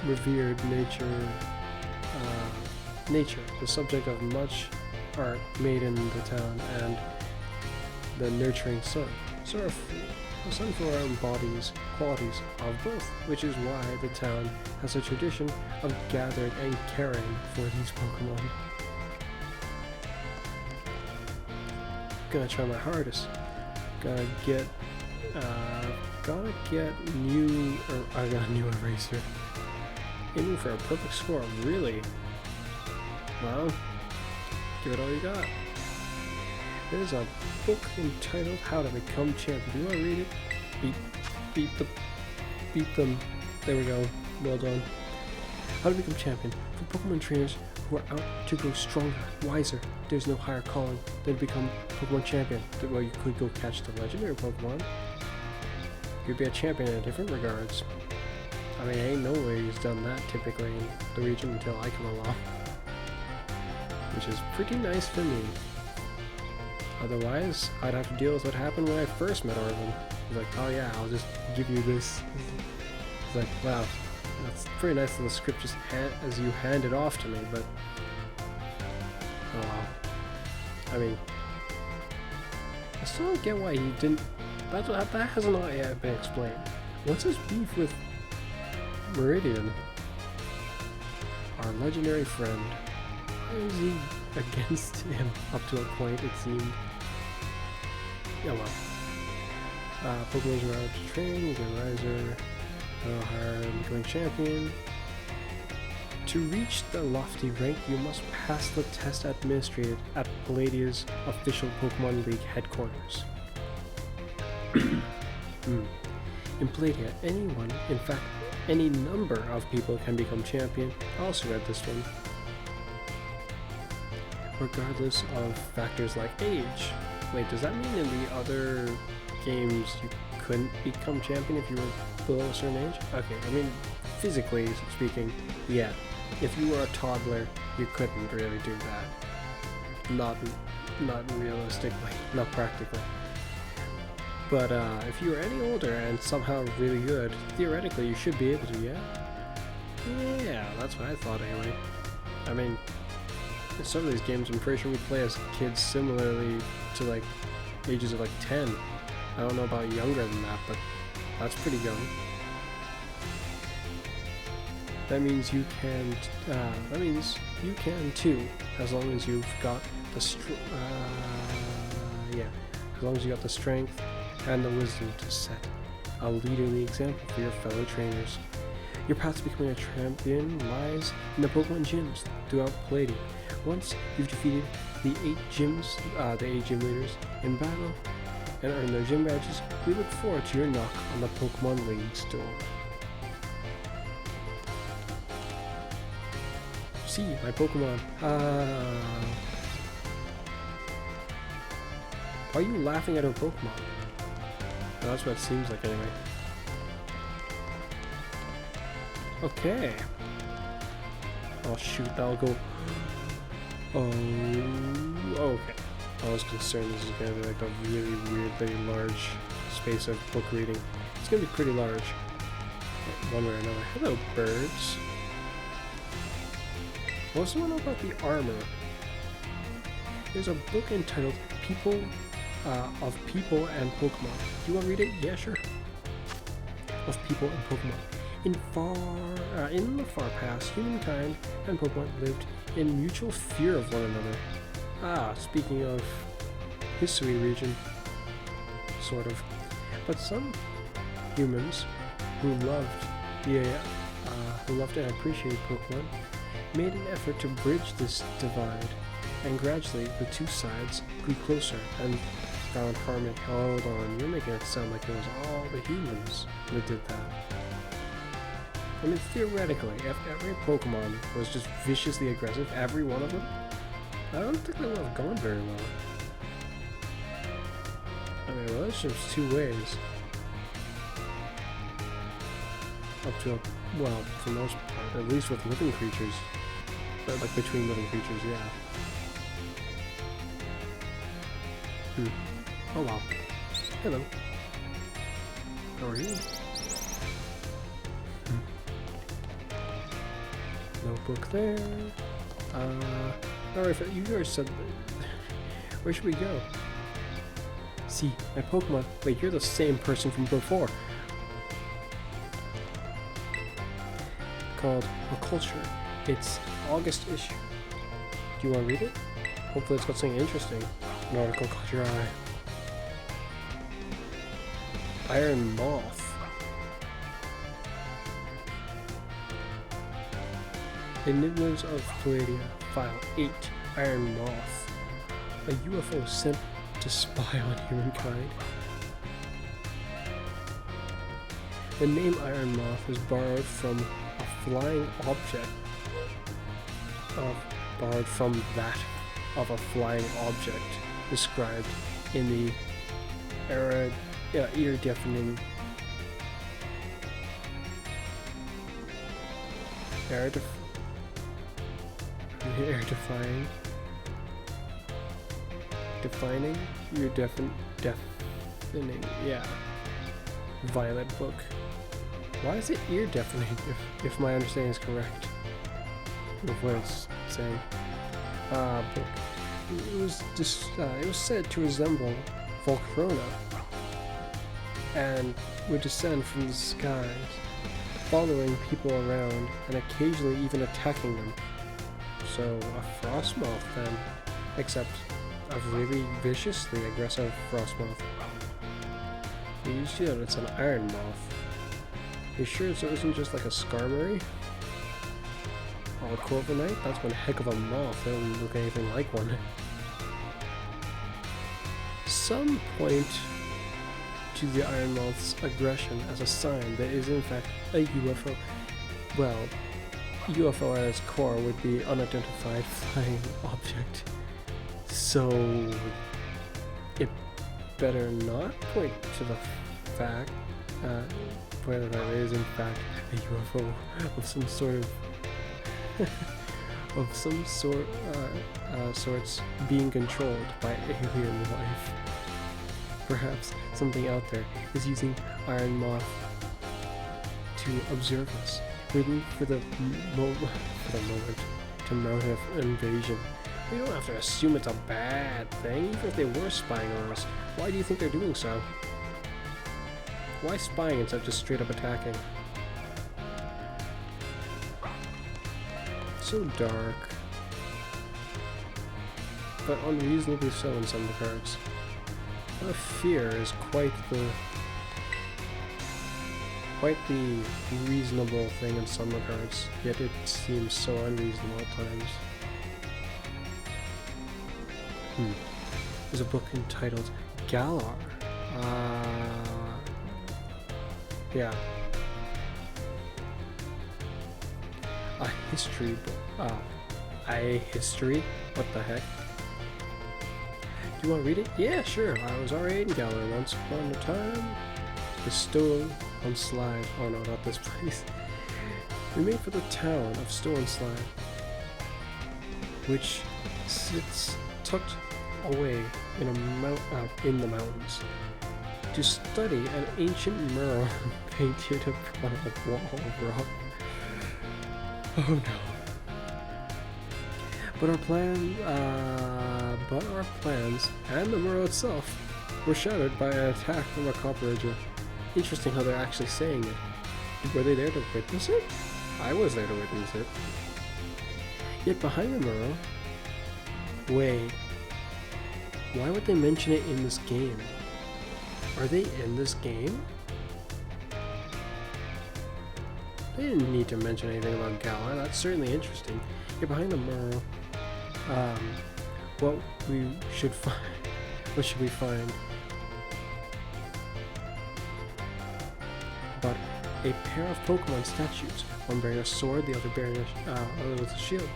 revered nature, the subject of much art made in the town, and the nurturing sun. The Sunflora embodies qualities of both, which is why the town has a tradition of gathering and caring for these Pokemon. Gonna try my hardest. Gotta get new, I got a new eraser. Aiming for a perfect score, really? Well, give it all you got. There's a book entitled How to Become Champion. Do you want to read it? Beat them. There we go. Well done. How to Become Champion. For Pokemon trainers who are out to grow stronger, wiser. There's no higher calling than to become Pokemon Champion. Well, you could go catch the legendary Pokemon. you'd be a champion in different regards. I mean, ain't no way he's done that typically in the region until I come along. Which is pretty nice for me. Otherwise, I'd have to deal with what happened when I first met Orlin. He's like, oh yeah, I'll just give you this. It's like, wow, that's pretty nice of the script just as you hand it off to me, but... oh wow. I mean... I still don't get why he didn't... That has not yet been explained. What's his beef with Meridian? Our legendary friend. Why is he against him up to a point, it seemed? Yeah, well. Pokemon's are out to train, you can riser, higher becoming champion. To reach the lofty rank, you must pass the test administered at Palladia's official Pokemon League headquarters. In Palladia, anyone, in fact, any number of people can become champion. I also read this one. Regardless of factors like age. Wait, does that mean in the other games you couldn't become champion if you were below a certain age? Okay, I mean, physically speaking, yeah. If you were a toddler, you couldn't really do that. Not realistically, not practically. But if you were any older and somehow really good, theoretically you should be able to, yeah? Yeah, that's what I thought anyway. I mean, in some of these games I'm pretty sure we play as kids similarly to like ages of like 10. I don't know about younger than that, but that's pretty young. That means you can. That means you can too, as long as you've got the as long as you got the strength and the wisdom to set a leaderly example for your fellow trainers. Your path to becoming a champion lies in the Pokemon gyms throughout Palladia. Once you've defeated the 8 gym leaders in battle and earned their gym badges, we look forward to your knock on the Pokemon League's door. See, my Pokemon. Why are you laughing at our Pokemon? Well, that's what it seems like anyway. Okay. Oh shoot, that'll go. Oh, okay. I was concerned this is gonna be like a really weirdly large space of book reading. It's gonna be pretty large, one way or another. Hello, birds. What's the one about the armor? There's a book entitled People of People and Pokemon. Do you want to read it? Yeah, sure. Of People and Pokemon. In the far past, humankind and Pokemon lived in mutual fear of one another. Speaking of history region, sort of. But some humans who loved and appreciated Pokemon made an effort to bridge this divide, and gradually the two sides grew closer and found harmony. Hold on, you're making it sound like it was all the humans that did that. I mean, theoretically, if every Pokemon was just viciously aggressive, every one of them, I don't think that would have gone very well. I mean, relationships two ways. Up to well, for the most part, at least with living creatures. But like between living creatures, yeah. Oh wow. Hello. How are you? Notebook there. Alright, you guys said... Where should we go? See, my Pokemon... Wait, you're the same person from before. Called A Culture. It's August issue. Do you want to read it? Hopefully it's got something interesting. An article caught your eye. Iron Moth. Enigmas of Palladia, File 8, Iron Moth. A UFO sent to spy on humankind. The name Iron Moth is borrowed from a flying object. Borrowed from that of a flying object described in the ear-deafening air defying, defining your defining, yeah, violet book. Why is it ear deafening if my understanding is correct of what it's saying? Book. It was said to resemble Volcrona and would descend from the skies, following people around and occasionally even attacking them. So a frostmoth then, except a really viciously aggressive frostmoth. You see that it's an iron moth. You sure it isn't just like a Skarmory? Or a Corviknight? That's one heck of a moth. They don't look anything like one. Some point to the iron moth's aggression as a sign that it is in fact a UFO. Well, UFO at its core would be unidentified flying object. So it better not point to the fact whether that is in fact a UFO of some sort of sorts being controlled by alien life. Perhaps something out there is using iron moth to observe us, waiting for the moment to mount an invasion. We don't have to assume it's a bad thing, even if they were spying on us. Why do you think they're doing so? Why spying instead of just straight up attacking? So dark, but unreasonably so in some regards. Fear is quite the reasonable thing in some regards, yet it seems so unreasonable at times. There's a book entitled Galar. Yeah. A history book. A history? What the heck? Do you want to read it? Yeah, sure. I was already in Galar once upon a time. Bestowed on Slide. Oh no, not this place. We made for the town of Stow and Slide, which sits tucked away in the mountains, to study an ancient mural painted upon a wall of rock. Oh no. But our plans and the mural itself were shattered by an attack from a cockroacher. Interesting how they're actually saying it. Were they there to witness it? I was there to witness it. Yet behind the mural... Wait. Why would they mention it in this game? Are they in this game? They didn't need to mention anything about Galar. That's certainly interesting. Yet behind the mural... what we should find... What should we find? But a pair of Pokemon statues, one bearing a sword, the other bearing other with a shield.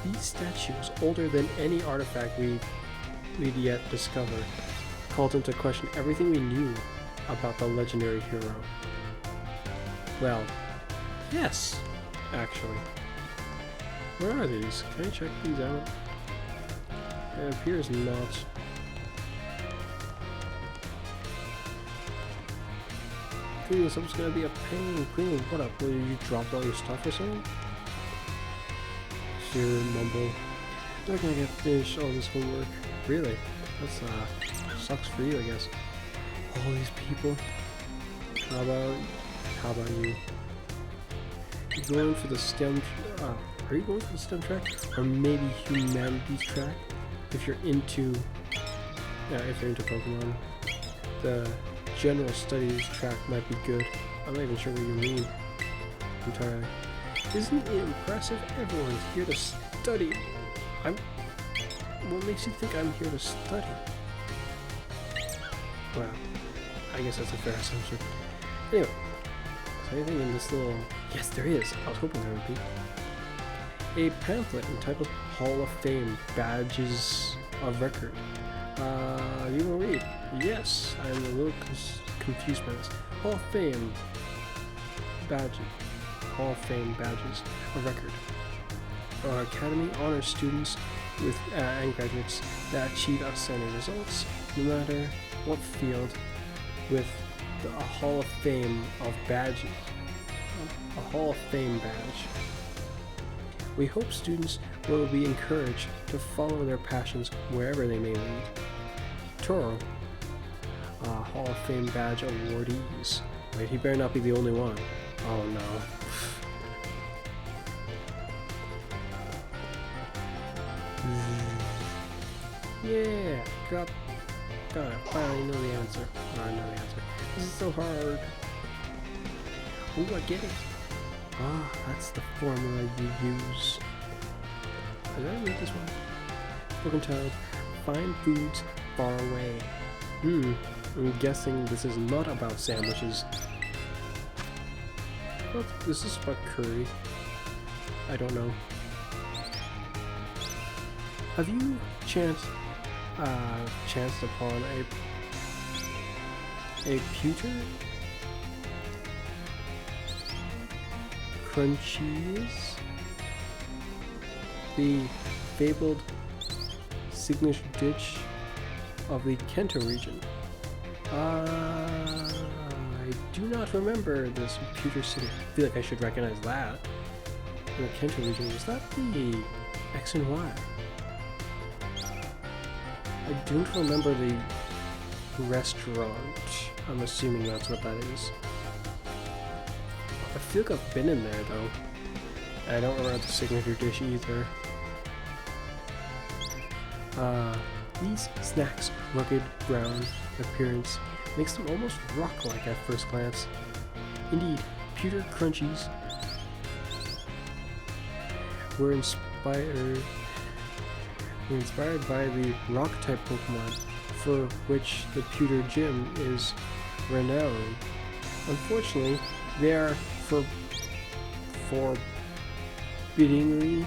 These statues, older than any artifact we'd yet discovered, called into question everything we knew about the legendary hero. Well, yes, actually. Where are these? Can I check these out? It appears not. Cleaning this up's gonna be a pain. Cleaning what up? Will you drop all your stuff or something? Sure, mumble. I'm not gonna get finished all this homework. Really? That's sucks for you, I guess. All these people. How about you? You going for the STEM? Are you going for the STEM track, or maybe humanities track? If you're into Pokemon, the general studies track might be good. I'm not even sure what you mean entirely. Isn't it impressive? Everyone's here to study. What makes you think I'm here to study? Well, I guess that's a fair assumption. Anyway, is there anything in this little... Yes, there is. I was hoping there would be. A pamphlet entitled Hall of Fame Badges of Record. You will read. Yes, I'm a little confused by this. Hall of Fame badges. Hall of Fame badges of record. Our Academy honors students with and graduates that achieve outstanding results, no matter what field, with a Hall of Fame of badges. A Hall of Fame badge. We hope students will be encouraged to follow their passions wherever they may lead. Toro, Hall of Fame badge awardees. Wait, he better not be the only one. Oh no. Yeah, got it. Finally know the answer. Oh, I know the answer. This is so hard. Oh, I get it. Ah, that's the formula you use. Did I read this one? Book entitled, Find Foods Far Away. I'm guessing this is not about sandwiches. Well, this is about curry. I don't know. Have you chanced upon a pewter crunchies? The fabled signature dish of the Kento region. I do not remember this pewter city. I feel like I should recognize that. In the Kento region, was that the X and Y? I don't remember the restaurant. I'm assuming that's what that is. I feel like I've been in there though. I don't remember the signature dish either. These snacks' rugged brown appearance makes them almost rock-like at first glance. Indeed, pewter crunchies were inspired by the rock-type Pokemon, for which the Pewter Gym is renowned. Unfortunately, they are forbiddingly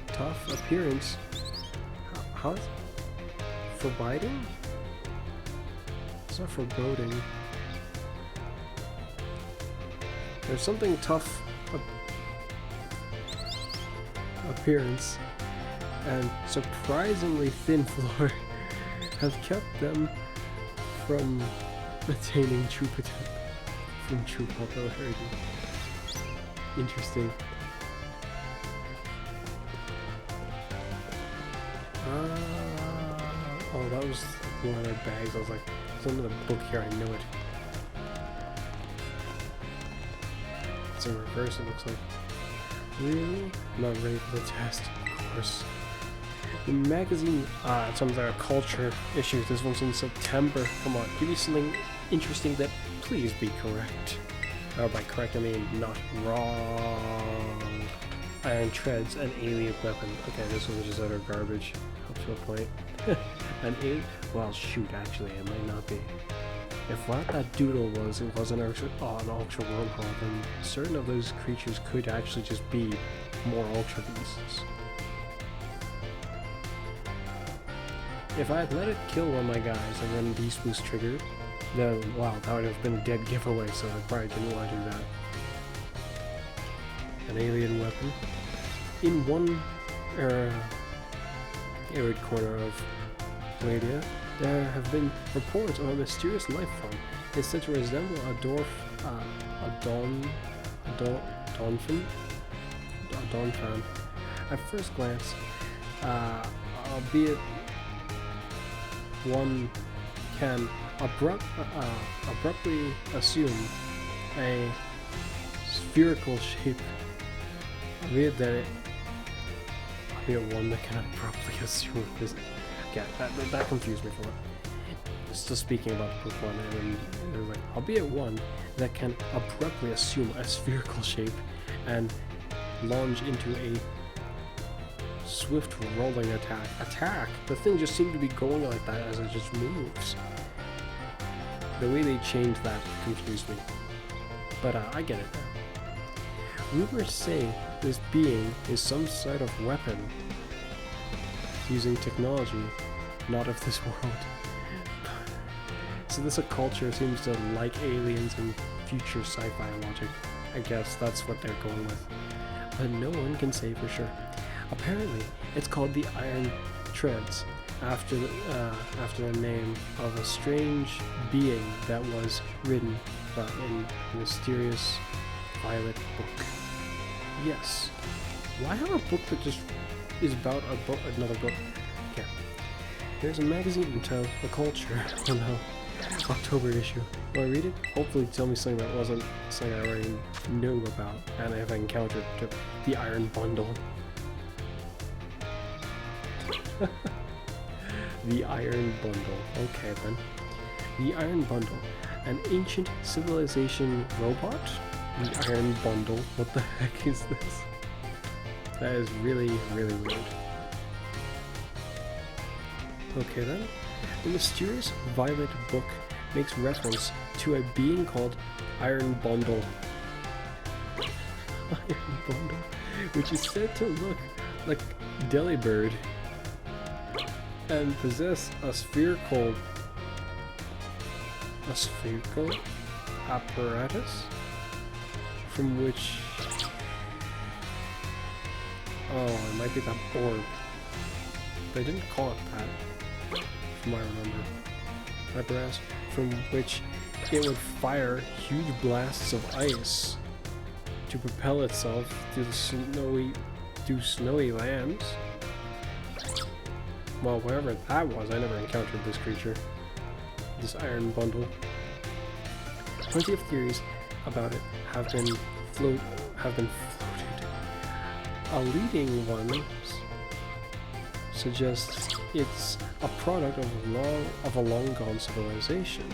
tough appearance. How? Forbidding? It's not foreboding. There's something tough appearance and surprisingly thin floor have kept them from attaining true popularity. Interesting. Oh, that was one of their bags. I was like, it's under the book here, I know it. It's in reverse, it looks like. Really? I'm not ready for the test, of course. The magazine, some of their culture issues. This one's in September. Come on, give me something interesting that please be correct. By correct, I mean not wrong. Iron treads, an alien weapon. Okay, this one was just utter garbage. Up to a point. An alien? Well, shoot, actually, it might not be. If what that doodle was, it wasn't an ultra wormhole, then certain of those creatures could actually just be more ultra beasts. If I had let it kill one of my guys and then beast was triggered, then wow, that would have been a dead giveaway, so I probably didn't want to do that. An alien weapon. In one arid corner of Ladia, there have been reports of a mysterious life form. It's said to resemble a donphan. At first glance, albeit one can abruptly assume a spherical shape, albeit one that can abruptly assume a physical. Yeah, that confused me for a while. Still speaking about the Pokemon, and they're like, albeit one that can abruptly assume a spherical shape and launch into a swift rolling attack. The thing just seemed to be going like that as it just moves. The way they changed that confused me. But I get it now. Rumors say this being is some sort of weapon using technology not of this world. So this culture seems to like aliens and future sci-fi logic. I guess that's what they're going with. But no one can say for sure. Apparently, it's called the Iron Treads, after the name of a strange being that was written in a mysterious violet book. Yes. Why have a book that just is about another book? Okay. There's a magazine entitled The Culture. Oh no. October issue. Will I read it? Hopefully tell me something that wasn't something I already knew about and I have encountered. The Iron Bundle. The Iron Bundle. Okay then. The Iron Bundle. An ancient civilization robot? The Iron Bundle. What the heck is this? That is really, really weird. Okay then. The mysterious violet book makes reference to a being called Iron Bundle. Iron Bundle, which is said to look like Delibird and possess a spherical apparatus from which it might be that orb. They didn't call it that, from what I remember. Apparatus from which it would fire huge blasts of ice to propel itself through snowy lands. Well, whatever that was, I never encountered this creature. This Iron Bundle. Plenty of theories about it have been floated. A leading one suggests it's a product of a long-gone civilization,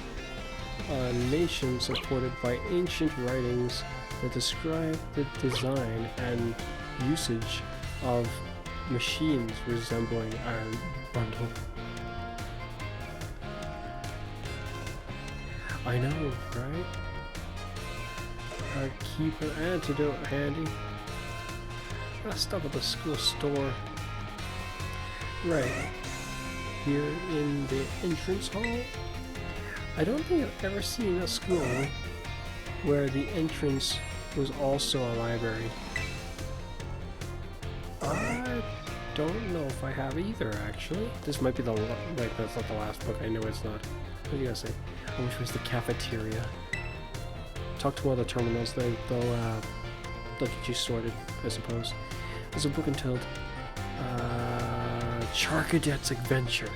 a nation supported by ancient writings that describe the design and usage of machines resembling Iron Bundle. I know, right? I'd keep an antidote handy. I'll stop at the school store. Right. Here in the entrance hall? I don't think I've ever seen a school where the entrance was also a library. I don't know if I have either, actually. This might be that's not the last book. I know it's not. What do you guys say? I wish it was the cafeteria. Talk to one of the terminals. They'll get you sorted, I suppose. There's a book entitled Charcadet's Adventure.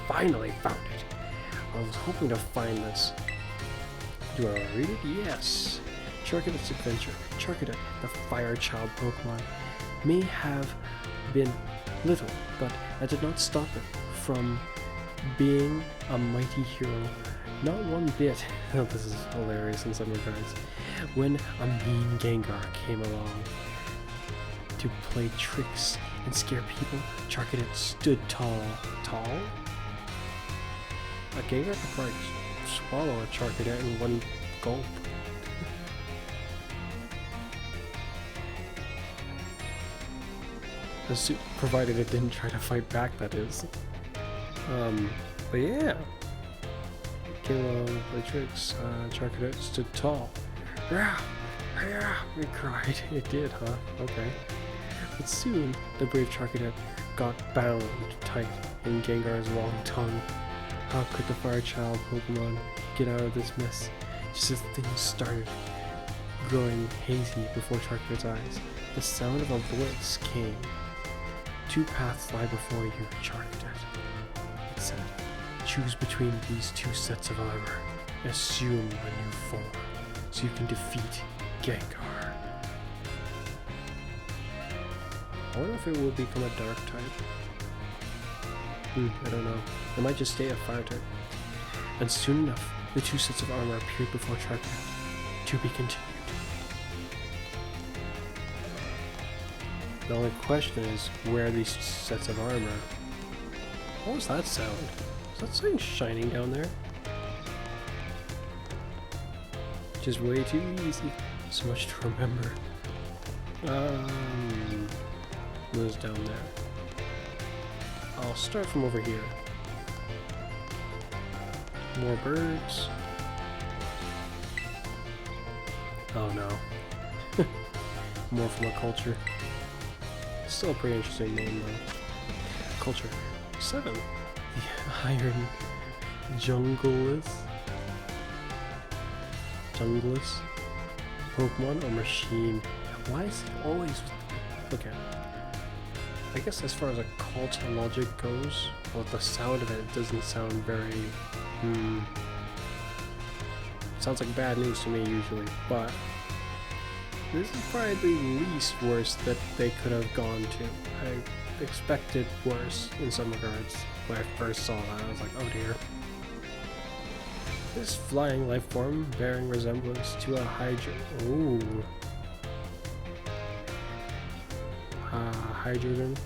Finally found it. I was hoping to find this. Do I want to read it? Yes. Charcadet's Adventure. Charcadet, the fire child Pokemon, may have been little, but that did not stop it from being a mighty hero. Not one bit. Oh, this is hilarious in some regards. When a mean Gengar came along to play tricks and scare people, Charcadet stood tall. Tall? A Gengar could probably swallow a Charcadet in one gulp. Provided it didn't try to fight back, that is. But yeah. Came along, play tricks, Charcadet stood tall. Rah! Rah! It cried. It did, huh? Okay. But soon, the brave Charcadet got bound tight in Gengar's long tongue. How could the fire child Pokemon get out of this mess? Just as things started growing hazy before Charcadet's eyes, the sound of a voice came. Two paths lie before you, Charcadet, it said. Choose between these two sets of armor. Assume a new form, so you can defeat Gengar. I wonder if it will become a dark type. I don't know. It might just stay a fire type. And soon enough, the two sets of armor appeared before Charcadet. To be continued. The only question is, where are these sets of armor? What was that sound? Is that something shining down there? Just way too easy. So much to remember. What is down there? I'll start from over here. More birds. Oh no. More from a culture. Still a pretty interesting name though. Culture 7. The Iron Jungleless. Pokemon or machine? Why is it always... Okay. I guess as far as a cult logic goes, well, the sound of it doesn't sound very... Sounds like bad news to me usually, but this is probably the least worst that they could have gone to. I expected worse in some regards. When I first saw that, I was like, oh dear. This flying life form bearing resemblance to a hydrogen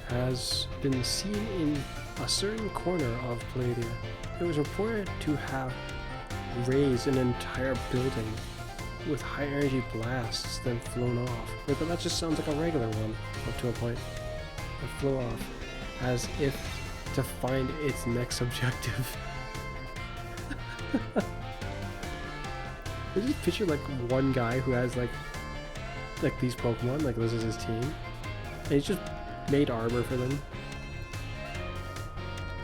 has been seen in a certain corner of Palladia. It was reported to have razed an entire building with high energy blasts, then flown off. Wait, but that just sounds like a regular one, up to a point. It flew off, as if to find its next objective. I just picture like one guy who has like these Pokemon, like this is his team, and he's just made armor for them.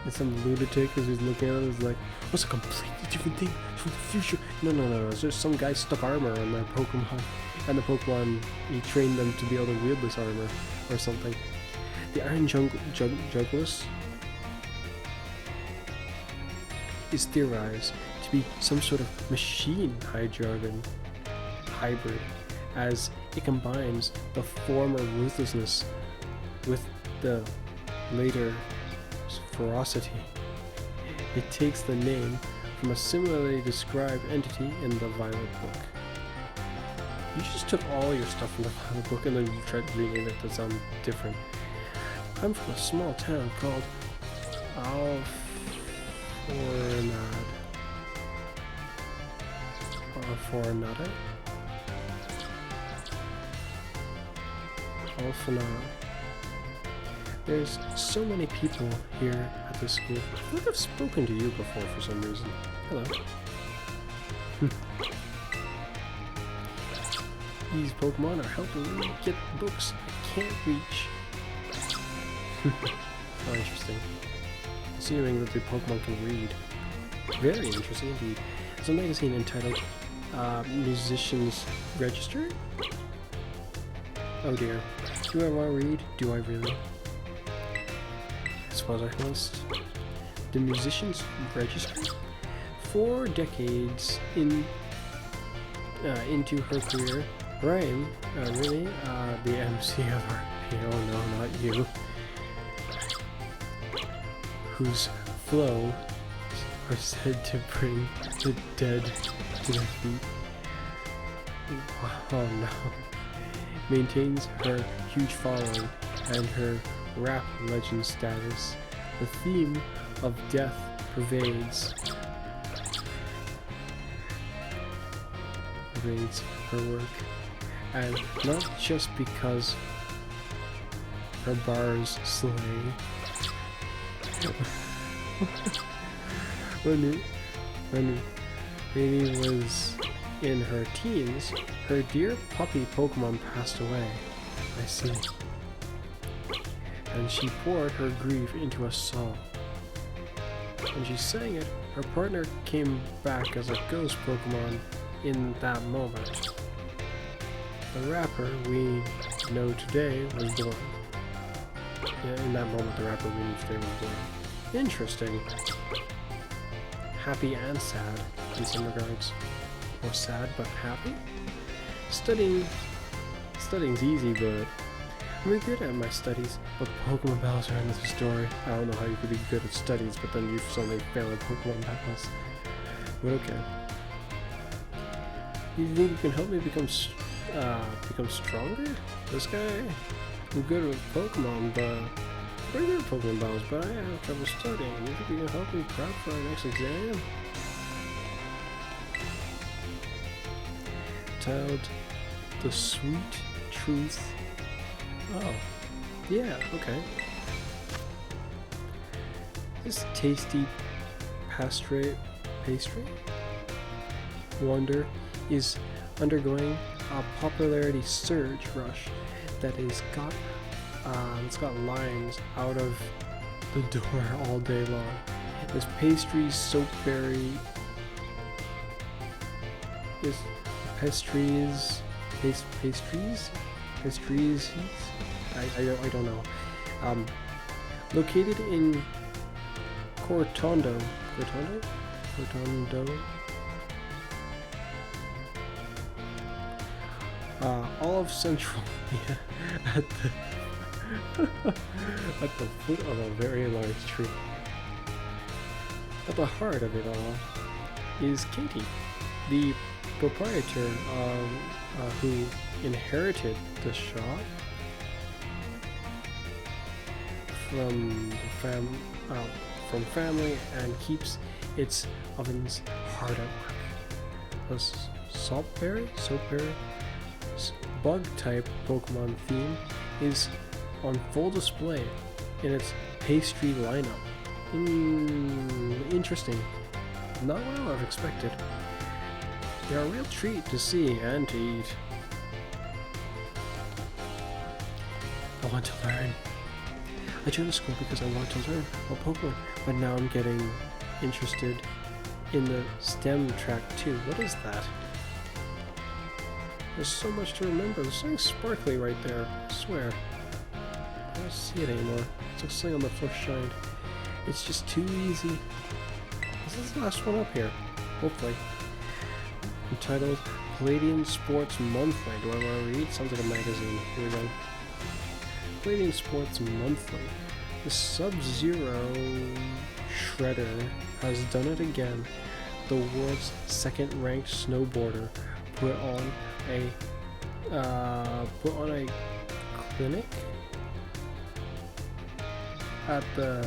And some lunatic is just looking at it is like, what's a completely different thing from the future? No, it's just some guy stuck armor on their Pokemon, and the Pokemon, he trained them to be able to wield this armor, or something. The Iron Jungleless is theorized to be some sort of machine hybrid, as it combines the former ruthlessness with the later ferocity. It takes the name from a similarly described entity in the Violet book. You just took all your stuff from the Violet book and then you tried to rename it to sound different. I'm from a small town called Alphanada. There's so many people here at this school. I feel like I've spoken to you before for some reason. Hello. These Pokemon are helping me get books I can't reach. Oh, interesting. Assuming that the Pokemon can read. Very interesting indeed. There's a magazine entitled Musician's Register? Oh dear. Do I want to read? Do I really? I suppose I must. The Musician's Register? 4 decades into her career, Rhyme, really? The MC of our... Oh no, not you. Whose flow are said to bring the dead to their feet. Oh no. Maintains her huge following and her rap legend status. The theme of death pervades her work, and not just because her bars slay. When Rainy was in her teens, her dear puppy Pokemon passed away. I see. And she poured her grief into a song. When she sang it, her partner came back as a ghost Pokemon in that moment. The rapper we know today was born. Yeah, in that moment, the rapper we know today was born. Interesting. Happy and sad in some regards. Or sad but happy? Studying's easy, but I'm really good at my studies. But Pokemon battles are another story. I don't know how you could be good at studies, but then you suddenly fail at Pokemon battles. But okay. You think you can help me become stronger? This guy? I'm good with Pokemon, but pretty good at Pokemon battles, but I have trouble studying. You think you can help me prep for our next exam? Titled The Sweet Truth. Oh, yeah, okay. This tasty pastry wonder is undergoing a popularity surge rush that is it's got lines out of the door all day long. This pastries, soapberry, is pastries, I don't know. Located in Cortondo, all of Central, at the foot of a very large tree. At the heart of it all is Katie, the proprietor who inherited the shop from family and keeps its ovens hard at work. The soapberry bug type Pokemon theme is on full display in its pastry lineup. Interesting. Not what I would have expected. They're a real treat to see and to eat. I want to learn. I joined the school because I want to learn about Pokemon, but now I'm getting interested in the STEM track too. What is that? There's so much to remember. There's something sparkly right there. I swear. I don't see it anymore. It's like something on the first shine. It's just too easy. This is the last one up here. Hopefully. Entitled Palladium Sports Monthly. Do I want to read? Sounds like a magazine. Here we go. Palladium Sports Monthly. The Sub-Zero Shredder has done it again. The world's second-ranked snowboarder put on a clinic at the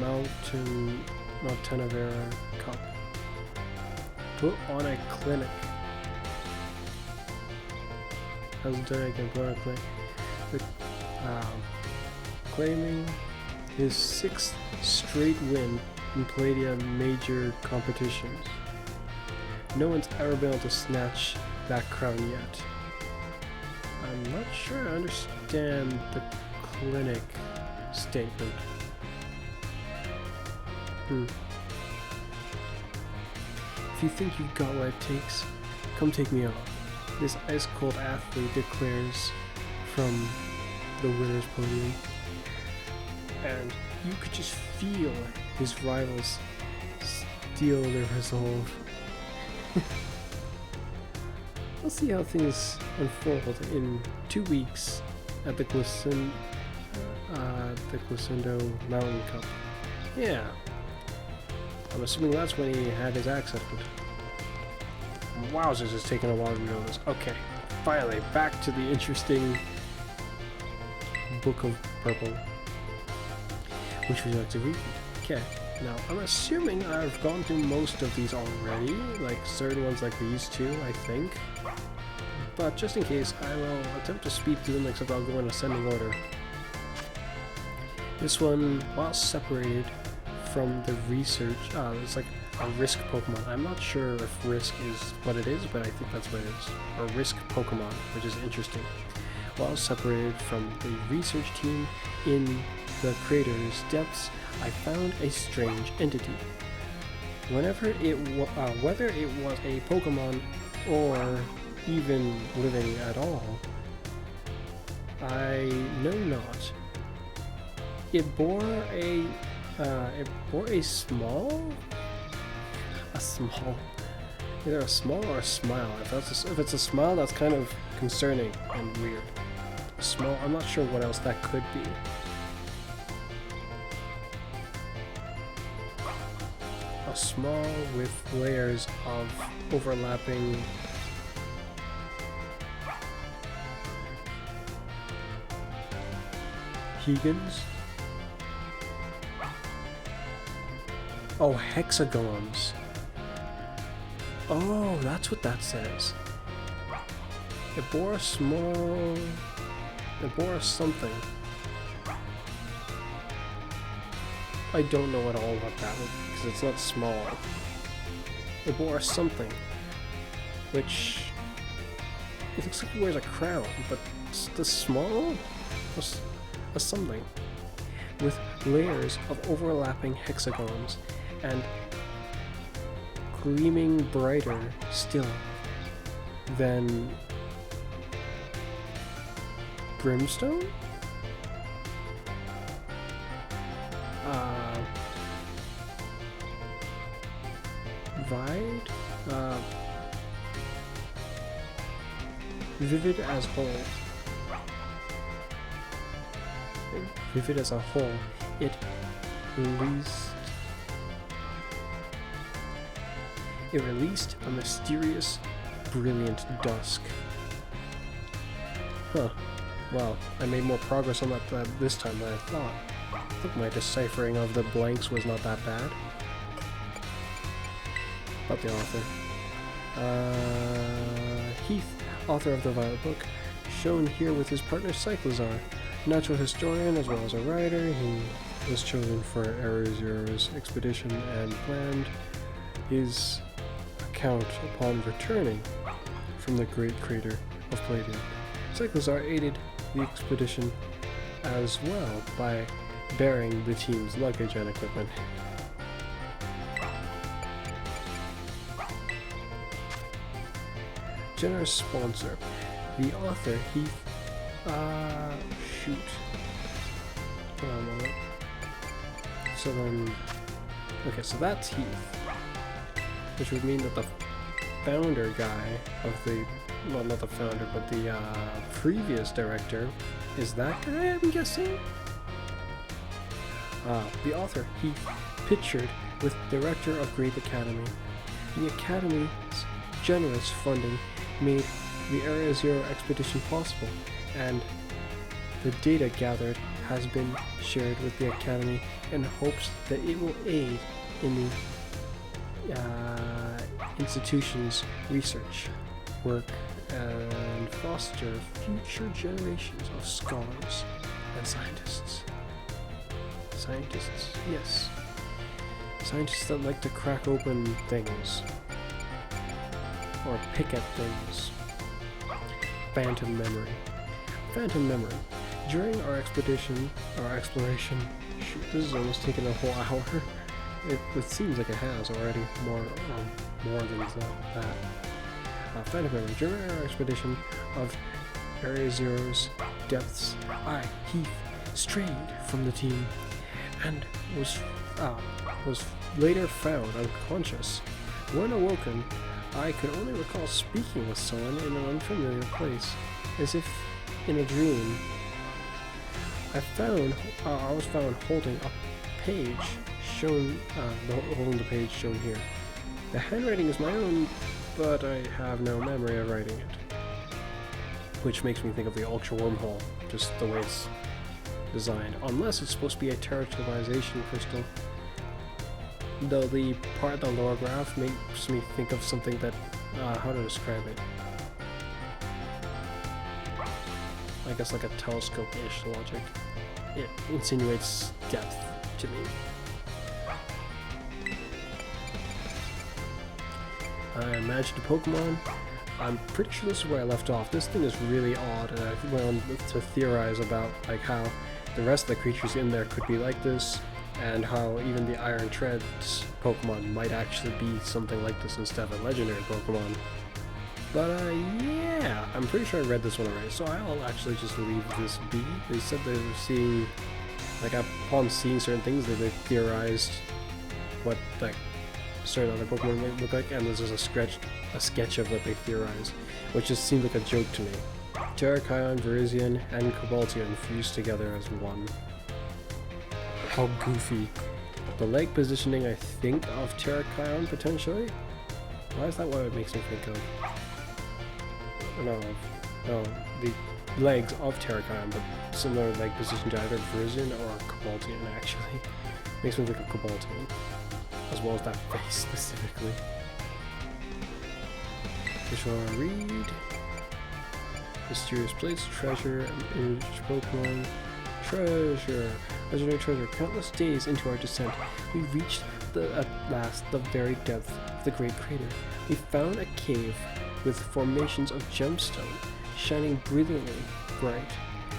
Mountainavera Cup. Put on a clinic. Has done it again. Put on a clinic. Claiming his 6th straight win in Palladium major competitions. No one's ever been able to snatch that crown yet. I'm not sure I understand the clinic statement. If you think you've got what it takes, come take me on. This ice-cold athlete declares from the winner's podium. And you could just feel his rivals steal their resolve. We'll see how things unfold in 2 weeks at the Glicindo Mountain Cup. Yeah. I'm assuming that's when he had his accident. Wowzers, it's taken a while to know this. Okay, finally, back to the interesting Book of Purple. Which would you like to read? Okay, now I'm assuming I've gone through most of these already, like certain ones like these two, I think. But just in case, I will attempt to speed through them, except I'll go in ascending order. This one, while separated from the research, it's like a risk Pokemon. I'm not sure if risk is what it is, but I think that's what it is. A risk Pokemon, which is interesting. While separated from the research team in the crater's depths, I found a strange entity. Whether it was a Pokemon or even living at all, I know not. It bore a small, either a small or a smile. If it's a smile, that's kind of concerning and weird. A small, I'm not sure what else that could be. A small with layers of overlapping hegans. Oh, hexagons. Oh, that's what that says. It bore something. I don't know at all what that would be, because it's not small. It wore something, which it looks like it wears a crown, but it's the small? A something. With layers of overlapping hexagons and gleaming brighter still than brimstone? Vide? Vivid as whole. Vivid as a whole. It released a mysterious, brilliant dusk. Huh. Well, I made more progress on that this time than I thought. I think my deciphering of the blanks was not that bad. About the author. Heath, author of the Violet Book, shown here with his partner Cyclazar, natural historian as well as a writer. He was chosen for Area Zero's expedition and planned his account upon returning from the Great Crater of Palladium. Cyclazar aided the expedition as well by bearing the team's luggage and equipment. Generous sponsor. The author, Heath. Shoot. Hold on a moment. So then. Okay, so that's Heath. Which would mean that the founder guy of the. Well, not the founder, but the previous director is that guy, I'm guessing? The author, Heath, pictured with director of Great Academy. The Academy's generous funding made the Area Zero expedition possible, and the data gathered has been shared with the Academy in hopes that it will aid in the institution's research work and foster future generations of scholars and scientists. Scientists, yes. Scientists that like to crack open things. Or pick at things. Phantom memory. Phantom memory. During our expedition, our exploration, shoot, this has almost taken a whole hour. It seems like it has already, more than that. Phantom memory. During our expedition of Area Zero's depths, I, Heath, strayed from the team and was later found unconscious. When awoken, I could only recall speaking with someone in an unfamiliar place, as if in a dream. I was found holding a page shown, holding the page shown here. The handwriting is my own, but I have no memory of writing it. Which makes me think of the Ultra Wormhole, just the way it's designed. Unless it's supposed to be a terrestrialization crystal. Though the part of the lower graph makes me think of something that, how to describe it? I guess like a telescope-ish logic. It insinuates depth to me. I imagined a Pokemon. I'm pretty sure this is where I left off. This thing is really odd, and I went on to theorize about like how the rest of the creatures in there could be like this, and how even the Iron Treads Pokemon might actually be something like this instead of a legendary Pokemon. But yeah, I'm pretty sure I read this one already, so I'll actually just leave this be. They said they were seeing, like upon seeing certain things, they theorized what like certain other Pokemon might look like, and there's just a sketch of what they theorized, which just seemed like a joke to me. Terrakion, Virizion, and Cobaltion fused together as one. How goofy. The leg positioning, I think, of Terrakion, potentially? Why is that what it makes me think of? No, the legs of Terrakion, but similar leg position to either Virizion or Cobaltion, actually. Makes me think of Cobaltion, as well as that face specifically. Visual read. Mysterious plates, treasure, image Pokemon, treasure. Legendary treasure. Countless days into our descent, we reached at last the very depth of the great crater. We found a cave with formations of gemstone shining brilliantly bright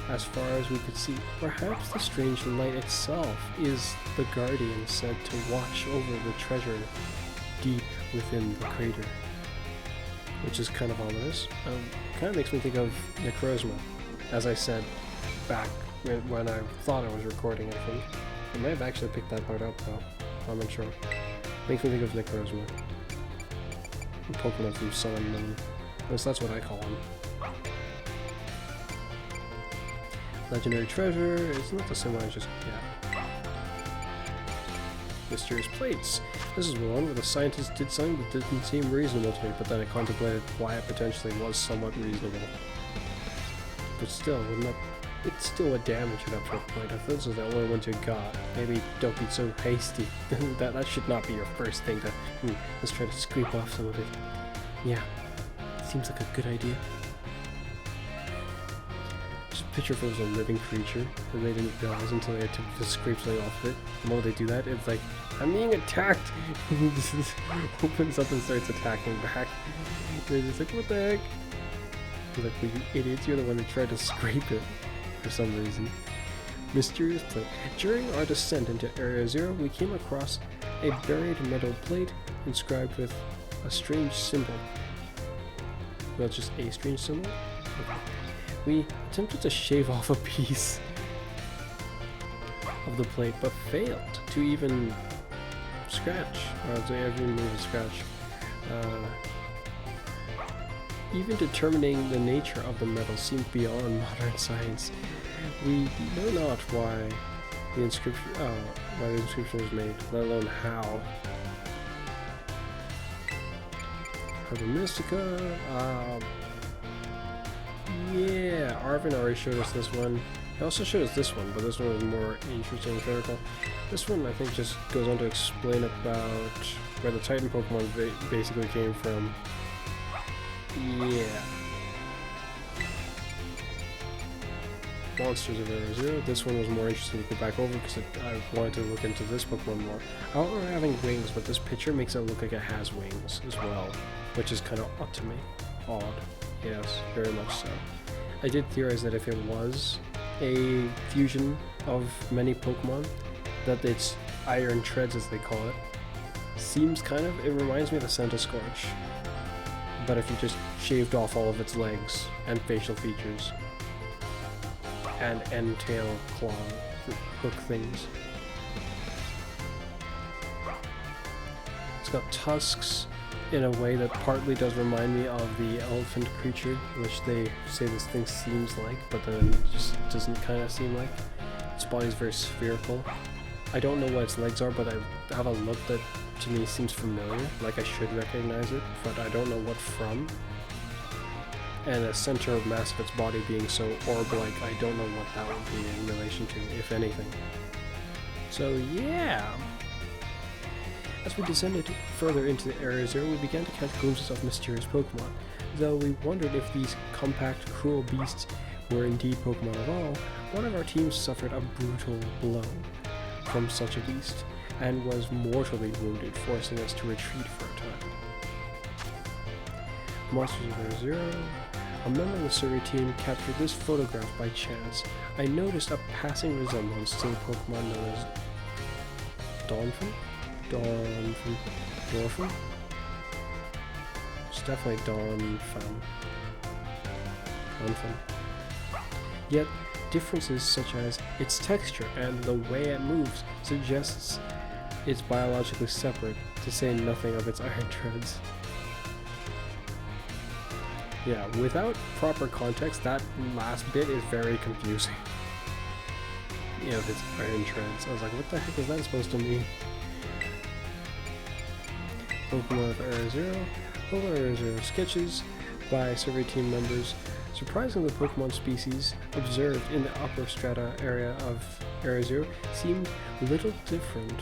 as far as we could see. Perhaps the strange light itself is the guardian said to watch over the treasure deep within the crater. Which is kind of ominous. Kind of makes me think of Necrozma, as I said back when I thought I was recording, I think. I may have actually picked that part up though, I'm not sure. Makes me think of Necrozma. Pokemon from Sun and Moon. At least that's what I call them. Legendary treasure, it's not the same one, it's just, yeah. Mysterious plates. This is one where the scientists did something that didn't seem reasonable to me, but then I contemplated why it potentially was somewhat reasonable. But still, wouldn't that, it's still would damage it up to a point. If this is the only ones you got, maybe don't be so hasty. that should not be your first thing to, let's try to scrape off some of it. Yeah, seems like a good idea. Just picture if it was a living creature and they didn't realize until they took the scrape something off of it. The moment they do that, it's like, I'm being attacked! Just opens up and starts attacking back. They're just like, what the heck? Like, well, you idiots, you're the one that tried to scrape it for some reason. Mysterious plate. During our descent into Area 0, we came across a buried metal plate inscribed with a strange symbol. Well, just a strange symbol? Okay. We attempted to shave off a piece of the plate, but failed to even scratch, or to even move a scratch. Even determining the nature of the metal seemed beyond modern science. We know not why the inscription was made, let alone how. Harbour Mystica. Yeah, Arvin already showed us this one. He also showed us this one, but this one was more interesting and critical. This one, I think, just goes on to explain about where the Titan Pokemon basically came from. Yeah. Monsters of Area 0. This one was more interesting to go back over because I wanted to look into this Pokemon more. I don't remember having wings, but this picture makes it look like it has wings as well, which is kind of odd to me. Odd. Yes, very much so. I did theorize that if it was a fusion of many Pokemon, that its iron treads, as they call it, seems kind of, it reminds me of the Centiskorch. But if you just shaved off all of its legs and facial features and end tail claw hook things. It's got tusks in a way that partly does remind me of the elephant creature, which they say this thing seems like, but then it just doesn't kind of seem like. Its body is very spherical. I don't know what its legs are, but I have a look that to me seems familiar, like I should recognize it, but I don't know what from. And the center of mass of its body being so orb-like, I don't know what that would be in relation to, if anything. So yeah! As we descended further into the Area 0, we began to catch glimpses of mysterious Pokemon. Though we wondered if these compact, cruel beasts were indeed Pokemon at all, one of our teams suffered a brutal blow from such a beast, and was mortally wounded, forcing us to retreat for a time. Monsters of Area 0. A member of the survey team captured this photograph by chance. I noticed a passing resemblance to the Pokemon known as Dorphin? It's definitely Donphan. Yet, differences such as its texture and the way it moves suggests it's biologically separate, to say nothing of its iron treads. Yeah, without proper context, that last bit is very confusing. Yeah, its iron treads. I was like, what the heck is that supposed to mean? Pokemon of Area 0. Pokemon Area 0 sketches by survey team members. Surprisingly, the Pokemon species observed in the upper strata area of Area 0 seemed little different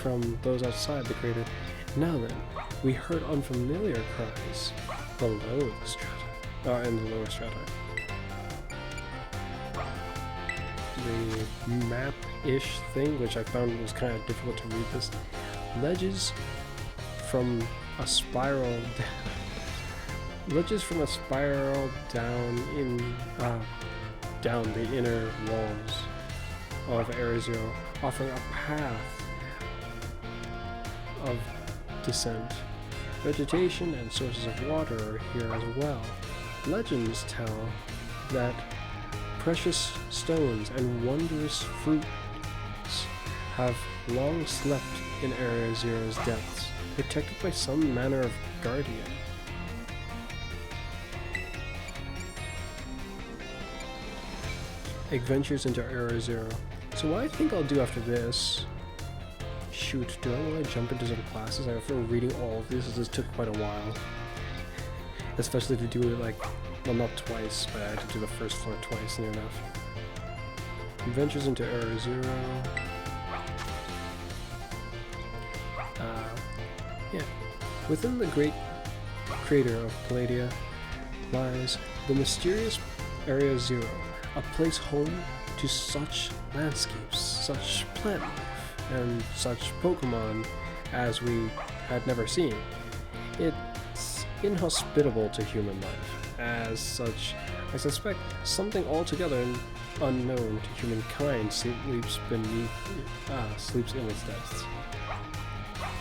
from those outside the crater. Now then, we heard unfamiliar cries below the strata, in the lower strata. the map-ish thing, which I found was kind of difficult to read this. Ledges from a spiral down the inner walls of Area Zero, offering a path of descent. Vegetation and sources of water are here as well. Legends tell that precious stones and wondrous fruits have long slept in Area Zero's depths, protected by some manner of guardian. Adventures into Area Zero. So what I think I'll do after this... Shoot, do I want to jump into some classes? After reading all of this took quite a while. Especially to do it like... Well, not twice, but I had to do the first floor twice, near enough. Adventures into Area Zero. Yeah. Within the great crater of Palladia lies the mysterious Area Zero, a place home to such landscapes, such plant life, and such Pokemon as we had never seen. It's inhospitable to human life. As such, I suspect something altogether unknown to humankind sleeps in its depths.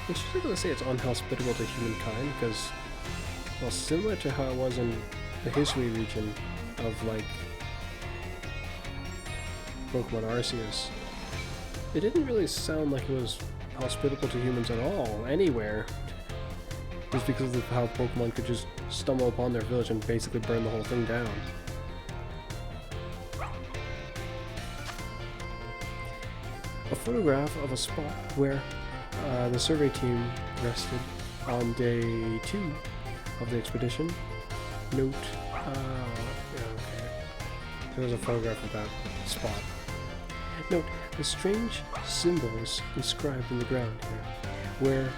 It's usually going to say it's unhospitable to humankind because, well, similar to how it was in the history region of, like, Pokemon Arceus, it didn't really sound like it was hospitable to humans at all, anywhere. Just because of how Pokemon could just stumble upon their village and basically burn the whole thing down. A photograph of a spot where the survey team rested on day 2 of the expedition. Note, yeah, okay. There was a photograph of that spot. Note the strange symbols inscribed in the ground here, where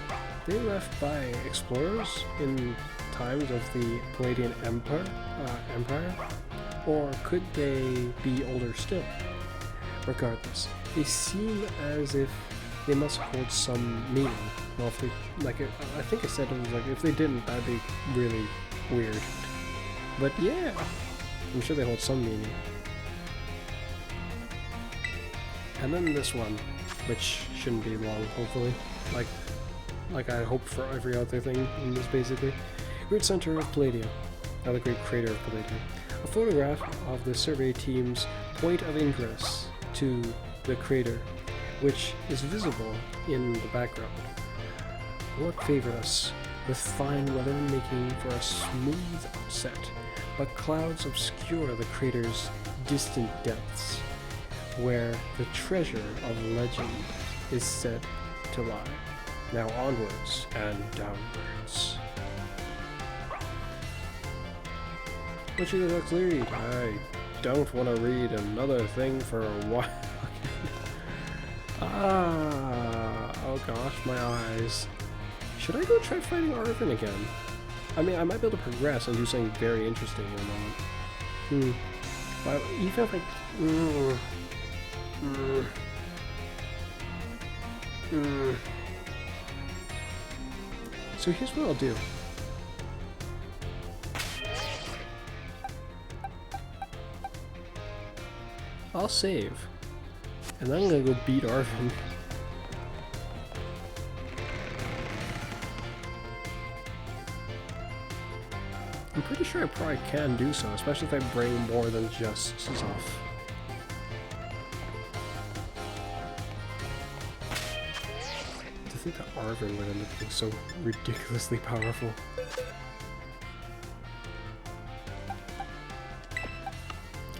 they left by explorers in times of the Palladian Empire, or could they be older still? Regardless, they seem as if they must hold some meaning. Well, if they, like, I think I said it was like, if they didn't, that'd be really weird. But yeah, I'm sure they hold some meaning. And then this one, which shouldn't be long, hopefully. Like I hope for every other thing in this, basically. Great center of Palladia, the great crater of Palladia. A photograph of the survey team's point of ingress to the crater, which is visible in the background. Luck favored us, with fine weather making for a smooth outset, but clouds obscure the crater's distant depths, where the treasure of legend is said to lie. Now onwards and downwards. What should I read? I don't want to read another thing for a while. Oh gosh, my eyes. Should I go try fighting Arvin again? I mean, I might be able to progress and do something very interesting in a moment. Well, even if I... So here's what I'll do. I'll save. And then I'm gonna go beat Arvin. I'm pretty sure I probably can do so, especially if I bring more than just stuff. To think that Arvin would end up being so ridiculously powerful.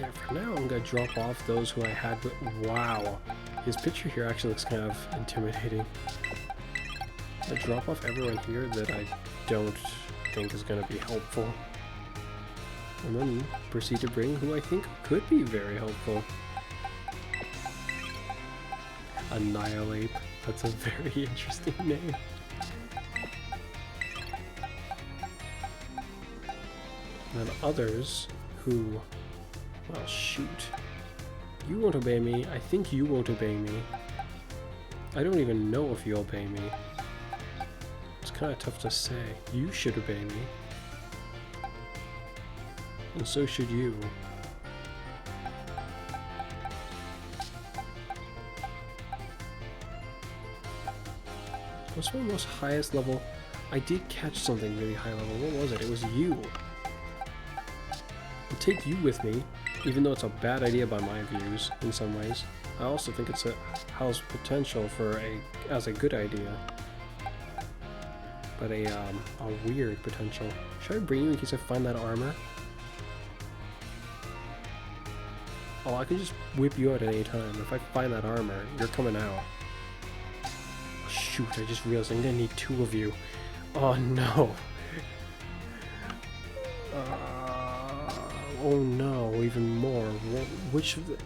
Yeah, for now I'm gonna drop off those who I had with— wow! His picture here actually looks kind of intimidating. I drop off everyone here that I don't think is gonna be helpful. And then proceed to bring who I think could be very helpful. Annihilate. That's a very interesting name. And then others who, well, shoot. You won't obey me. I think you won't obey me. I don't even know if you obey me. It's kind of tough to say. You should obey me. And so should you. What's my most highest level? I did catch something really high level. What was it? It was you. I'll take you with me, even though it's a bad idea by my views in some ways. I also think it's has potential for as a good idea, but a weird potential. Should I bring you in case I find that armor? Oh, I can just whip you out at any time. If I find that armor, you're coming out. Shoot, I just realized I'm gonna need two of you. Oh no. Oh no, even more. Which of the...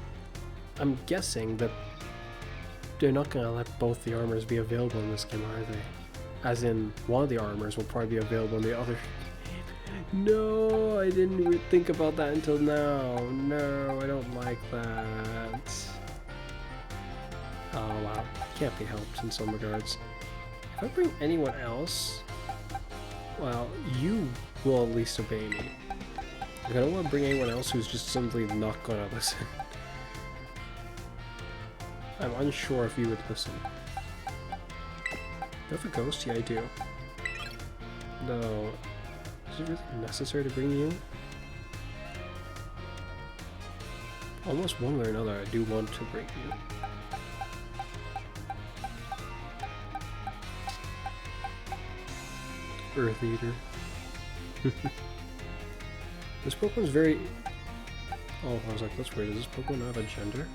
I'm guessing that they're not gonna let both the armors be available in this game, are they? As in, one of the armors will probably be available in the other. No, I didn't even think about that until now. No, I don't like that. Oh wow, can't be helped in some regards. If I bring anyone else, well, you will at least obey me. Like, I don't want to bring anyone else who's just simply not gonna listen. I'm unsure if you would listen. Do I have a ghost? Yeah, I do. No. Is it really necessary to bring you? Almost one way or another, I do want to bring you. Earth Eater. This Pokemon's very... Oh, I was like, that's weird. Does this Pokemon have a gender?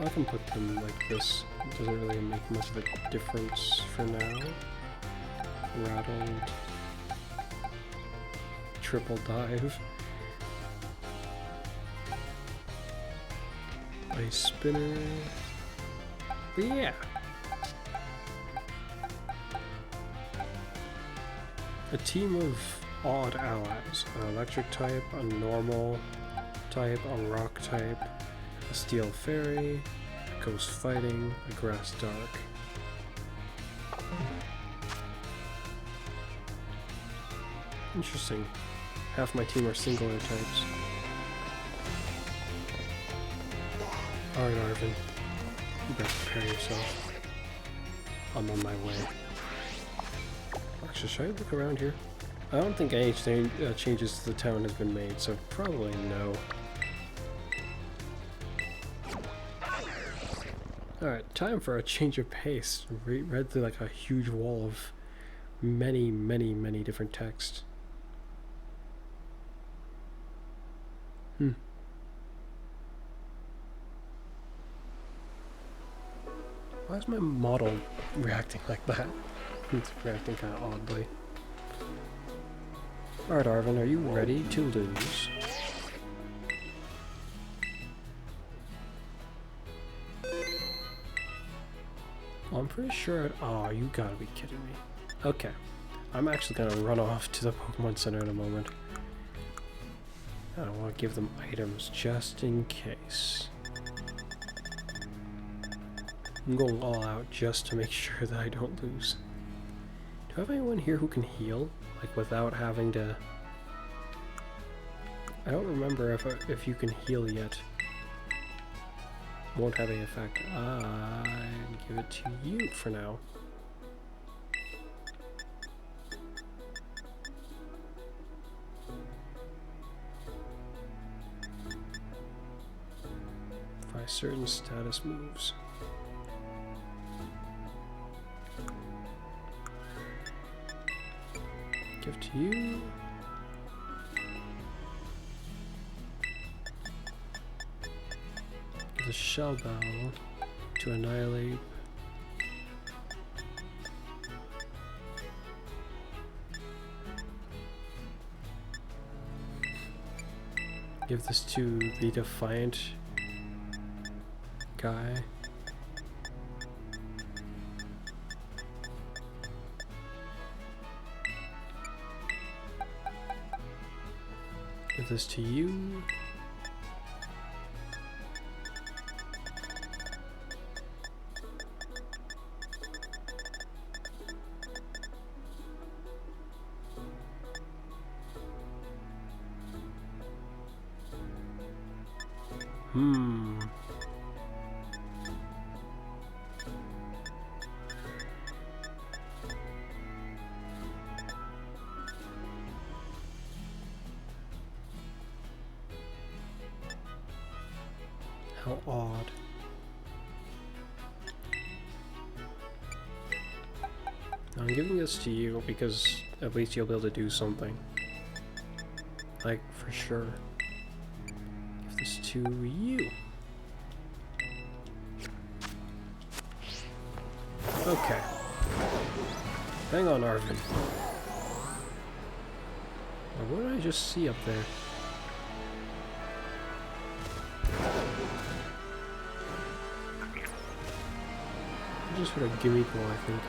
I can put them like this. It doesn't really make much of a difference for now. Rattled. Triple dive. Ice spinner. But yeah. A team of odd allies. An electric type, a normal type, a rock type, a steel fairy, a ghost fighting, a grass dark. Interesting. Half my team are singular types. Alright, Arvin. You better prepare yourself. I'm on my way. Actually, should I look around here? I don't think any changes to the town has been made, so probably no. Alright, time for a change of pace. Read through like a huge wall of many, many, many different texts. Why is my model reacting like that? It's reacting kind of oddly. Alright, Arvin, are you ready to lose? Well, I'm pretty sure... Oh, you gotta be kidding me. Okay. I'm actually gonna run off to the Pokemon Center in a moment. I don't want to give them items just in case. I'm going all out just to make sure that I don't lose. Do I have anyone here who can heal? Like without having to... I don't remember if you can heal yet. Won't have any effect. I give it to you for now. By certain status moves. Give to you. Give the shell bell to annihilate. Give this to the defiant guy. Give this to you. How odd. I'm giving this to you because at least you'll be able to do something. Like, for sure. Give this to you. Okay. Hang on, Arvin. Now, what did I just see up there? I just heard a gimme ball, I think.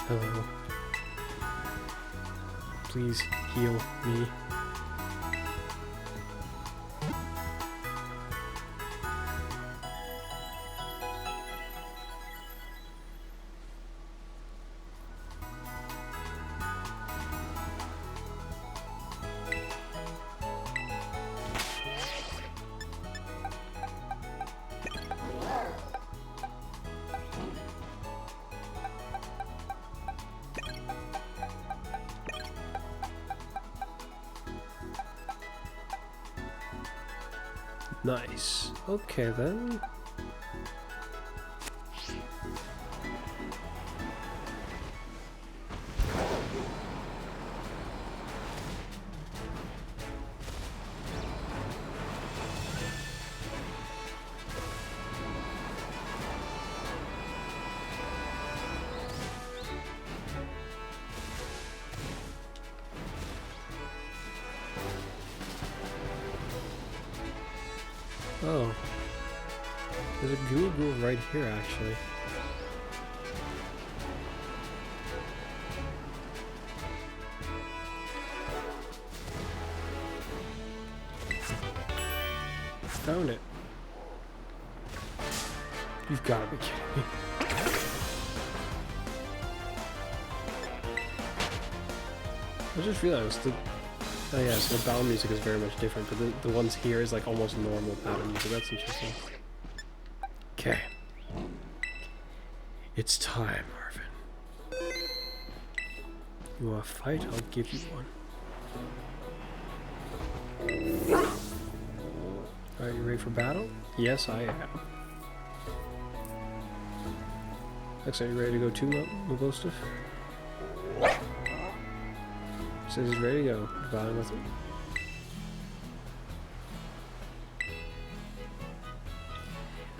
Hello. Please heal me. Nice. Okay then. Oh. There's a goo goo right here, actually. Found it. You've got to be kidding me. I just realized that. Oh yeah, so the battle music is very much different, but the ones here is like almost normal battle music. That's interesting. Okay. It's time, Arvin. You want a fight? I'll give you one. Alright, you ready for battle? Yes, I am. Looks like you're ready to go too, Mabostov? Says he's ready to go. Battling with him.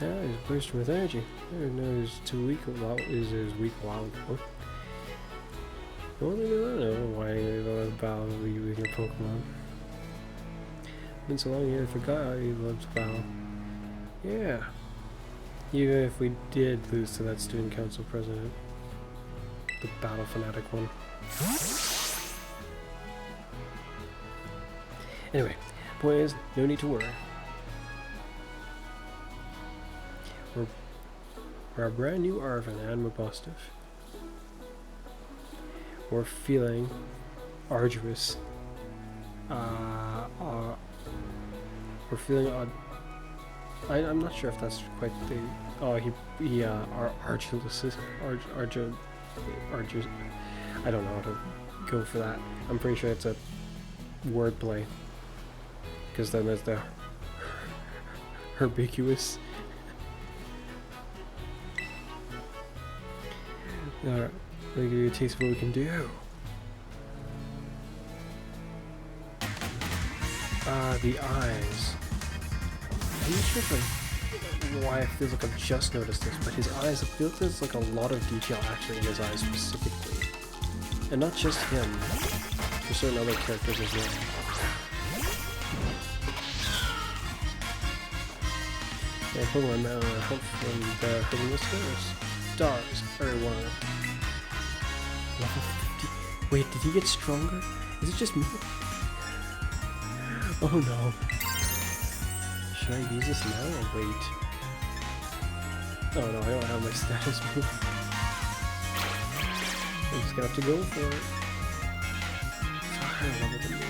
Yeah, he's bursting with energy. I didn't know he was too weak. Is weak a while ago. The only thing I don't know why you love to battle with your Pokemon. Been so long you forgot how you loved to battle. Yeah. Even if we did lose to that student council president. The battle fanatic one. Anyway, point is, no need to worry. We're a brand new Arvin and Mabostov. We're feeling arduous. We're feeling odd. I'm not sure if that's quite the. Oh, arduous. I don't know how to go for that. I'm pretty sure it's a wordplay. Because then there's the herbicuous. Alright, let me give you a taste of what we can do. The eyes. I'm not sure why it feels like I've just noticed this, but his eyes, it feels like there's like a lot of detail actually in his eyes specifically. And not just him, for certain other characters as well. Yeah, Pokemon now help from the hurting stars. Everyone. Level 50. Wait, did he get stronger? Is it just me? Oh no. Should I use this now or wait? Oh no, I don't have my status move. I'm just gonna have to go for it. It's a higher level than me.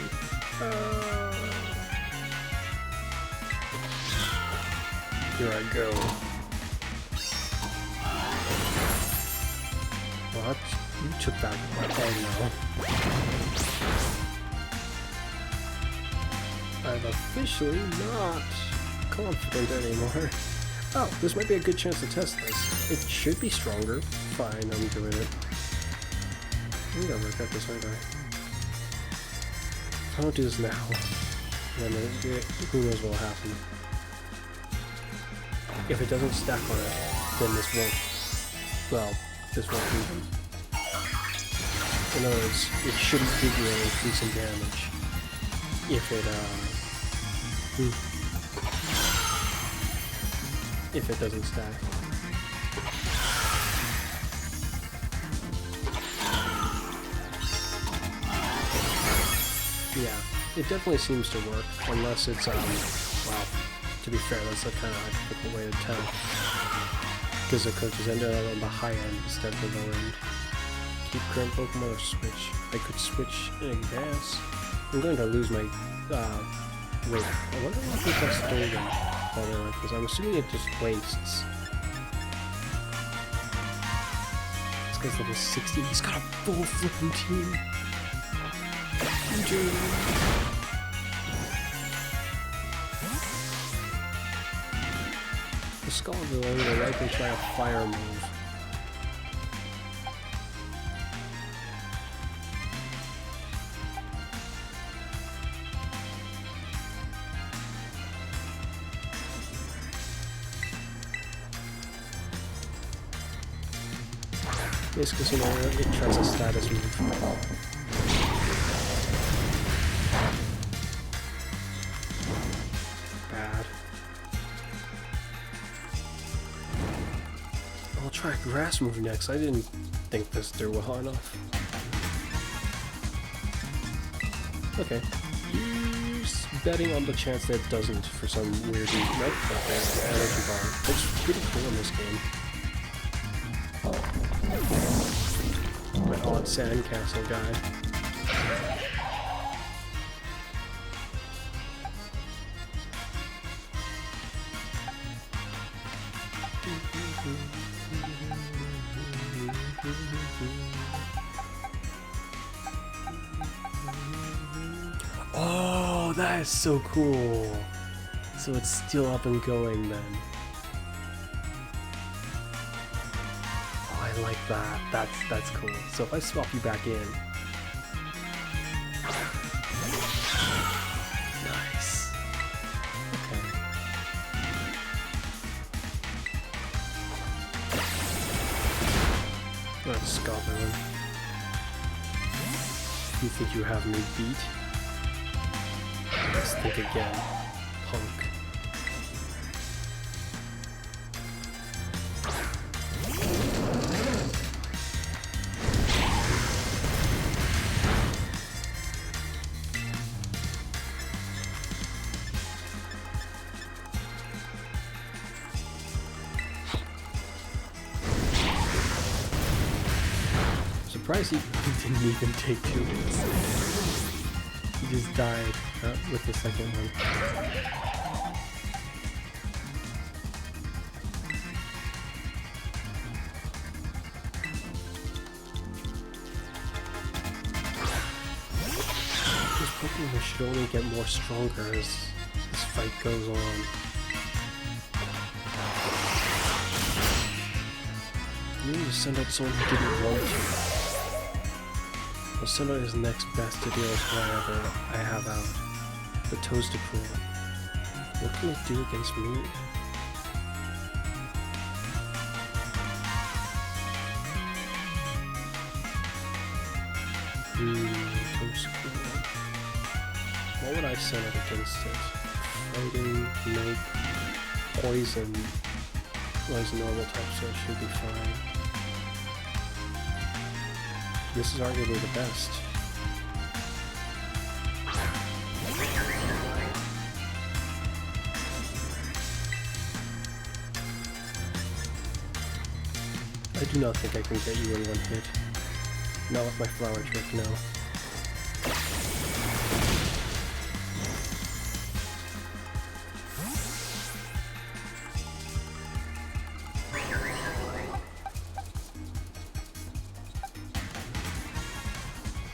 Here I go. What? You took that. Oh no. I'm officially not confident anymore. Oh, this might be a good chance to test this. It should be stronger. Fine, I'm doing it. I think I'll work out this, aren't I? If I don't do this now, then who knows what will happen. If it doesn't stack on it, then this won't. Well, this won't even. In other words, it shouldn't give you an increase in damage. If it doesn't stack. Yeah, it definitely seems to work, unless it's, well, to be fair, that's a kind of difficult way to tell. Because the coaches ended up on the high end instead of the low end. Keep current Pokemon or switch. I could switch in advance. I'm going to lose my, wait, I wonder what these are stolen while they're like this. I'm assuming it just wastes. This guy's level 60, he's got a full flipping team. The Skull will only likely try a fire move. Basically, scenario, it tries a status move. Bad. I'll try a grass move next. I didn't think this through well enough. Okay. He's betting on the chance that it doesn't for some weird reason. Nope, okay, energy bar. Looks pretty cool in this game. My odd sandcastle guy. Oh, that is so cool. So it's still up and going then. I like that. That's cool. So if I swap you back in. Nice. Okay. Let's Scotland. You think you have me beat? Let's think again. Punk. Surprised he didn't even take 2 hits. He just died with the second one. This Pokemon should only get more stronger as this fight goes on. I'm going to send out someone who didn't want to. I'll send out his next best to deal with whatever I have out. The disapprove. What can it do against me? Disapprove. What would I send out against it? Fighting? Nope. poison was normal type, so it should be fine. This is arguably the best. I do not think I can get you in one hit. Not with my flower trick, no.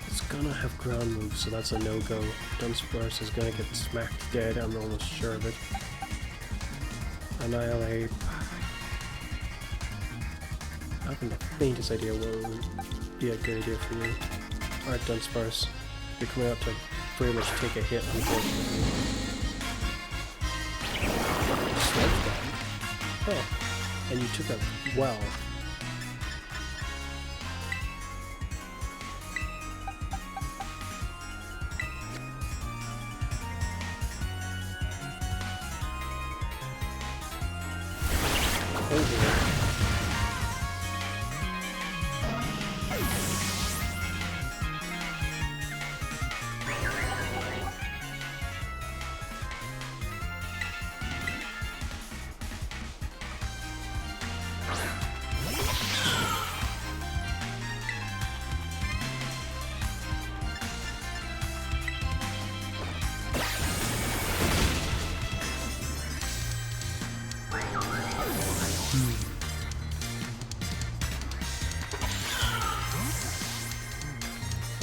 It's gonna have ground moves, so that's a no-go. Dunsparce is gonna get smacked dead, I'm almost sure of it. Annihilate. I haven't the faintest idea what would be a good idea for you. Alright, Dunsparce. You're coming out to pretty much take a hit, unfortunately. Slight that. Oh. And you took that well. Over.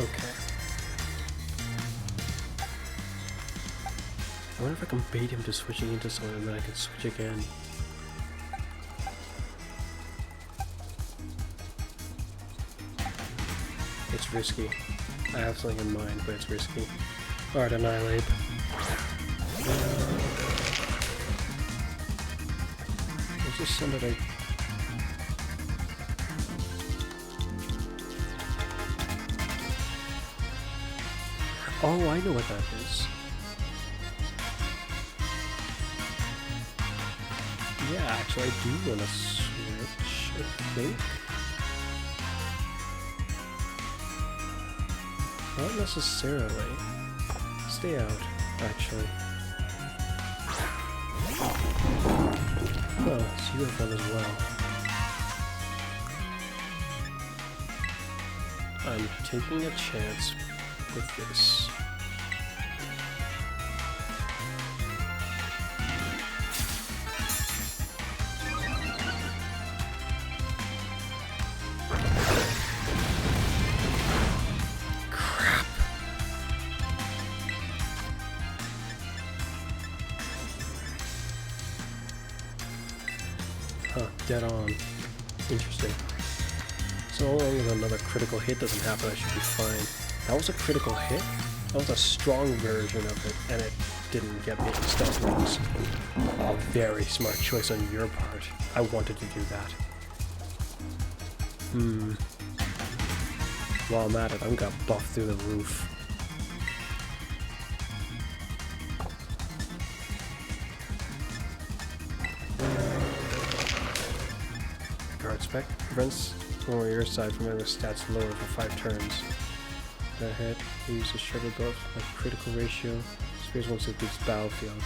Okay. I wonder if I can bait him to switching into someone and then I can switch again. It's risky. I have something in mind, but it's risky. Alright, Annihilate. Let's just send it a... Oh, I know what that is. Yeah, actually, I do want to switch, I think. Not necessarily. Stay out, actually. Oh, so you have one as well. I'm taking a chance with this. Crap. Huh, dead on. Interesting. So long as another critical hit doesn't happen, I should be fine. That was a critical hit? That was a strong version of it, and it didn't get me any stealth moves. A very smart choice on your part. I wanted to do that. While I'm at it, I'm gonna buff through the roof. Guard spec prevents one on your side from having stats lower for 5 turns. That hit, we use a shredder buff, like critical ratio, space once it leaves battlefield.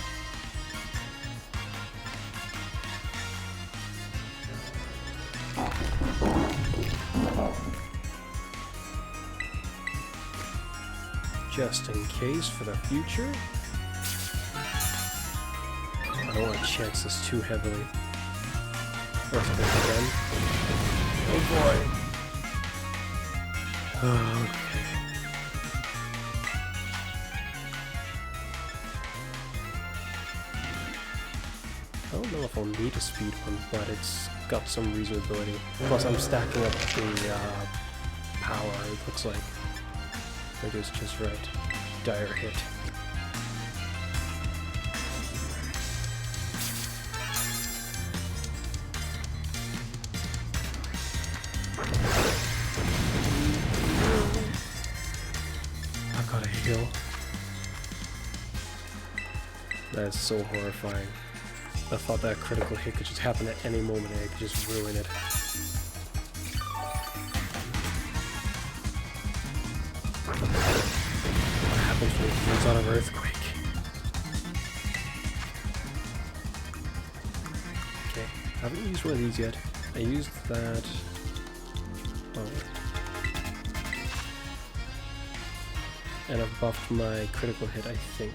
Just in case for the future. I don't want to chance this too heavily. Earthquake again. Oh boy. Okay. I don't know if I'll need a speed one, but it's got some reasonability. Plus I'm stacking up the power, it looks like. It is just right. Dire hit. I've got a heal. That is so horrifying. I thought that critical hit could just happen at any moment and it could just ruin it. What happens when it runs on an earthquake? Okay, I haven't used one of these yet. I used that... Oh. And I've buffed my critical hit, I think.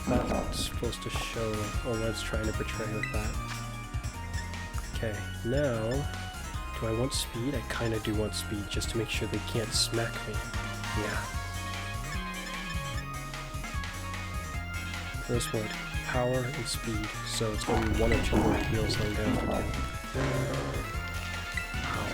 That's supposed to show, or what it's trying to portray with that. Okay, now, do I want speed? I kind of do want speed, just to make sure they can't smack me. Yeah. First one, power and speed, so it's going to be 1 or 2 more heals I'm going to have to do. Power.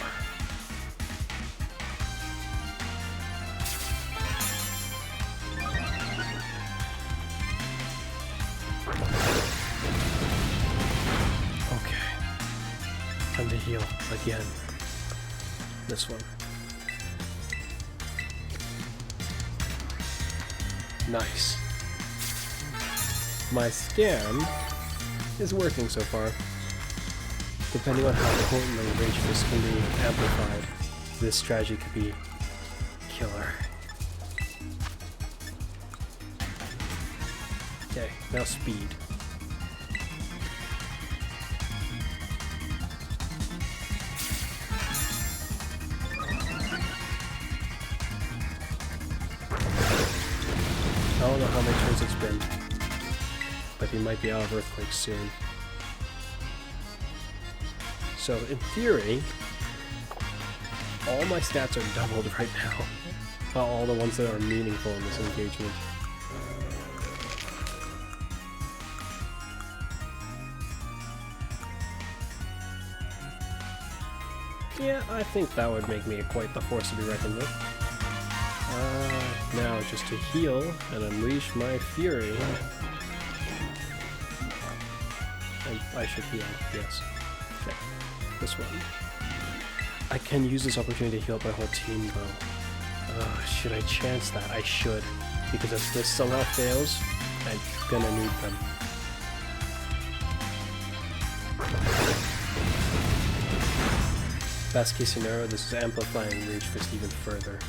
Time to heal again. This one. Nice. My scam is working so far. Depending on how potently Rage Fist can be amplified, this strategy could be killer. Okay, now speed. I don't know how many turns it's been, but he might be out of Earthquake soon. So, in theory, all my stats are doubled right now. Well, all the ones that are meaningful in this engagement. Yeah, I think that would make me quite the force to be reckoned with. Now, just to heal and unleash my fury. And I should heal, yes. Okay, this one. I can use this opportunity to heal up my whole team, though. Should I chance that? I should. Because if this somehow fails, I'm gonna need them. Best case scenario, this is amplifying Rage Fist even further.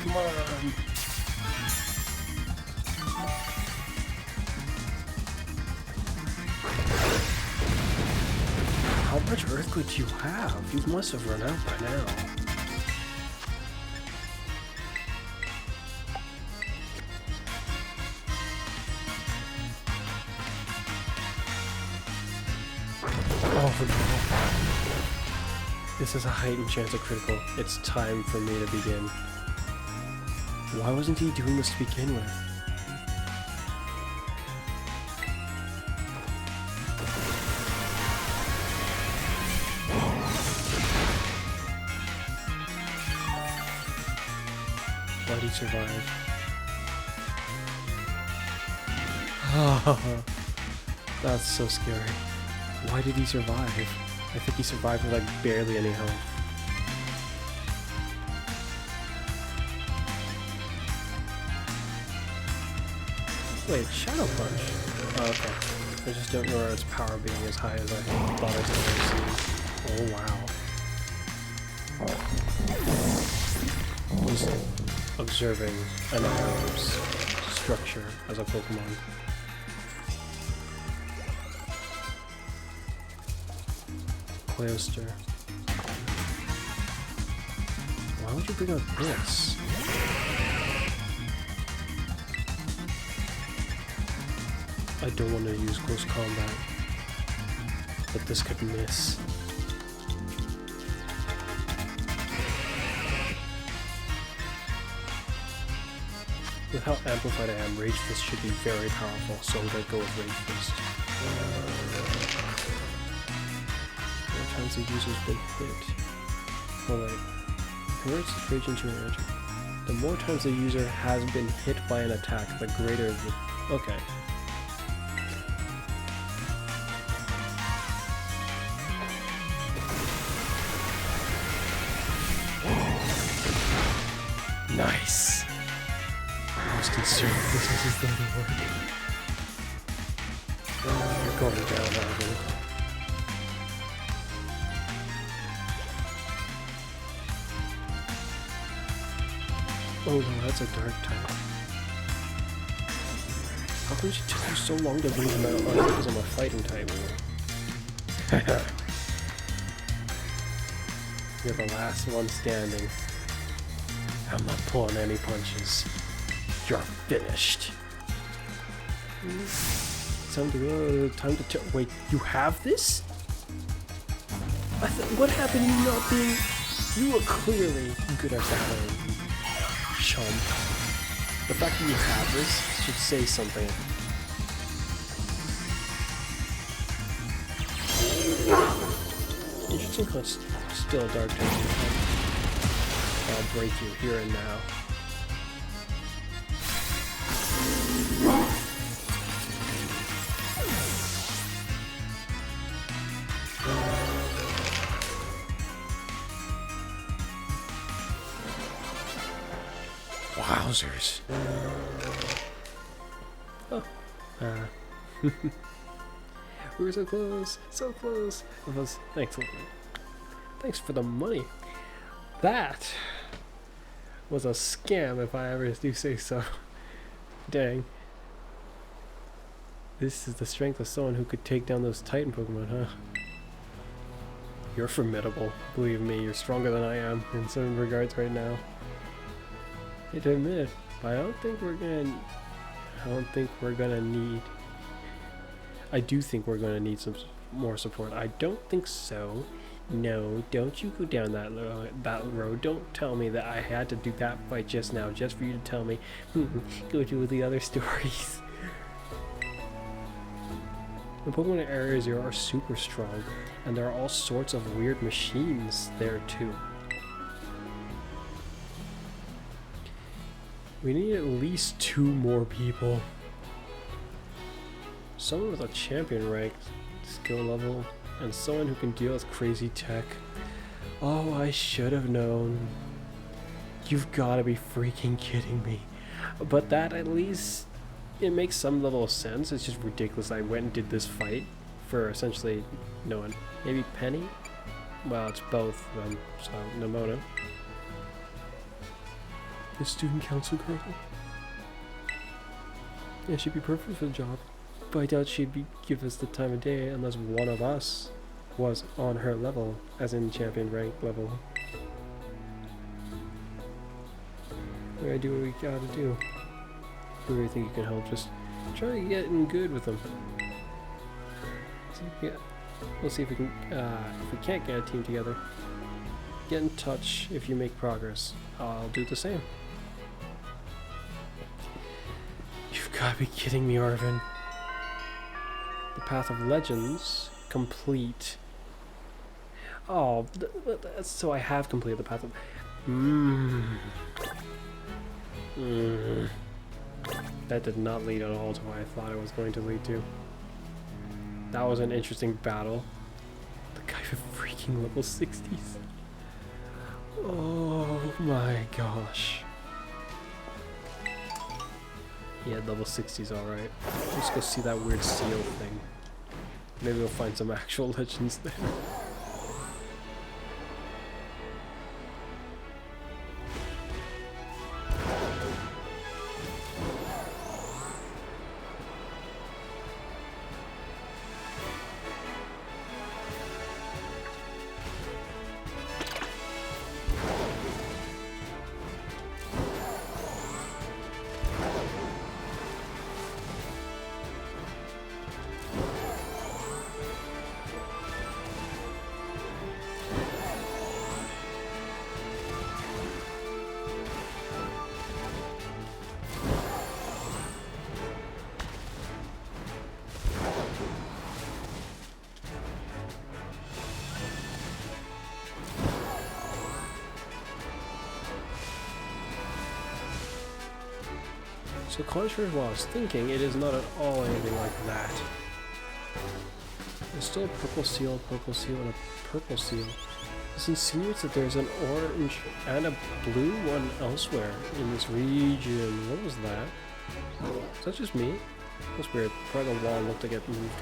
Come on! How much Earthquake do you have? You must have run out by now. Oh no. This is a heightened chance of critical. It's time for me to begin. Why wasn't he doing this to begin with? Why did he survive? Oh, that's so scary. Why did he survive? I think he survived with like barely any health. Wait, Shadow Punch? Oh, okay. I just don't know its power being as high as I thought I was going to see. Oh, wow. Was observing an arrow's structure as a Pokemon. Cloyster. Why would you bring out this? I don't want to use close combat, but this could miss. With how amplified I am, Rage Fist should be very powerful, so I'm gonna go with Rage Fist. More times the user's been hit. Oh wait. Converts the rage into an energy. The more times the user has been hit by an attack, the greater the... Okay. Nice! I was concerned this is going to work. You're going down, Alvin. Oh no, that's a dark type. How come it took you so long to bring him out? Oh, because I'm a fighting type. You're the last one standing. I'm not pulling any punches. You're finished. Time to go. Time to wait, you have this? What happened to you not being... You were clearly good at battling. Chum. The fact that you have this should say something. Interesting how it's still a dark type. I'll break you here and now. Wowzers. Oh. We were so close. So close. It was... Thanks. Thanks for the money. That was a scam if I ever do say so. Dang. This is the strength of someone who could take down those Titan Pokemon, huh? You're formidable. Believe me, you're stronger than I am in some regards right now. I hate to admit it, but I don't think we're gonna need... I do think we're gonna need some more support. I don't think so. No, don't you go down that road. Don't tell me that I had to do that fight just now, just for you to tell me, go do the other stories. The Pokemon in Area 0 are super strong, and there are all sorts of weird machines there too. We need at least 2 more people. Someone with a champion rank skill level, and someone who can deal with crazy tech. Oh, I should have known. You've got to be freaking kidding me. But that, at least, it makes some level of sense. It's just ridiculous I went and did this fight for essentially no one. Maybe Penny? Well, it's both, so Nimona. The student council girl? Yeah, she'd be perfect for the job. But I doubt she'd give us the time of day unless one of us was on her level, as in champion rank level. We gotta do what we gotta do. I really think you can help. Just try to get in good with them. We'll see if we can. If we can't get a team together, get in touch if you make progress. I'll do the same. You've gotta be kidding me, Arvin. The Path of Legends complete. Oh, so I have completed the Path of... That did not lead at all to what I thought it was going to lead to. That was an interesting battle. The guy with freaking level 60s. Oh my gosh. He had level 60s alright. Let's go see that weird seal thing. Maybe we'll find some actual legends there. So contrary to what I was thinking, it is not at all anything like that. There's still a purple seal, and a purple seal. This insinuates that there's an orange and a blue one elsewhere in this region. What was that? Is that just me? That's weird. Part of the wall looked like it moved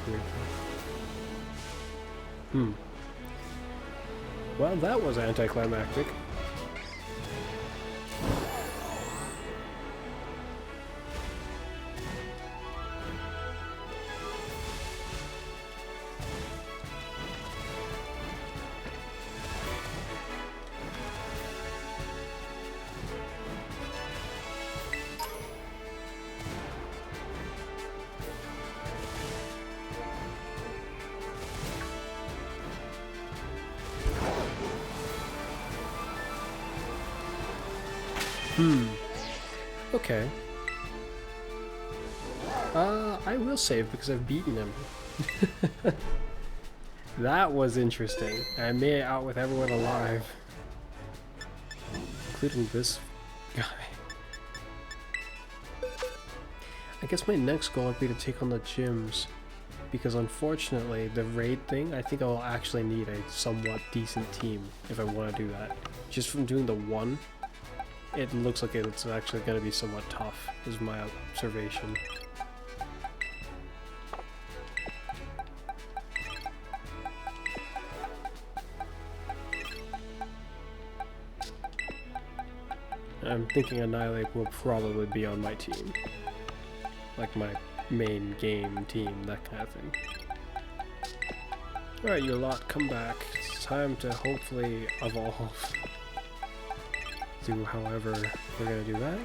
weird. Well, that was anticlimactic. Okay. I will save because I've beaten him. That was interesting. I made it out with everyone alive. Including this guy. I guess my next goal would be to take on the gyms. Because unfortunately, the raid thing, I think I'll actually need a somewhat decent team if I want to do that. Just from doing the one, it looks like it's actually going to be somewhat tough, is my observation. I'm thinking Annihilate will probably be on my team. Like my main game team, that kind of thing. Alright, you lot, come back. It's time to hopefully evolve. Do however we're gonna do that.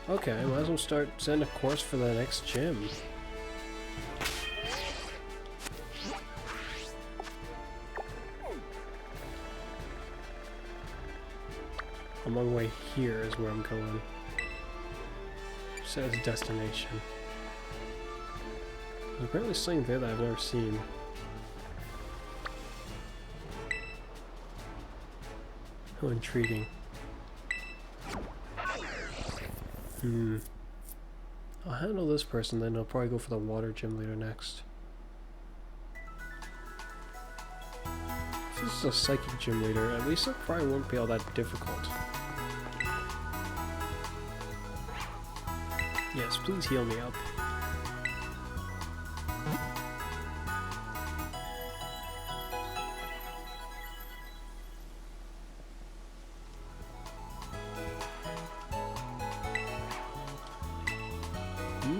Okay, I might as well start setting a course for the next gym. I'm on the way here is where I'm going. Set as destination. There's apparently something there that I've never seen. How intriguing. I'll handle this person, then I'll probably go for the water gym leader next. If this is a psychic gym leader, at least it probably won't be all that difficult. Yes, please heal me up.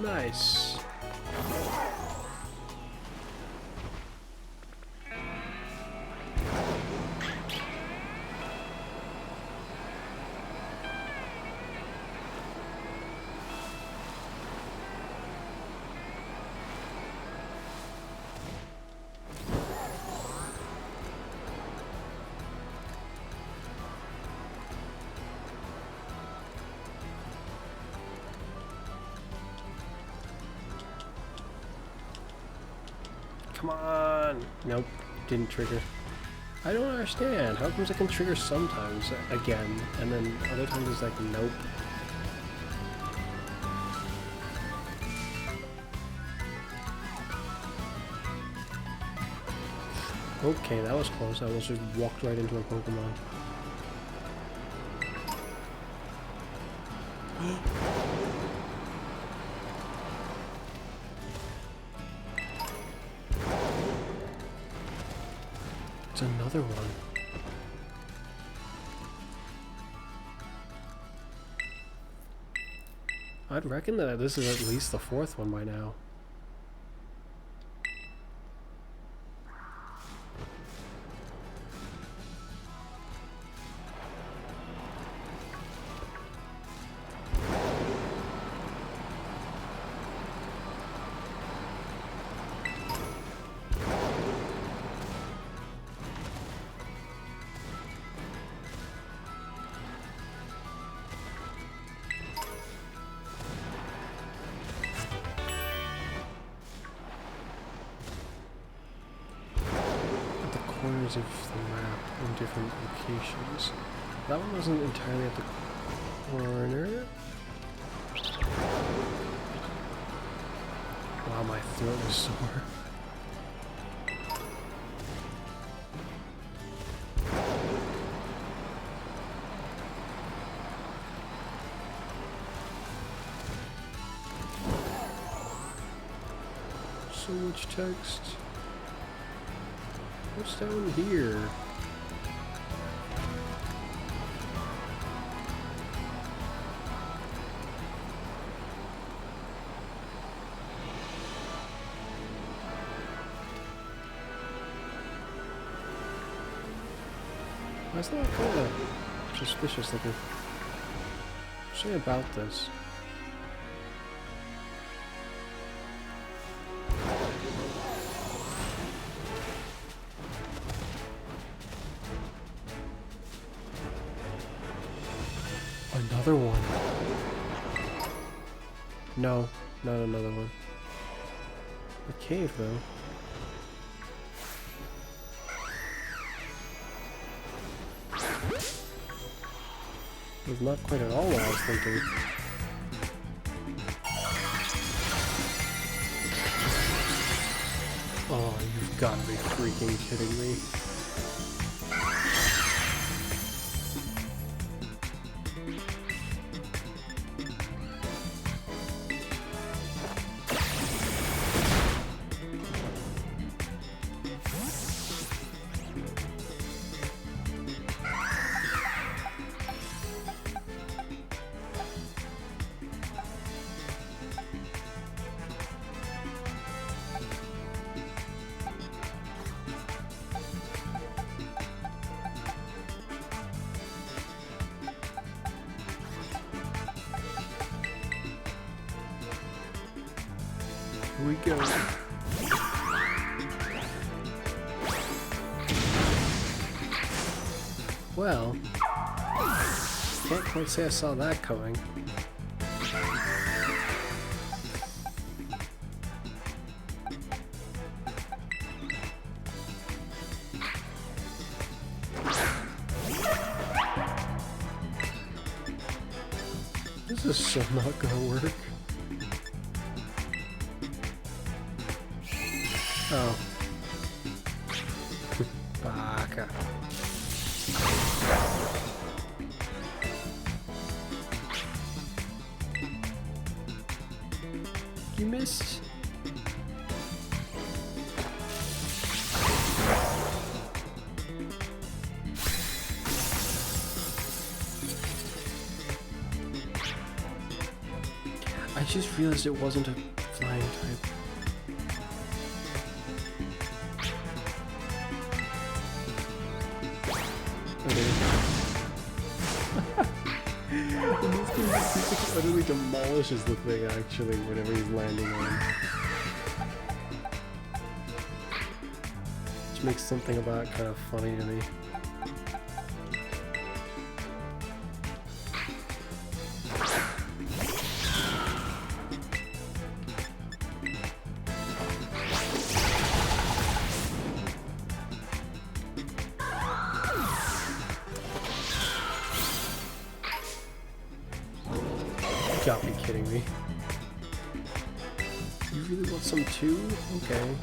Nice. Come on! Nope, didn't trigger. I don't understand. How comes I can trigger sometimes again, and then other times it's like, nope. Okay, that was close. I almost just walked right into a Pokemon. It's another one. I'd reckon that this is at least the fourth one by now. Corners of the map in different locations. That one wasn't entirely at the corner. Wow, my throat is sore. So much text. What's down here? Why is that kind of suspicious looking? Say about this. Another one. No, not another one. A cave, though. It was not quite at all what I was thinking. Oh, you've got to be freaking kidding me. Here we go. Well, can't quite say I saw that coming. This is so not gonna work. Oh. Baka. You missed. I just realized it wasn't a flying type. He utterly demolishes the thing actually whenever he's landing on. Which makes something about it kind of funny to me. You gotta be kidding me. You really want some too? Okay.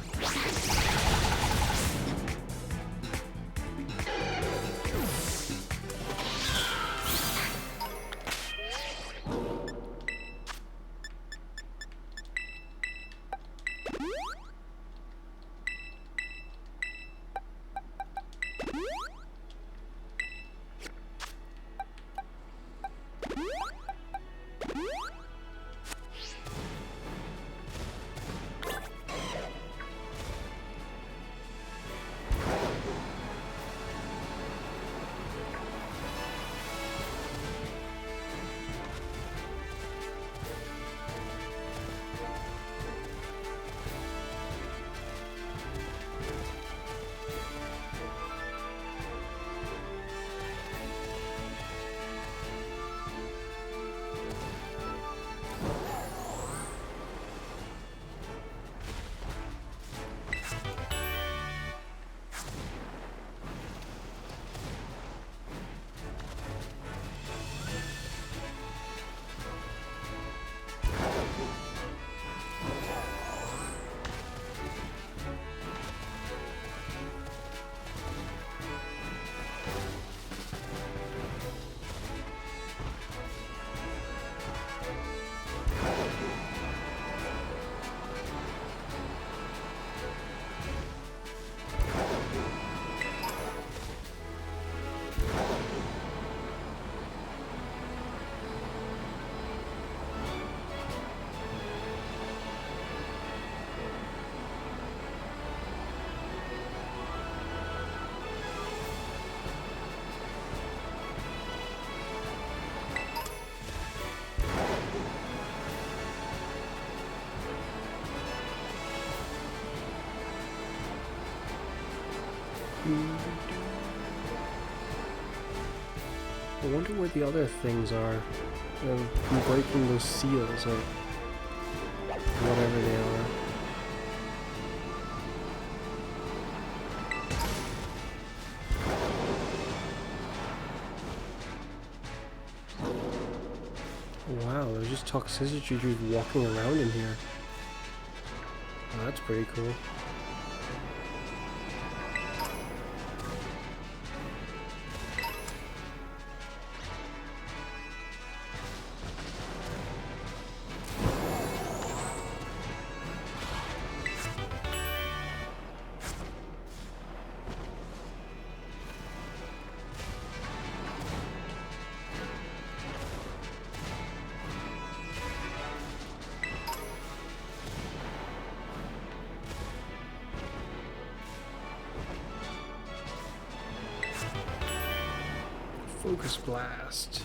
I wonder where the other things are. I'm breaking those seals or whatever they are. Wow, there's just toxicity just walking around in here. Oh, that's pretty cool. Focus blast.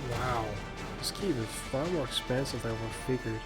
Wow, this cave is far more expansive than I ever figured.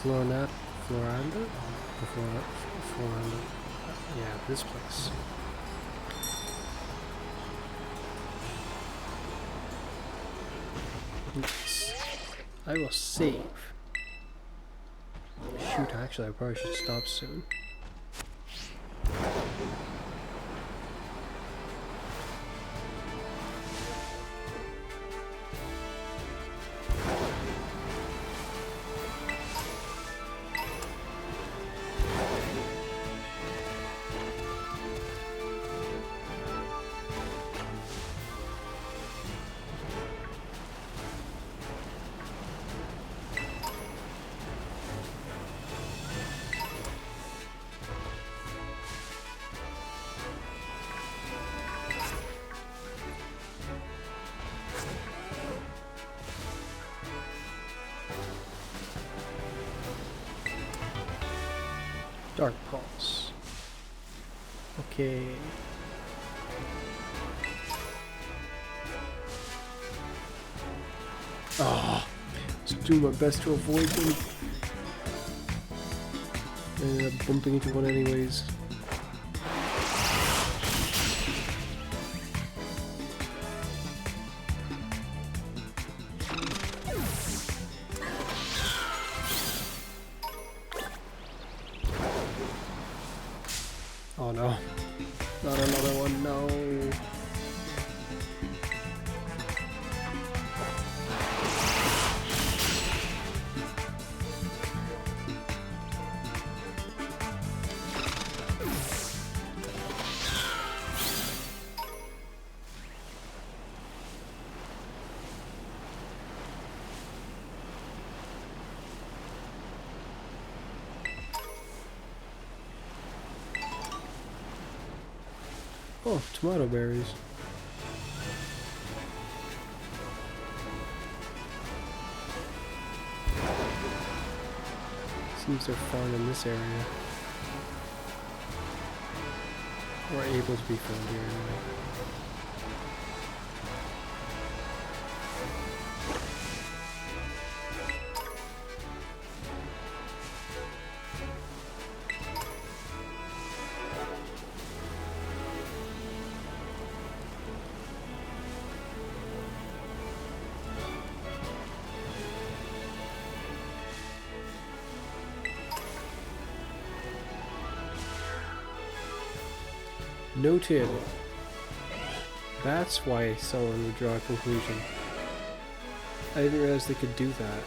Floranda? Floranda. Yeah, this place. Nice. I will save. Shoot, actually, I probably should stop soon. Dark Pulse. Okay. Ah, let's do my best to avoid them. I ended up bumping into one anyways. Oh, tomato berries. Seems they're found in this area. Or able to be found here anyway. Noted. That's why someone would draw a conclusion. I didn't realize they could do that.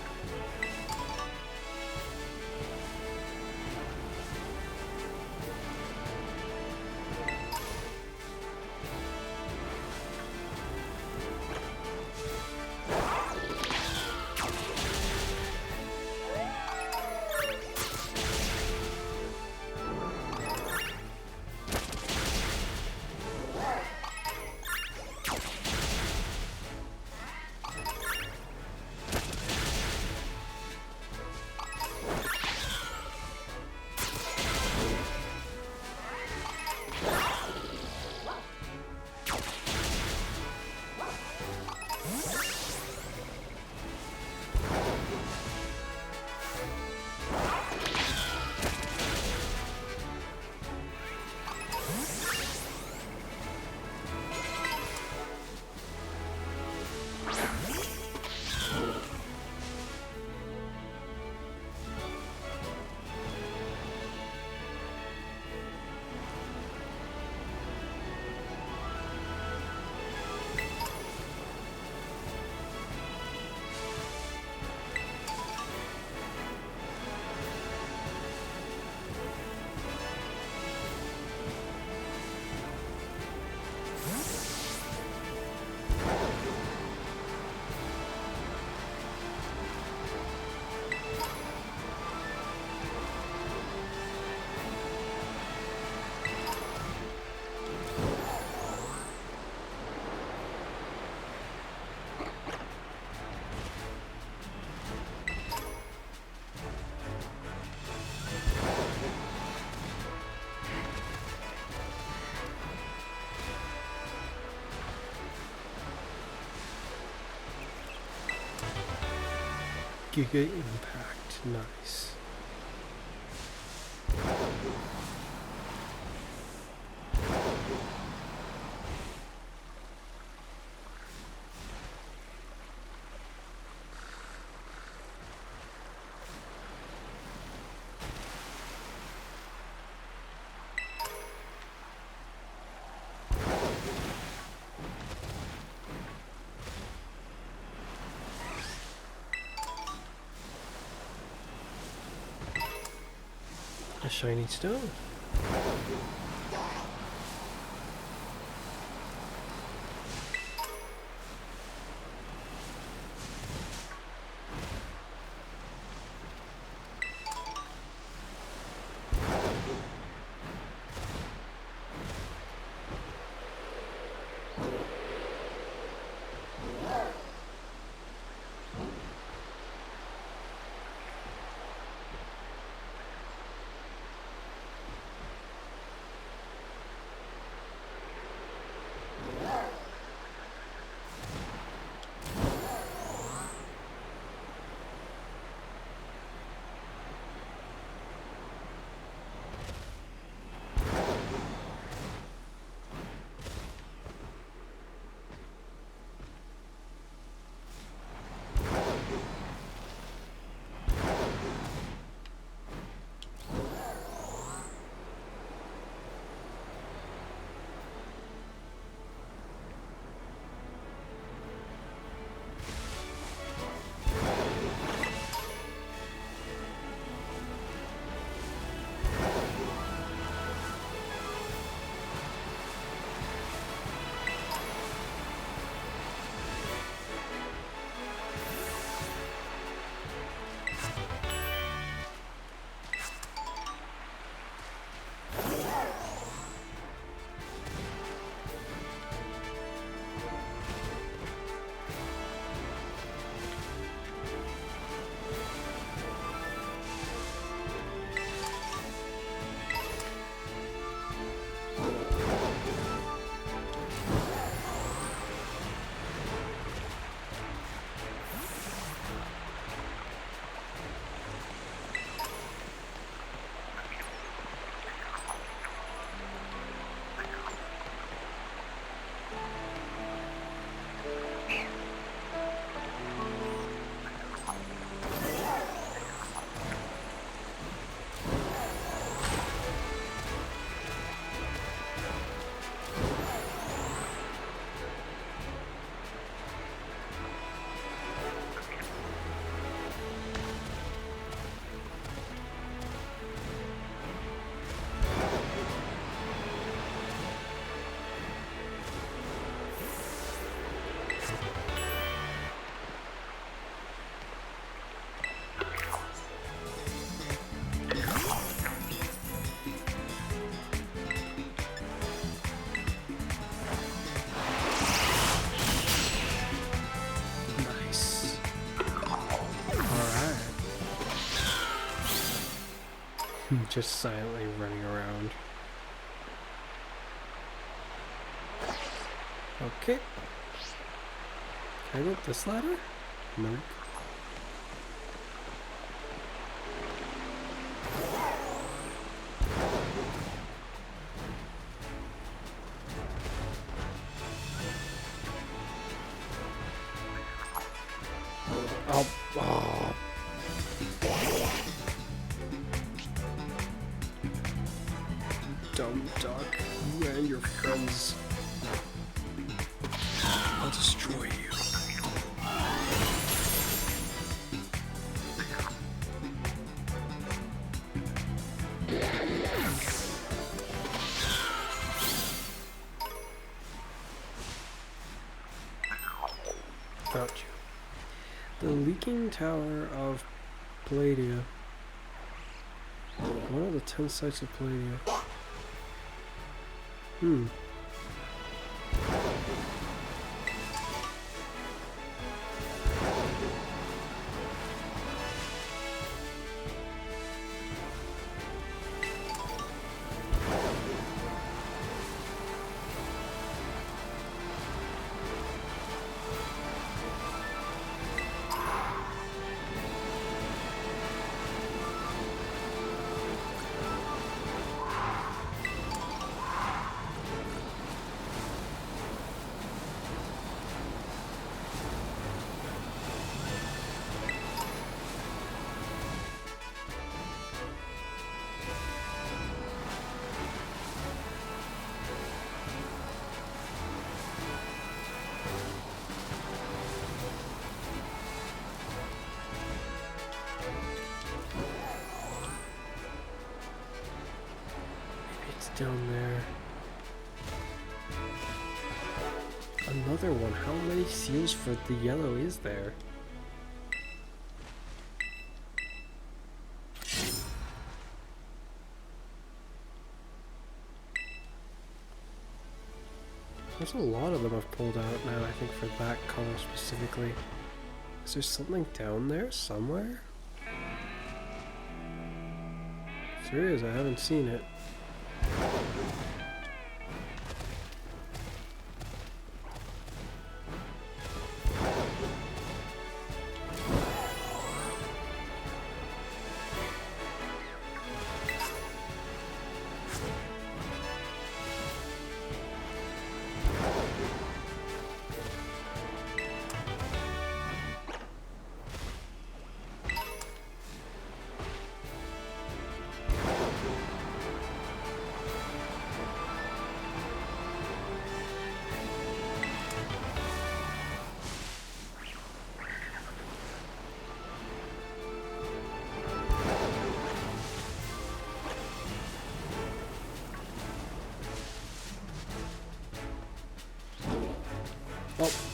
Giga Impact. Nice. A shiny stone. just silently running around. Okay. Can I go up this ladder? Nope. Oh, oh. Dumb duck, you and your friends. I'll destroy you. Got you. The leaking tower of Palladia. One of the 10 sites of Palladia. Down there. Another one. How many seals for the yellow is there? There's a lot of them I've pulled out now, I think, for that color specifically. Is there something down there somewhere? If there is, I haven't seen it.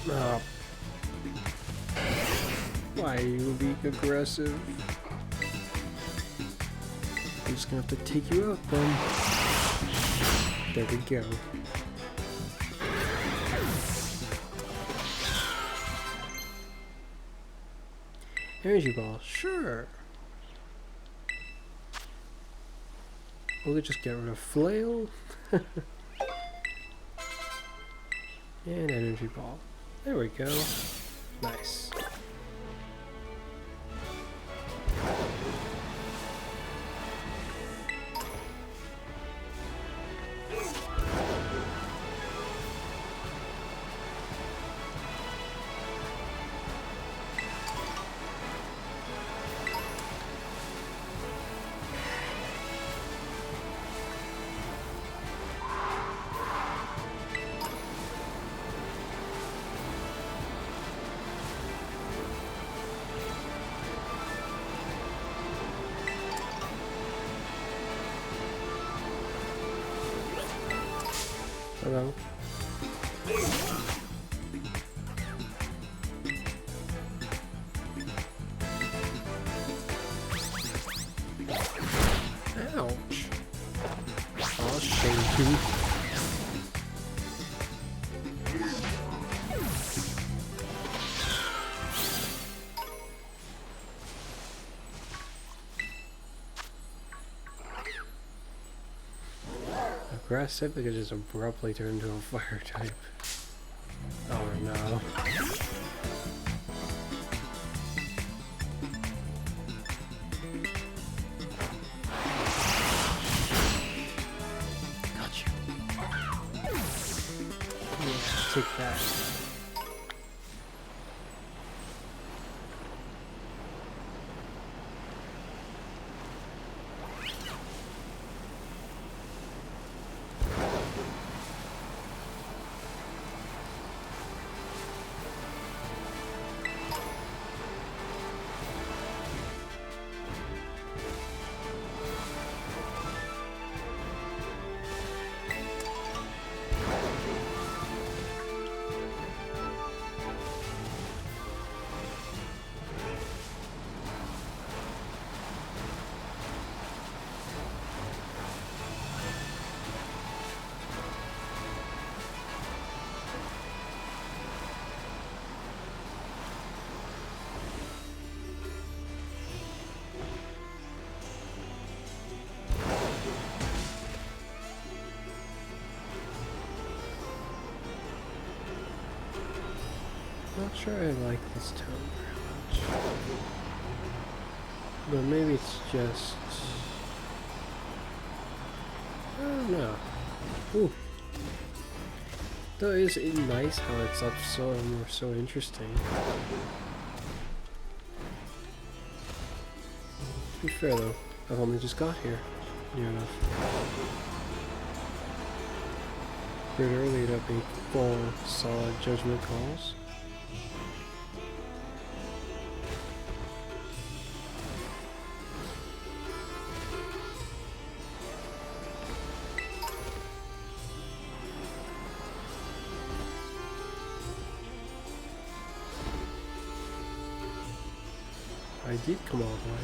Oh, why are you being aggressive? I'm just gonna have to take you out then. There we go. Energy ball, sure. Will it just get rid of flail? And energy ball. There we go. Nice. Hello. Ouch. I'll show you. aggressive, it could just abruptly turn into a fire type. Oh no. Got you. Yeah, take that. Not sure I like this town very much. But maybe it's just... I don't know. Ooh. Though it is nice how it's up so interesting. To be fair though, I've only just got here. Near enough. Pretty early to make 4 solid judgment calls. I did come all the way.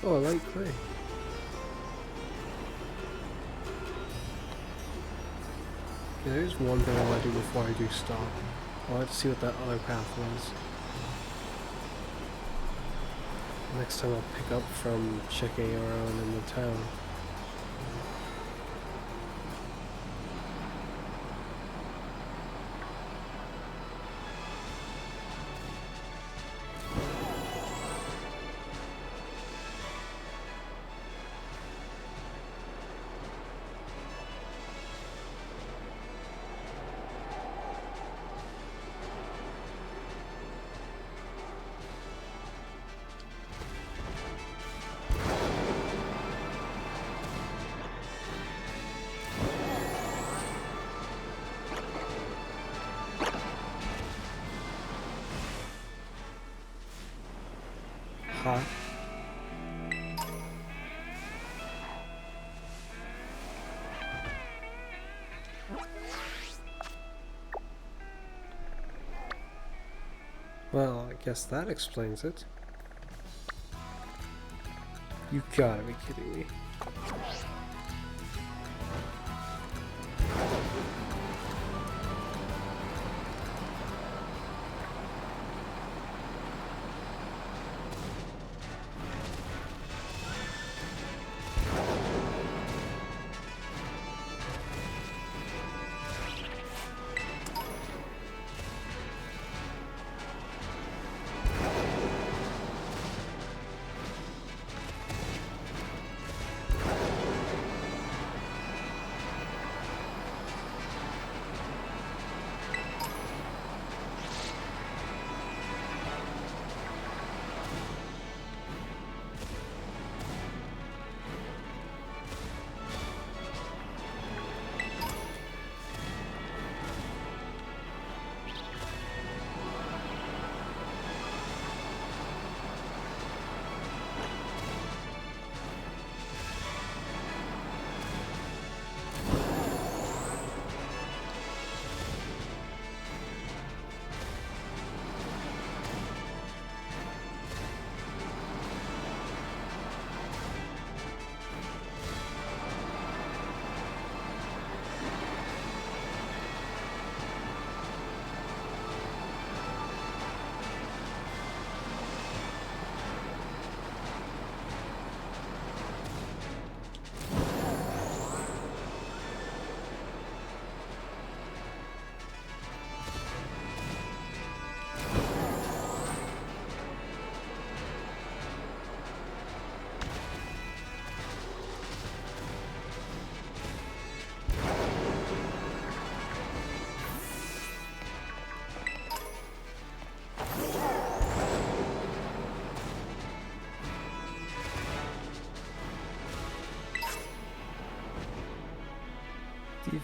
Oh, I like clay. Okay, there's one thing I want to do before I do stop. I want to see what that other path was. Next time I'll pick up from checking around in the town. Hot. Well, I guess that explains it. You gotta be kidding me.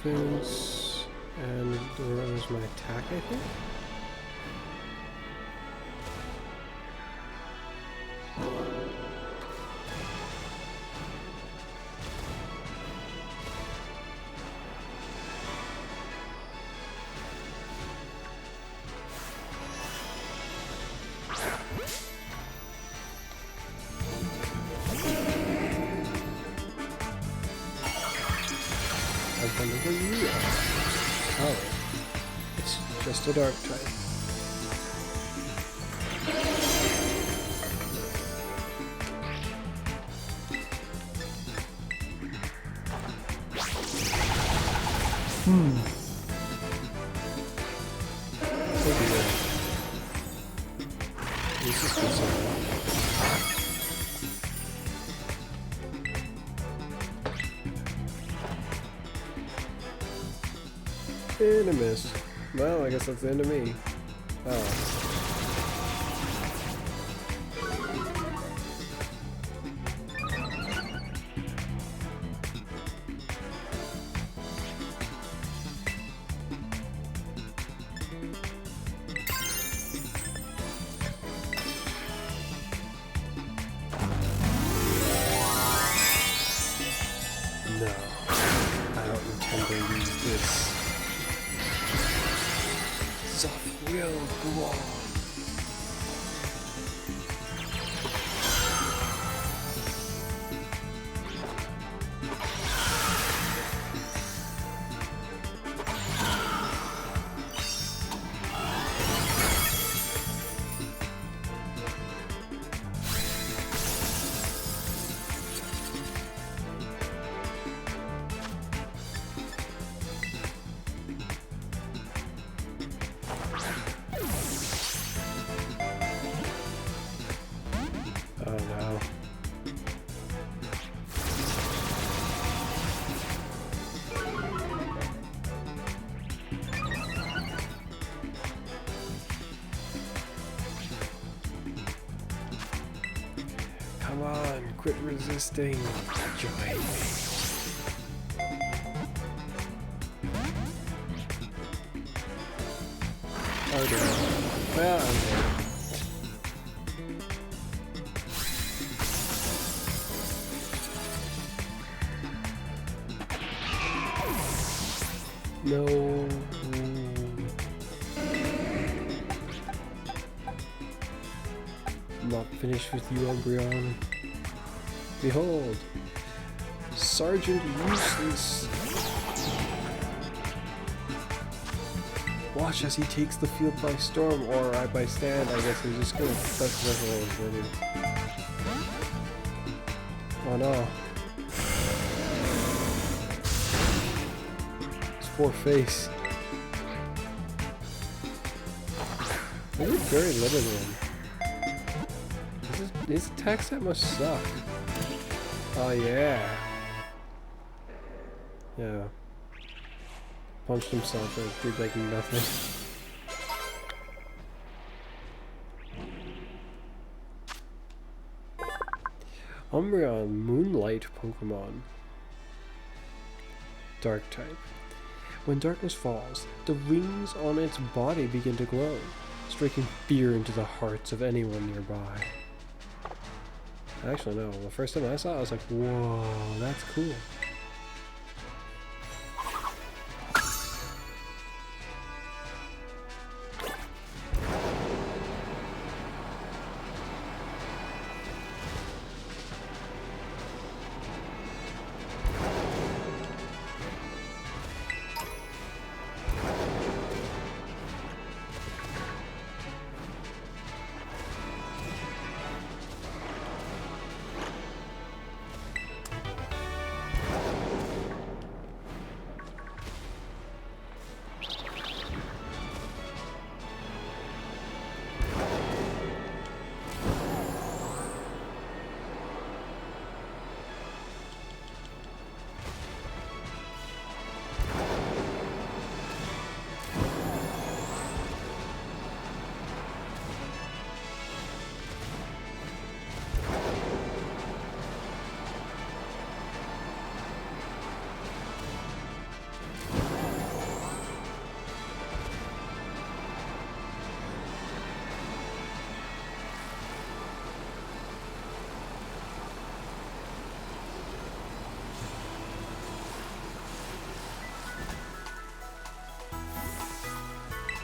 defense, and there's my attack, I think. I wonder where you are. Oh, it's just a dark type. Maybe that. This is good so far. And a miss. Well, I guess that's the end of me. Oh. No. I don't intend to use this. Soft will go on. Oh no. Come on, quit resisting. Join me. Oh dear. Well, I'm dead. No. I'm not finished with you, Umbreon. Behold, Sergeant Useless. Watch as he takes the field by storm, or I by stand. I guess he's just gonna touch the Oh no. Poor face. I did very little to him. His attack set must suck. Oh yeah. Yeah. Punched himself and did like nothing. Umbreon, Moonlight Pokemon. Dark type. When darkness falls, the rings on its body begin to glow, striking fear into the hearts of anyone nearby. Actually, no. The first time I saw it, I was like, whoa, that's cool.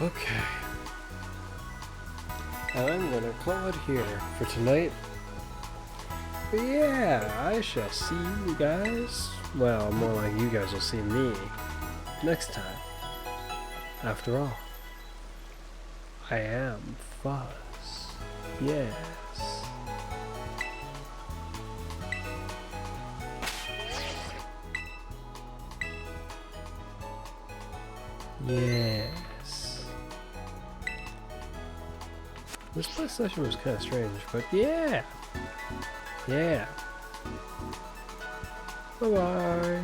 Okay. I'm gonna call it here for tonight. But yeah, I shall see you guys. Well, more like you guys will see me next time. After all, I am Fuzz. Yes. Yes. This last session was kind of strange, but yeah. Yeah. Bye-bye.